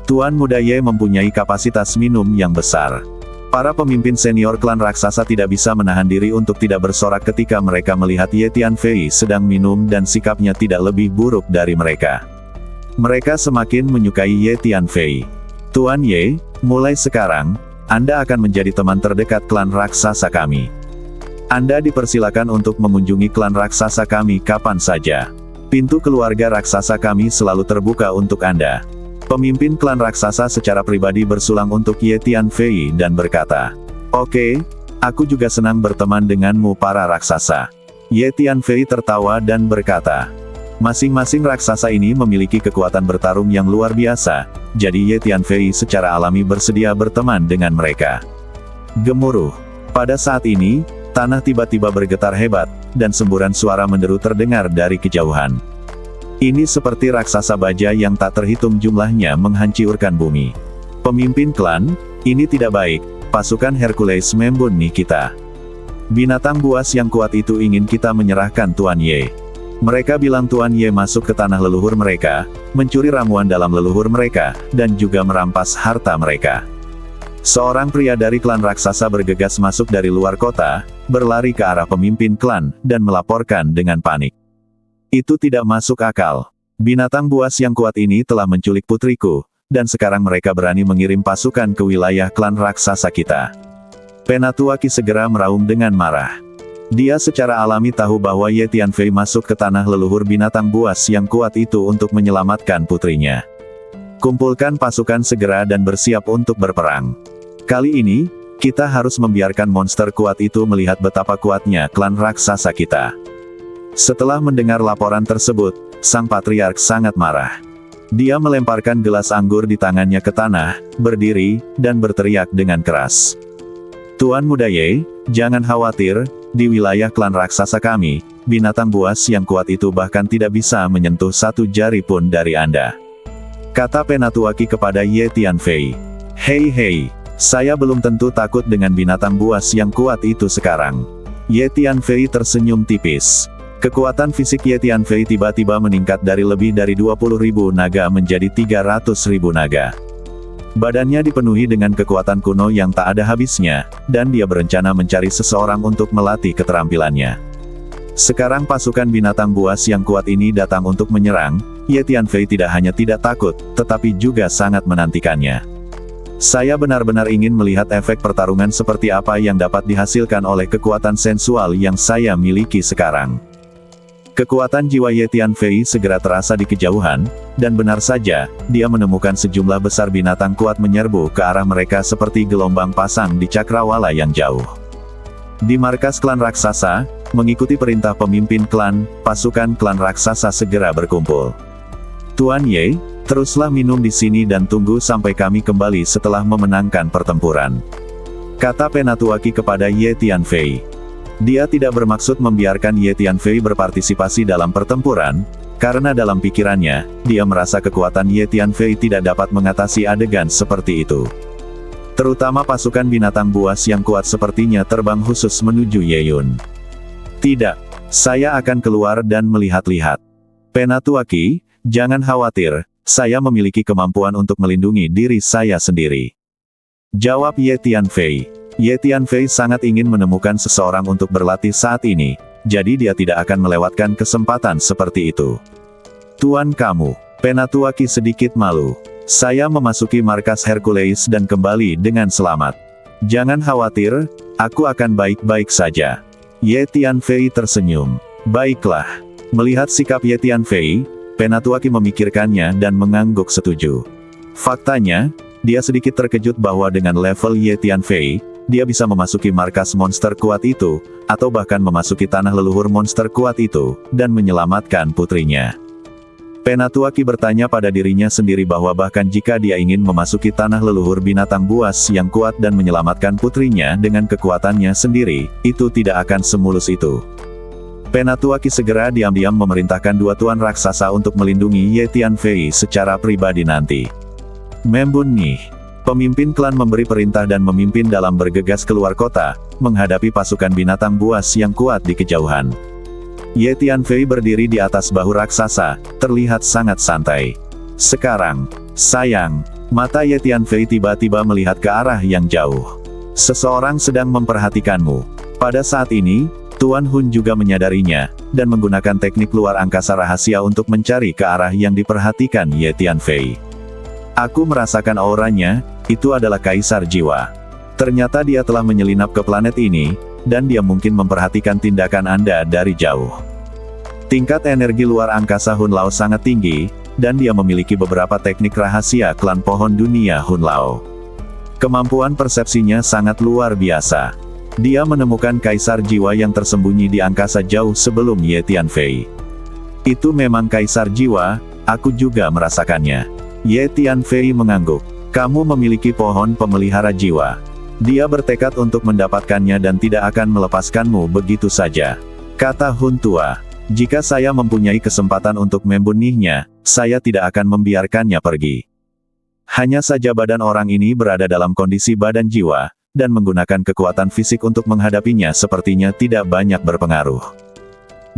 Tuan Muda Ye mempunyai kapasitas minum yang besar. Para pemimpin senior klan raksasa tidak bisa menahan diri untuk tidak bersorak ketika mereka melihat Ye Tianfei sedang minum dan sikapnya tidak lebih buruk dari mereka. Mereka semakin menyukai Ye Tianfei. Tuan Ye, mulai sekarang, Anda akan menjadi teman terdekat klan raksasa kami. Anda dipersilakan untuk mengunjungi klan raksasa kami kapan saja. Pintu keluarga raksasa kami selalu terbuka untuk Anda. Pemimpin klan raksasa secara pribadi bersulang untuk Ye Tianfei dan berkata, "Oke, aku juga senang berteman denganmu para raksasa." Ye Tianfei tertawa dan berkata, "Masing-masing raksasa ini memiliki kekuatan bertarung yang luar biasa, jadi Ye Tianfei secara alami bersedia berteman dengan mereka." Gemuruh. Pada saat ini, tanah tiba-tiba bergetar hebat, dan semburan suara menderu terdengar dari kejauhan. Ini seperti raksasa baja yang tak terhitung jumlahnya menghancurkan bumi. Pemimpin klan, ini tidak baik, pasukan Hercules membunuh kita. Binatang buas yang kuat itu ingin kita menyerahkan Tuan Ye. Mereka bilang Tuan Ye masuk ke tanah leluhur mereka, mencuri ramuan dalam leluhur mereka, dan juga merampas harta mereka. Seorang pria dari klan raksasa bergegas masuk dari luar kota, berlari ke arah pemimpin klan, dan melaporkan dengan panik. Itu tidak masuk akal. Binatang buas yang kuat ini telah menculik putriku, dan sekarang mereka berani mengirim pasukan ke wilayah klan raksasa kita. Penatua Qi segera meraung dengan marah. Dia secara alami tahu bahwa Ye Tianfei masuk ke tanah leluhur binatang buas yang kuat itu untuk menyelamatkan putrinya. Kumpulkan pasukan segera dan bersiap untuk berperang. Kali ini, kita harus membiarkan monster kuat itu melihat betapa kuatnya klan raksasa kita. Setelah mendengar laporan tersebut, sang patriark sangat marah. Dia melemparkan gelas anggur di tangannya ke tanah, berdiri, dan berteriak dengan keras. "Tuan Muda Ye, jangan khawatir, di wilayah klan raksasa kami, binatang buas yang kuat itu bahkan tidak bisa menyentuh satu jari pun dari Anda," kata Penatua Qi kepada Ye Tianfei. Hei, saya belum tentu takut dengan binatang buas yang kuat itu sekarang." Ye Tianfei tersenyum tipis. Kekuatan fisik Ye Tianfei tiba-tiba meningkat dari lebih dari 20.000 naga menjadi 300.000 naga. Badannya dipenuhi dengan kekuatan kuno yang tak ada habisnya, dan dia berencana mencari seseorang untuk melatih keterampilannya. Sekarang pasukan binatang buas yang kuat ini datang untuk menyerang, Ye Tianfei tidak hanya tidak takut, tetapi juga sangat menantikannya. Saya benar-benar ingin melihat efek pertarungan seperti apa yang dapat dihasilkan oleh kekuatan sensual yang saya miliki sekarang. Kekuatan jiwa Ye Tianfei segera terasa di kejauhan, dan benar saja, dia menemukan sejumlah besar binatang kuat menyerbu ke arah mereka seperti gelombang pasang di cakrawala yang jauh. Di markas klan raksasa, mengikuti perintah pemimpin klan, pasukan klan raksasa segera berkumpul. "Tuan Ye, teruslah minum di sini dan tunggu sampai kami kembali setelah memenangkan pertempuran," kata Penatua Qi kepada Ye Tianfei. Dia tidak bermaksud membiarkan Ye Tianfei berpartisipasi dalam pertempuran, karena dalam pikirannya, dia merasa kekuatan Ye Tianfei tidak dapat mengatasi adegan seperti itu. Terutama pasukan binatang buas yang kuat sepertinya terbang khusus menuju Ye Yun. "Tidak, saya akan keluar dan melihat-lihat. Penatua Qi, jangan khawatir, saya memiliki kemampuan untuk melindungi diri saya sendiri," jawab Ye Tianfei. Ye Tianfei sangat ingin menemukan seseorang untuk berlatih saat ini, jadi dia tidak akan melewatkan kesempatan seperti itu. "Tuan kamu," Penatua Qi sedikit malu. "Saya memasuki markas Hercules dan kembali dengan selamat. Jangan khawatir, aku akan baik-baik saja." Ye Tianfei tersenyum. "Baiklah." Melihat sikap Ye Tianfei, Penatua Qi memikirkannya dan mengangguk setuju. Faktanya, dia sedikit terkejut bahwa dengan level Ye Tianfei, dia bisa memasuki markas monster kuat itu, atau bahkan memasuki tanah leluhur monster kuat itu, dan menyelamatkan putrinya. Penatuaki bertanya pada dirinya sendiri bahwa bahkan jika dia ingin memasuki tanah leluhur binatang buas yang kuat dan menyelamatkan putrinya dengan kekuatannya sendiri, itu tidak akan semulus itu. Penatuaki segera diam-diam memerintahkan dua tuan raksasa untuk melindungi Ye Tianfei secara pribadi nanti. Membun Nih, pemimpin klan, memberi perintah dan memimpin dalam bergegas keluar kota, menghadapi pasukan binatang buas yang kuat di kejauhan. Ye Tianfei berdiri di atas bahu raksasa, terlihat sangat santai. Sekarang, sayang, mata Ye Tianfei tiba-tiba melihat ke arah yang jauh. Seseorang sedang memperhatikanmu. Pada saat ini, Tuan Hun juga menyadarinya, dan menggunakan teknik luar angkasa rahasia untuk mencari ke arah yang diperhatikan Ye Tianfei. Aku merasakan auranya, itu adalah Kaisar Jiwa. Ternyata dia telah menyelinap ke planet ini, dan dia mungkin memperhatikan tindakan Anda dari jauh. Tingkat energi luar angkasa Hun Lao sangat tinggi, dan dia memiliki beberapa teknik rahasia klan pohon dunia Hun Lao. Kemampuan persepsinya sangat luar biasa. Dia menemukan Kaisar Jiwa yang tersembunyi di angkasa jauh sebelum Ye Tianfei. Itu memang Kaisar Jiwa, aku juga merasakannya. Ye Tianfei mengangguk. Kamu memiliki pohon pemelihara jiwa. Dia bertekad untuk mendapatkannya dan tidak akan melepaskanmu begitu saja. Kata Hun Tua, jika saya mempunyai kesempatan untuk membunuhnya, saya tidak akan membiarkannya pergi. Hanya saja badan orang ini berada dalam kondisi badan jiwa, dan menggunakan kekuatan fisik untuk menghadapinya sepertinya tidak banyak berpengaruh.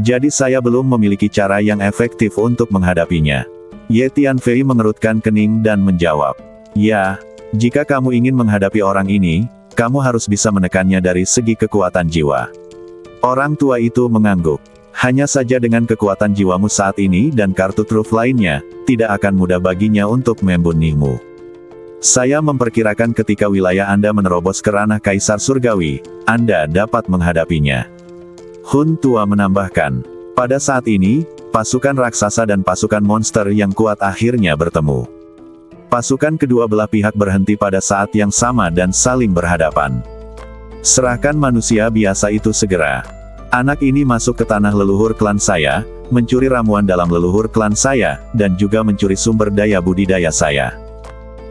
Jadi saya belum memiliki cara yang efektif untuk menghadapinya. Ye Tianfei mengerutkan kening dan menjawab, ya, jika kamu ingin menghadapi orang ini, kamu harus bisa menekannya dari segi kekuatan jiwa. Orang tua itu mengangguk. Hanya saja dengan kekuatan jiwamu saat ini dan kartu truf lainnya, tidak akan mudah baginya untuk membunuhmu. Saya memperkirakan ketika wilayah Anda menerobos ke ranah Kaisar Surgawi, Anda dapat menghadapinya. Hun Tua menambahkan, pada saat ini, pasukan raksasa dan pasukan monster yang kuat akhirnya bertemu. Pasukan kedua belah pihak berhenti pada saat yang sama dan saling berhadapan. Serahkan manusia biasa itu segera. Anak ini masuk ke tanah leluhur klan saya, mencuri ramuan dalam leluhur klan saya, dan juga mencuri sumber daya budidaya saya.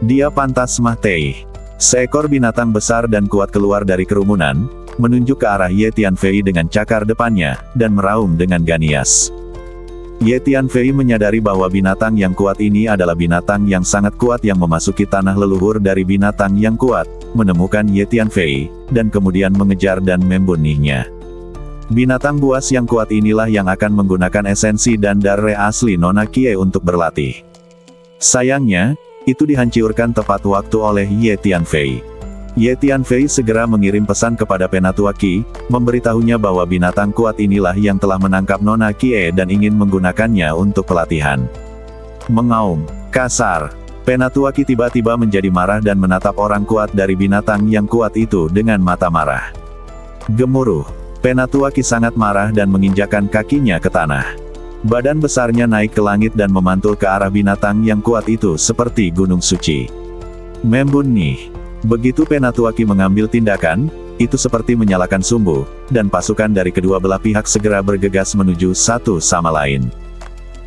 Dia pantas mati. Seekor binatang besar dan kuat keluar dari kerumunan, menunjuk ke arah Ye Tianfei dengan cakar depannya, dan meraung dengan ganias. Ye Tianfei menyadari bahwa binatang yang kuat ini adalah binatang yang sangat kuat yang memasuki tanah leluhur dari binatang yang kuat, menemukan Ye Tianfei, dan kemudian mengejar dan membunuhnya. Binatang buas yang kuat inilah yang akan menggunakan esensi dan darah asli Nona Kie untuk berlatih. Sayangnya, itu dihancurkan tepat waktu oleh Ye Tianfei. Ye Tianfei segera mengirim pesan kepada Penatuaki, memberitahunya bahwa binatang kuat inilah yang telah menangkap Nona Kie dan ingin menggunakannya untuk pelatihan. Mengaum kasar, Penatuaki tiba-tiba menjadi marah dan menatap orang kuat dari binatang yang kuat itu dengan mata marah. Gemuruh, Penatuaki sangat marah dan menginjakkan kakinya ke tanah. Badan besarnya naik ke langit dan memantul ke arah binatang yang kuat itu seperti gunung suci. Membun Nih. Begitu Penatuaki mengambil tindakan, itu seperti menyalakan sumbu, dan pasukan dari kedua belah pihak segera bergegas menuju satu sama lain.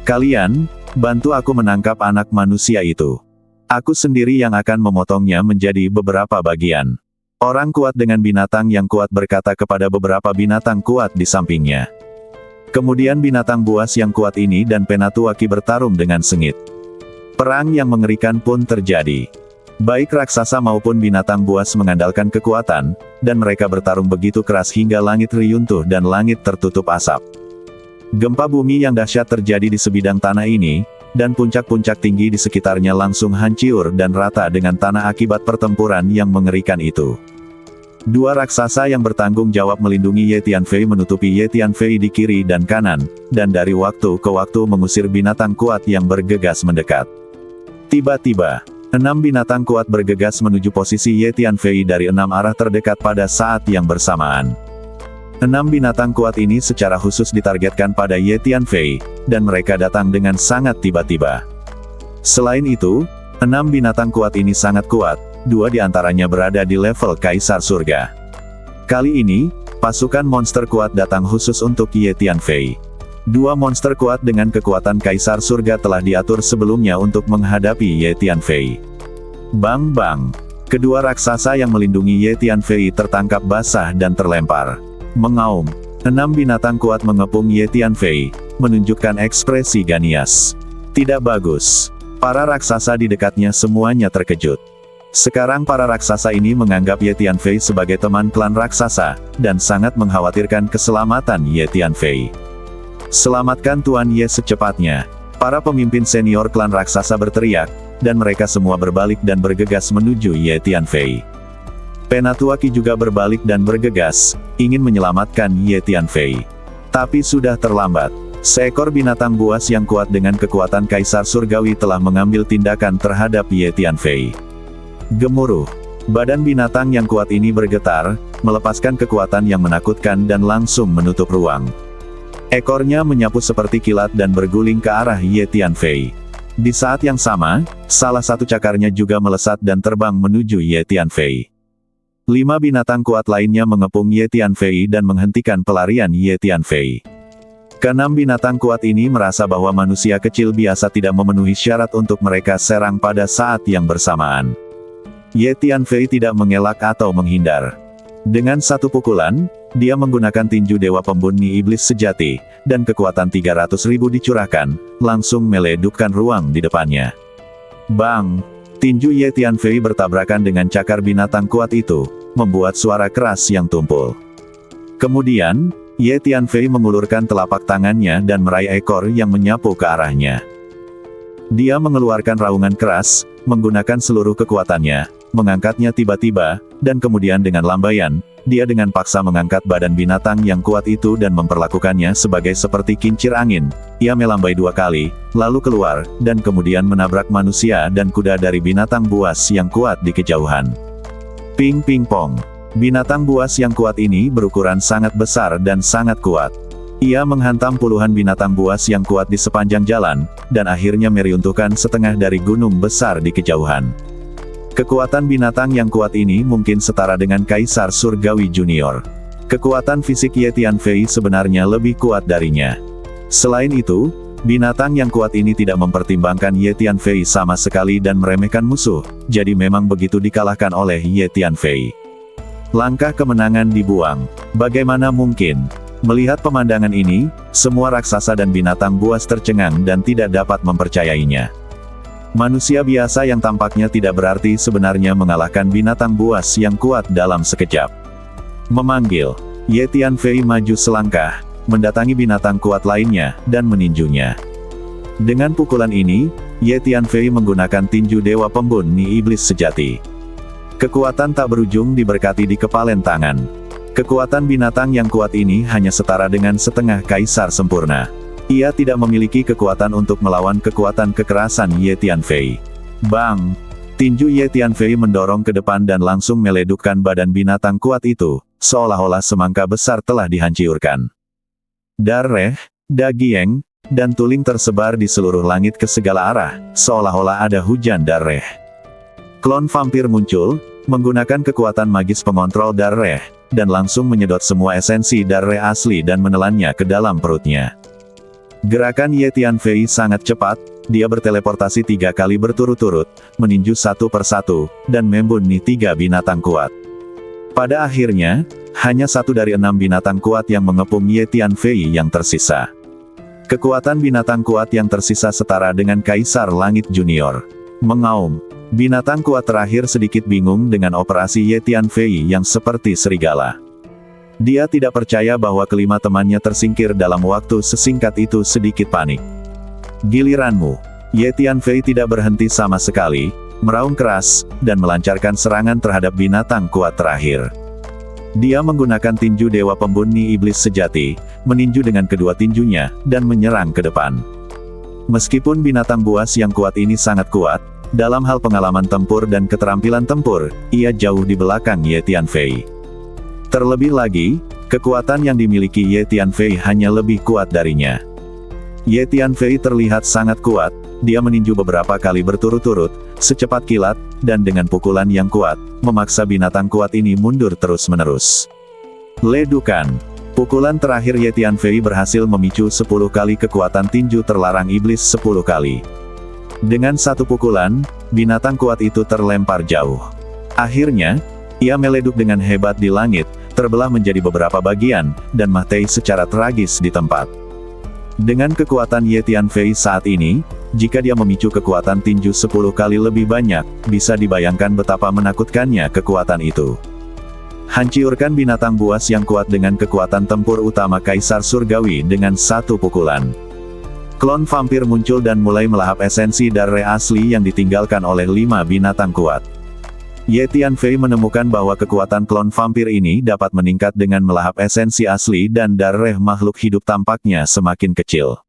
Kalian, bantu aku menangkap anak manusia itu. Aku sendiri yang akan memotongnya menjadi beberapa bagian. Orang kuat dengan binatang yang kuat berkata kepada beberapa binatang kuat di sampingnya. Kemudian binatang buas yang kuat ini dan Penatuaki bertarung dengan sengit. Perang yang mengerikan pun terjadi. Baik raksasa maupun binatang buas mengandalkan kekuatan, dan mereka bertarung begitu keras hingga langit reruntuh dan langit tertutup asap. Gempa bumi yang dahsyat terjadi di sebidang tanah ini, dan puncak-puncak tinggi di sekitarnya langsung hancur dan rata dengan tanah akibat pertempuran yang mengerikan itu. Dua raksasa yang bertanggung jawab melindungi Ye Tianfei menutupi Ye Tianfei di kiri dan kanan, dan dari waktu ke waktu mengusir binatang kuat yang bergegas mendekat. Tiba-tiba, 6 binatang kuat bergegas menuju posisi Ye Tianfei dari 6 arah terdekat pada saat yang bersamaan. 6 binatang kuat ini secara khusus ditargetkan pada Ye Tianfei, dan mereka datang dengan sangat tiba-tiba. Selain itu, 6 binatang kuat ini sangat kuat, 2 diantaranya berada di level Kaisar Surga. Kali ini, pasukan monster kuat datang khusus untuk Ye Tianfei. 2 monster kuat dengan kekuatan Kaisar Surga telah diatur sebelumnya untuk menghadapi Ye Tianfei. Bang bang. Kedua raksasa yang melindungi Ye Tianfei tertangkap basah dan terlempar. Mengaum. 6 binatang kuat mengepung Ye Tianfei, menunjukkan ekspresi Ganias. Tidak bagus. Para raksasa di dekatnya semuanya terkejut. Sekarang para raksasa ini menganggap Ye Tianfei sebagai teman klan raksasa, dan sangat mengkhawatirkan keselamatan Ye Tianfei. Selamatkan Tuan Ye secepatnya. Para pemimpin senior klan raksasa berteriak, dan mereka semua berbalik dan bergegas menuju Ye Tianfei. Penatua Qi juga berbalik dan bergegas, ingin menyelamatkan Ye Tianfei. Tapi sudah terlambat. Seekor binatang buas yang kuat dengan kekuatan Kaisar Surgawi telah mengambil tindakan terhadap Ye Tianfei. Gemuruh. Badan binatang yang kuat ini bergetar, melepaskan kekuatan yang menakutkan dan langsung menutup ruang. Ekornya menyapu seperti kilat dan berguling ke arah Ye Tianfei. Di saat yang sama, salah satu cakarnya juga melesat dan terbang menuju Ye Tianfei. 5 binatang kuat lainnya mengepung Ye Tianfei dan menghentikan pelarian Ye Tianfei. Keenam binatang kuat ini merasa bahwa manusia kecil biasa tidak memenuhi syarat untuk mereka serang pada saat yang bersamaan. Ye Tianfei tidak mengelak atau menghindar. Dengan satu pukulan, dia menggunakan tinju Dewa Pembuni Iblis Sejati, dan kekuatan 300.000 dicurahkan, langsung meledupkan ruang di depannya. Bang! Tinju Ye Tianfei bertabrakan dengan cakar binatang kuat itu, membuat suara keras yang tumpul. Kemudian, Ye Tianfei mengulurkan telapak tangannya dan meraih ekor yang menyapu ke arahnya. Dia mengeluarkan raungan keras, menggunakan seluruh kekuatannya, mengangkatnya tiba-tiba, dan kemudian dengan lambaian, dia dengan paksa mengangkat badan binatang yang kuat itu dan memperlakukannya sebagai seperti kincir angin. Ia melambai 2 kali, lalu keluar, dan kemudian menabrak manusia dan kuda dari binatang buas yang kuat di kejauhan. Ping ping pong. Binatang buas yang kuat ini berukuran sangat besar dan sangat kuat. Ia menghantam puluhan binatang buas yang kuat di sepanjang jalan, dan akhirnya meruntuhkan setengah dari gunung besar di kejauhan. Kekuatan binatang yang kuat ini mungkin setara dengan Kaisar Surgawi Junior. Kekuatan fisik Ye Tianfei sebenarnya lebih kuat darinya. Selain itu, binatang yang kuat ini tidak mempertimbangkan Ye Tianfei sama sekali dan meremehkan musuh, jadi memang begitu dikalahkan oleh Ye Tianfei. Langkah kemenangan dibuang. Bagaimana mungkin? Melihat pemandangan ini, semua raksasa dan binatang buas tercengang dan tidak dapat mempercayainya. Manusia biasa yang tampaknya tidak berarti sebenarnya mengalahkan binatang buas yang kuat dalam sekejap. Memanggil, Ye Tianfei maju selangkah, mendatangi binatang kuat lainnya, dan meninjunya. Dengan pukulan ini, Ye Tianfei menggunakan tinju Dewa Pembuni Iblis Sejati. Kekuatan tak berujung diberkati di kepalan tangan. Kekuatan binatang yang kuat ini hanya setara dengan setengah kaisar sempurna. Ia tidak memiliki kekuatan untuk melawan kekuatan kekerasan Ye Tianfei. Bang! Tinju Ye Tianfei mendorong ke depan dan langsung meledupkan badan binatang kuat itu, seolah-olah semangka besar telah dihancurkan. Darah, daging, dan tuling tersebar di seluruh langit ke segala arah, seolah-olah ada hujan darah. Klon vampir muncul, menggunakan kekuatan magis pengontrol darah, dan langsung menyedot semua esensi darah asli dan menelannya ke dalam perutnya. Gerakan Ye Tianfei sangat cepat, dia berteleportasi 3 kali berturut-turut, meninju satu persatu, dan membunuh 3 binatang kuat. Pada akhirnya, hanya 1 dari 6 binatang kuat yang mengepung Ye Tianfei yang tersisa. Kekuatan binatang kuat yang tersisa setara dengan Kaisar Langit Junior. Mengaum. Binatang kuat terakhir sedikit bingung dengan operasi Ye Tianfei yang seperti serigala. Dia tidak percaya bahwa kelima temannya tersingkir dalam waktu sesingkat itu, sedikit panik. Giliranmu. Ye Tianfei tidak berhenti sama sekali, meraung keras, dan melancarkan serangan terhadap binatang kuat terakhir. Dia menggunakan tinju Dewa Pembuni Iblis Sejati, meninju dengan kedua tinjunya, dan menyerang ke depan. Meskipun binatang buas yang kuat ini sangat kuat, dalam hal pengalaman tempur dan keterampilan tempur, ia jauh di belakang Ye Tianfei. Terlebih lagi, kekuatan yang dimiliki Ye Tianfei hanya lebih kuat darinya. Ye Tianfei terlihat sangat kuat, dia meninju beberapa kali berturut-turut, secepat kilat, dan dengan pukulan yang kuat, memaksa binatang kuat ini mundur terus-menerus. Ledukan. Pukulan terakhir Ye Tianfei berhasil memicu 10 kali kekuatan tinju terlarang iblis 10 kali. Dengan satu pukulan, binatang kuat itu terlempar jauh. Akhirnya, ia meleduk dengan hebat di langit, terbelah menjadi beberapa bagian, dan mati secara tragis di tempat. Dengan kekuatan Ye Tianfei saat ini, jika dia memicu kekuatan tinju 10 kali lebih banyak, bisa dibayangkan betapa menakutkannya kekuatan itu. Hancurkan binatang buas yang kuat dengan kekuatan tempur utama Kaisar Surgawi dengan satu pukulan. Klon vampir muncul dan mulai melahap esensi darah asli yang ditinggalkan oleh 5 binatang kuat. Ye Tianfei menemukan bahwa kekuatan klon vampir ini dapat meningkat dengan melahap esensi asli dan darah makhluk hidup tampaknya semakin kecil.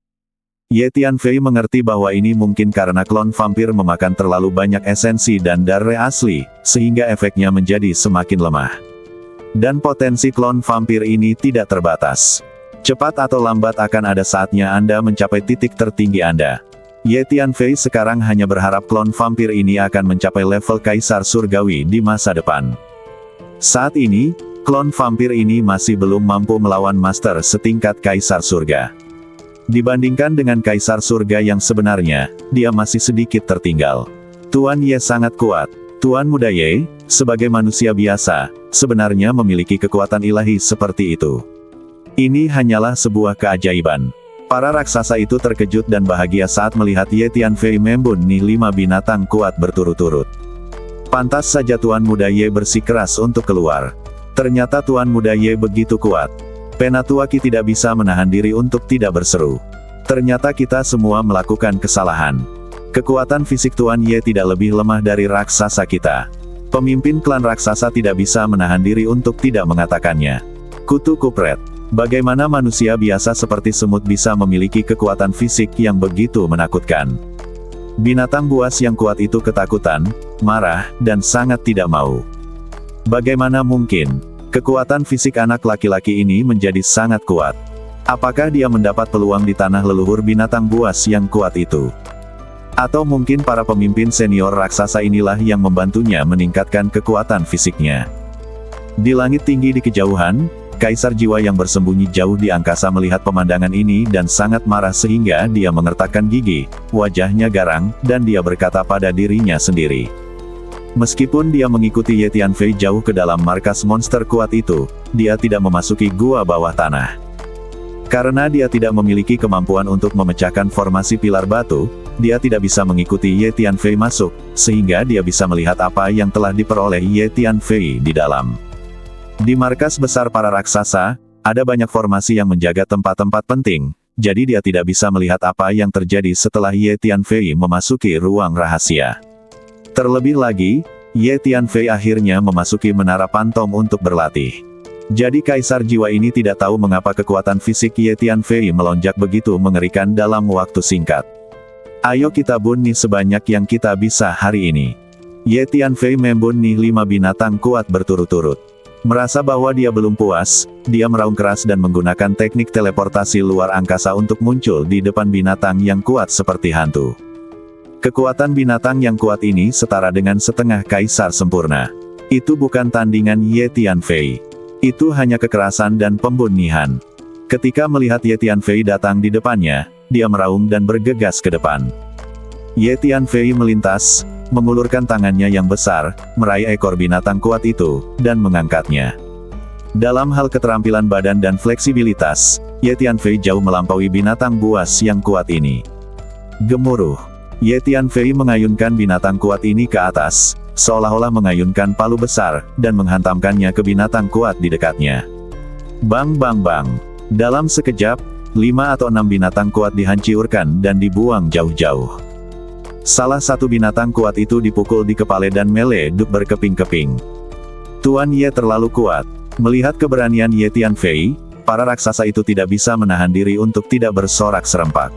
Ye Tianfei mengerti bahwa ini mungkin karena klon vampir memakan terlalu banyak esensi dan darah asli, sehingga efeknya menjadi semakin lemah. Dan potensi klon vampir ini tidak terbatas. Cepat atau lambat akan ada saatnya Anda mencapai titik tertinggi Anda. Ye Tianfei sekarang hanya berharap klon vampir ini akan mencapai level Kaisar Surgawi di masa depan. Saat ini, klon vampir ini masih belum mampu melawan master setingkat Kaisar Surga. Dibandingkan dengan Kaisar Surga yang sebenarnya, dia masih sedikit tertinggal. Tuan Ye sangat kuat. Tuan Muda Ye, sebagai manusia biasa, sebenarnya memiliki kekuatan ilahi seperti itu. Ini hanyalah sebuah keajaiban. Para raksasa itu terkejut dan bahagia saat melihat Ye Tianfei membunuh 5 binatang kuat berturut-turut. Pantas saja Tuan Muda Ye bersikeras untuk keluar. Ternyata Tuan Muda Ye begitu kuat. Penatua Qi tidak bisa menahan diri untuk tidak berseru. Ternyata kita semua melakukan kesalahan. Kekuatan fisik Tuan Ye tidak lebih lemah dari raksasa kita. Pemimpin klan raksasa tidak bisa menahan diri untuk tidak mengatakannya. Kutu kupret. Bagaimana manusia biasa seperti semut bisa memiliki kekuatan fisik yang begitu menakutkan? Binatang buas yang kuat itu ketakutan, marah, dan sangat tidak mau. Bagaimana mungkin kekuatan fisik anak laki-laki ini menjadi sangat kuat? Apakah dia mendapat peluang di tanah leluhur binatang buas yang kuat itu? Atau mungkin para pemimpin senior raksasa inilah yang membantunya meningkatkan kekuatan fisiknya? Di langit tinggi di kejauhan, Kaisar Jiwa yang bersembunyi jauh di angkasa melihat pemandangan ini dan sangat marah sehingga dia mengertakkan gigi, wajahnya garang, dan dia berkata pada dirinya sendiri. Meskipun dia mengikuti Ye Tianfei jauh ke dalam markas monster kuat itu, dia tidak memasuki gua bawah tanah. Karena dia tidak memiliki kemampuan untuk memecahkan formasi pilar batu, dia tidak bisa mengikuti Ye Tianfei masuk, sehingga dia bisa melihat apa yang telah diperoleh Ye Tianfei di dalam. Di markas besar para raksasa, ada banyak formasi yang menjaga tempat-tempat penting, jadi dia tidak bisa melihat apa yang terjadi setelah Ye Tianfei memasuki ruang rahasia. Terlebih lagi, Ye Tianfei akhirnya memasuki menara pantom untuk berlatih. Jadi Kaisar Jiwa ini tidak tahu mengapa kekuatan fisik Ye Tianfei melonjak begitu mengerikan dalam waktu singkat. Ayo kita bunuh sebanyak yang kita bisa hari ini. Ye Tianfei membunuh 5 binatang kuat berturut-turut. Merasa bahwa dia belum puas, dia meraung keras dan menggunakan teknik teleportasi luar angkasa untuk muncul di depan binatang yang kuat seperti hantu. Kekuatan binatang yang kuat ini setara dengan setengah kaisar sempurna. Itu bukan tandingan Ye Tianfei. Itu hanya kekerasan dan pembunuhan. Ketika melihat Ye Tianfei datang di depannya, dia meraung dan bergegas ke depan. Ye Tianfei melintas, mengulurkan tangannya yang besar, meraih ekor binatang kuat itu, dan mengangkatnya. Dalam hal keterampilan badan dan fleksibilitas, Ye Tianfei jauh melampaui binatang buas yang kuat ini. Gemuruh. Ye Tianfei mengayunkan binatang kuat ini ke atas, seolah-olah mengayunkan palu besar, dan menghantamkannya ke binatang kuat di dekatnya. Bang bang bang. Dalam sekejap, 5 atau 6 binatang kuat dihancurkan dan dibuang jauh-jauh. Salah satu binatang kuat itu dipukul di kepala dan meleduk berkeping-keping. Tuan Ye terlalu kuat. Melihat keberanian Ye Tianfei, para raksasa itu tidak bisa menahan diri untuk tidak bersorak serempak.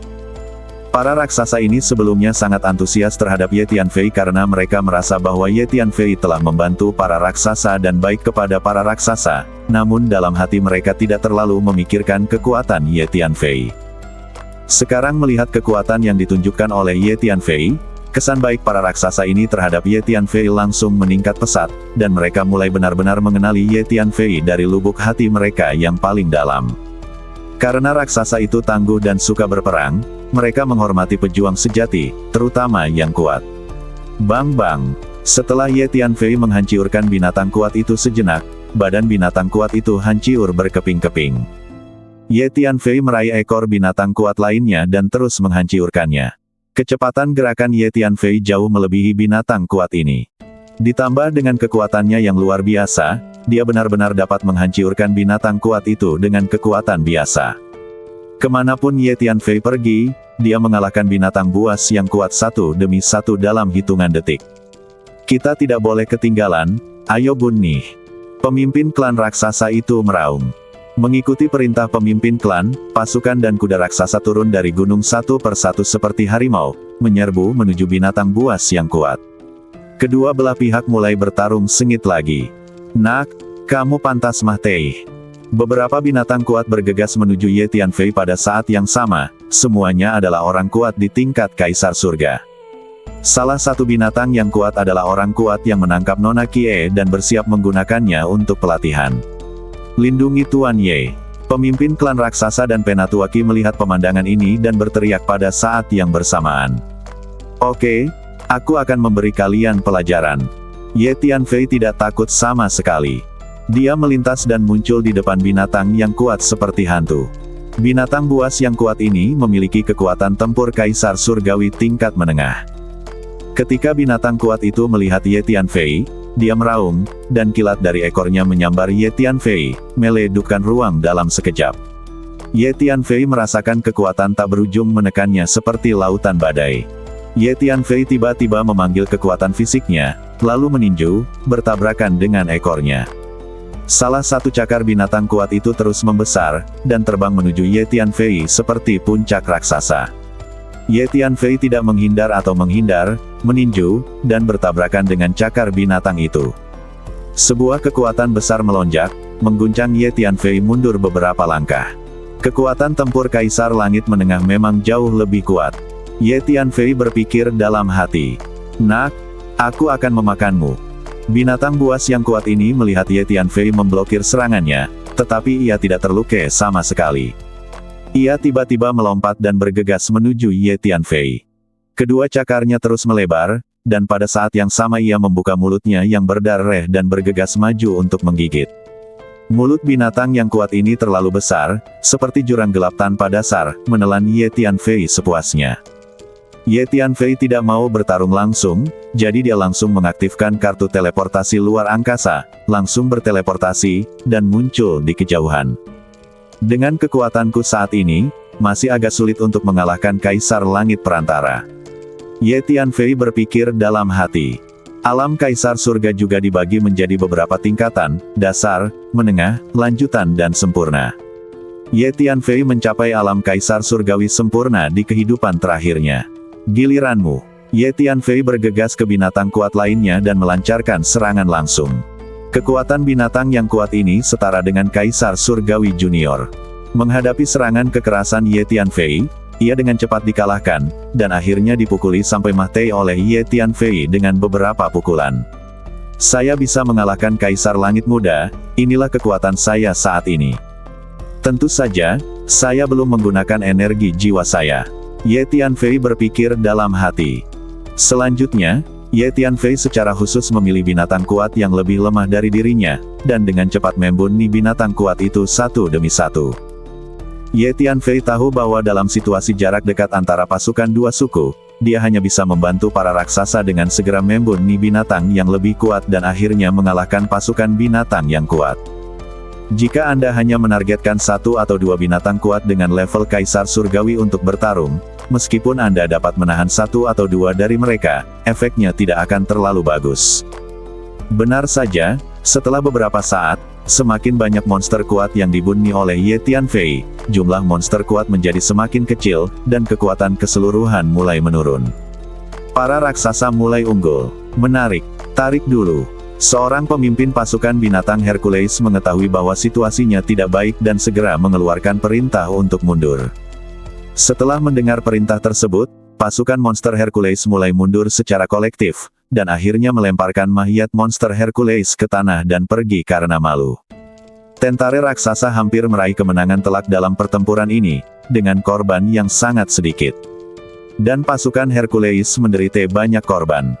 Para raksasa ini sebelumnya sangat antusias terhadap Ye Tianfei karena mereka merasa bahwa Ye Tianfei telah membantu para raksasa dan baik kepada para raksasa, namun dalam hati mereka tidak terlalu memikirkan kekuatan Ye Tianfei. Sekarang melihat kekuatan yang ditunjukkan oleh Ye Tianfei, Kesan baik para raksasa ini terhadap Ye Tianfei langsung meningkat pesat, dan mereka mulai benar-benar mengenali Ye Tianfei dari lubuk hati mereka yang paling dalam. Karena raksasa itu tangguh dan suka berperang, mereka menghormati pejuang sejati, terutama yang kuat. Bang-bang. Setelah Ye Tianfei menghancurkan binatang kuat itu sejenak, badan binatang kuat itu hancur berkeping-keping. Ye Tianfei meraih ekor binatang kuat lainnya dan terus menghancurkannya. Kecepatan gerakan Ye Tianfei jauh melebihi binatang kuat ini. Ditambah dengan kekuatannya yang luar biasa, dia benar-benar dapat menghancurkan binatang kuat itu dengan kekuatan biasa. Kemanapun Ye Tianfei pergi, dia mengalahkan binatang buas yang kuat satu demi satu dalam hitungan detik. Kita tidak boleh ketinggalan, ayo bunuh. Pemimpin klan raksasa itu meraung. Mengikuti perintah pemimpin klan, pasukan dan kuda raksasa turun dari gunung satu persatu seperti harimau, menyerbu menuju binatang buas yang kuat. Kedua belah pihak mulai bertarung sengit lagi. Nak, kamu pantas mati. Beberapa binatang kuat bergegas menuju Ye Tianfei pada saat yang sama, semuanya adalah orang kuat di tingkat Kaisar Surga. Salah satu binatang yang kuat adalah orang kuat yang menangkap Nona Kie dan bersiap menggunakannya untuk pelatihan. Lindungi Tuan Ye. Pemimpin klan raksasa dan Penatua Qi melihat pemandangan ini dan berteriak pada saat yang bersamaan. Oke, aku akan memberi kalian pelajaran. Ye Tianfei tidak takut sama sekali. Dia melintas dan muncul di depan binatang yang kuat seperti hantu. Binatang buas yang kuat ini memiliki kekuatan tempur Kaisar Surgawi tingkat menengah. Ketika binatang kuat itu melihat Ye Tianfei, dia meraung, dan kilat dari ekornya menyambar Ye Tianfei, meledukkan ruang dalam sekejap. Ye Tianfei merasakan kekuatan tak berujung menekannya seperti lautan badai. Ye Tianfei tiba-tiba memanggil kekuatan fisiknya, lalu meninju, bertabrakan dengan ekornya. Salah satu cakar binatang kuat itu terus membesar, dan terbang menuju Ye Tianfei seperti puncak raksasa. Ye Tianfei tidak menghindar atau menghindar, meninju, dan bertabrakan dengan cakar binatang itu. Sebuah kekuatan besar melonjak, mengguncang Ye Tianfei mundur beberapa langkah. Kekuatan tempur Kaisar Langit Menengah memang jauh lebih kuat. Ye Tianfei berpikir dalam hati. Nak, aku akan memakanmu. Binatang buas yang kuat ini melihat Ye Tianfei memblokir serangannya, tetapi ia tidak terluka sama sekali. Ia tiba-tiba melompat dan bergegas menuju Ye Tianfei. Kedua cakarnya terus melebar, dan pada saat yang sama ia membuka mulutnya yang berdarah dan bergegas maju untuk menggigit. Mulut binatang yang kuat ini terlalu besar, seperti jurang gelap tanpa dasar, menelan Ye Tianfei sepuasnya. Ye Tianfei tidak mau bertarung langsung, jadi dia langsung mengaktifkan kartu teleportasi luar angkasa, langsung berteleportasi, dan muncul di kejauhan. Dengan kekuatanku saat ini, masih agak sulit untuk mengalahkan Kaisar Langit Perantara. Ye Tianfei berpikir dalam hati. Alam Kaisar Surga juga dibagi menjadi beberapa tingkatan, dasar, menengah, lanjutan dan sempurna. Ye Tianfei mencapai alam Kaisar Surgawi sempurna di kehidupan terakhirnya. Giliranmu. Ye Tianfei bergegas ke binatang kuat lainnya dan melancarkan serangan langsung. Kekuatan binatang yang kuat ini setara dengan Kaisar Surgawi Junior. Menghadapi serangan kekerasan Ye Tianfei, ia dengan cepat dikalahkan, dan akhirnya dipukuli sampai mati oleh Ye Tianfei dengan beberapa pukulan. Saya bisa mengalahkan Kaisar Langit Muda, inilah kekuatan saya saat ini. Tentu saja, saya belum menggunakan energi jiwa saya. Ye Tianfei berpikir dalam hati. Selanjutnya, Ye Tianfei secara khusus memilih binatang kuat yang lebih lemah dari dirinya, dan dengan cepat membunuh binatang kuat itu satu demi satu. Ye Tianfei tahu bahwa dalam situasi jarak dekat antara pasukan dua suku, dia hanya bisa membantu para raksasa dengan segera membunuh binatang yang lebih kuat dan akhirnya mengalahkan pasukan binatang yang kuat. Jika Anda hanya menargetkan satu atau dua binatang kuat dengan level Kaisar Surgawi untuk bertarung, meskipun Anda dapat menahan satu atau dua dari mereka, efeknya tidak akan terlalu bagus. Benar saja, setelah beberapa saat, semakin banyak monster kuat yang dibunuh oleh Ye Tianfei, jumlah monster kuat menjadi semakin kecil, dan kekuatan keseluruhan mulai menurun. Para raksasa mulai unggul. Menarik. Tarik dulu. Seorang pemimpin pasukan binatang Hercules mengetahui bahwa situasinya tidak baik dan segera mengeluarkan perintah untuk mundur. Setelah mendengar perintah tersebut, pasukan monster Hercules mulai mundur secara kolektif, dan akhirnya melemparkan mayat monster Hercules ke tanah dan pergi karena malu. Tentara raksasa hampir meraih kemenangan telak dalam pertempuran ini, dengan korban yang sangat sedikit. Dan pasukan Hercules menderita banyak korban.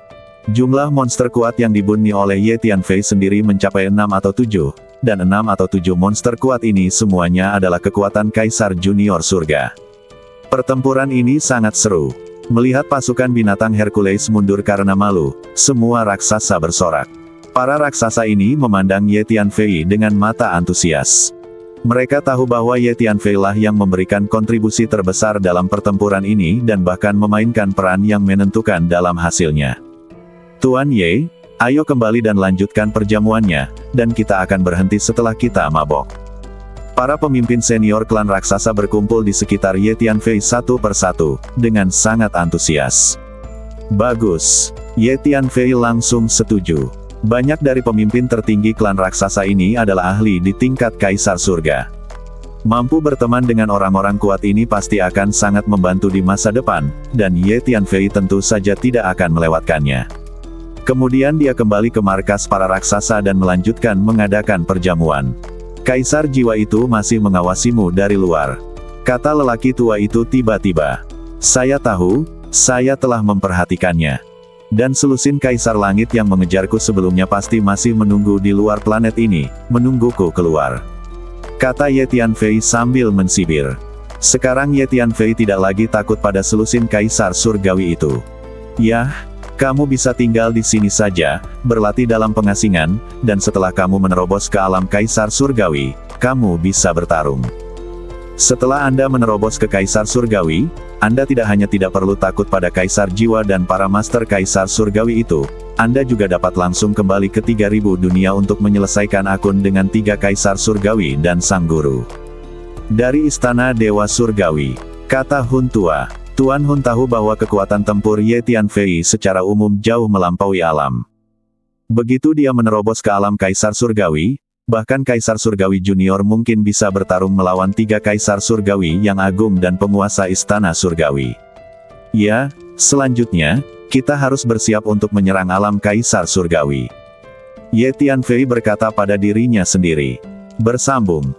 Jumlah monster kuat yang dibunuh oleh Ye Tianfei sendiri mencapai 6 atau 7, dan 6 atau 7 monster kuat ini semuanya adalah kekuatan Kaisar Junior Surga. Pertempuran ini sangat seru. Melihat pasukan binatang Hercules mundur karena malu, semua raksasa bersorak. Para raksasa ini memandang Ye Tianfei dengan mata antusias. Mereka tahu bahwa Ye Tianfei lah yang memberikan kontribusi terbesar dalam pertempuran ini dan bahkan memainkan peran yang menentukan dalam hasilnya. Tuan Ye, ayo kembali dan lanjutkan perjamuannya, dan kita akan berhenti setelah kita mabok. Para pemimpin senior klan raksasa berkumpul di sekitar Ye Tianfei satu persatu, dengan sangat antusias. Bagus, Ye Tianfei langsung setuju. Banyak dari pemimpin tertinggi klan raksasa ini adalah ahli di tingkat Kaisar Surga. Mampu berteman dengan orang-orang kuat ini pasti akan sangat membantu di masa depan, dan Ye Tianfei tentu saja tidak akan melewatkannya. Kemudian dia kembali ke markas para raksasa dan melanjutkan mengadakan perjamuan. Kaisar jiwa itu masih mengawasimu dari luar, kata lelaki tua itu tiba-tiba. Saya tahu, saya telah memperhatikannya. Dan selusin Kaisar Langit yang mengejarku sebelumnya pasti masih menunggu di luar planet ini, menungguku keluar, kata Ye Tianfei sambil mensibir. Sekarang Ye Tianfei tidak lagi takut pada selusin Kaisar Surgawi itu. Yah, kamu bisa tinggal di sini saja, berlatih dalam pengasingan, dan setelah kamu menerobos ke alam Kaisar Surgawi, kamu bisa bertarung. Setelah Anda menerobos ke Kaisar Surgawi, Anda tidak hanya tidak perlu takut pada Kaisar Jiwa dan para Master Kaisar Surgawi itu, Anda juga dapat langsung kembali ke 3000 dunia untuk menyelesaikan akun dengan 3 Kaisar Surgawi dan Sang Guru. Dari Istana Dewa Surgawi, kata Hun Tua. Tuan Hun tahu bahwa kekuatan tempur Ye Tianfei secara umum jauh melampaui alam. Begitu dia menerobos ke alam Kaisar Surgawi, bahkan Kaisar Surgawi Junior mungkin bisa bertarung melawan 3 Kaisar Surgawi yang agung dan penguasa Istana Surgawi. Ya, selanjutnya, kita harus bersiap untuk menyerang alam Kaisar Surgawi. Ye Tianfei berkata pada dirinya sendiri. Bersambung.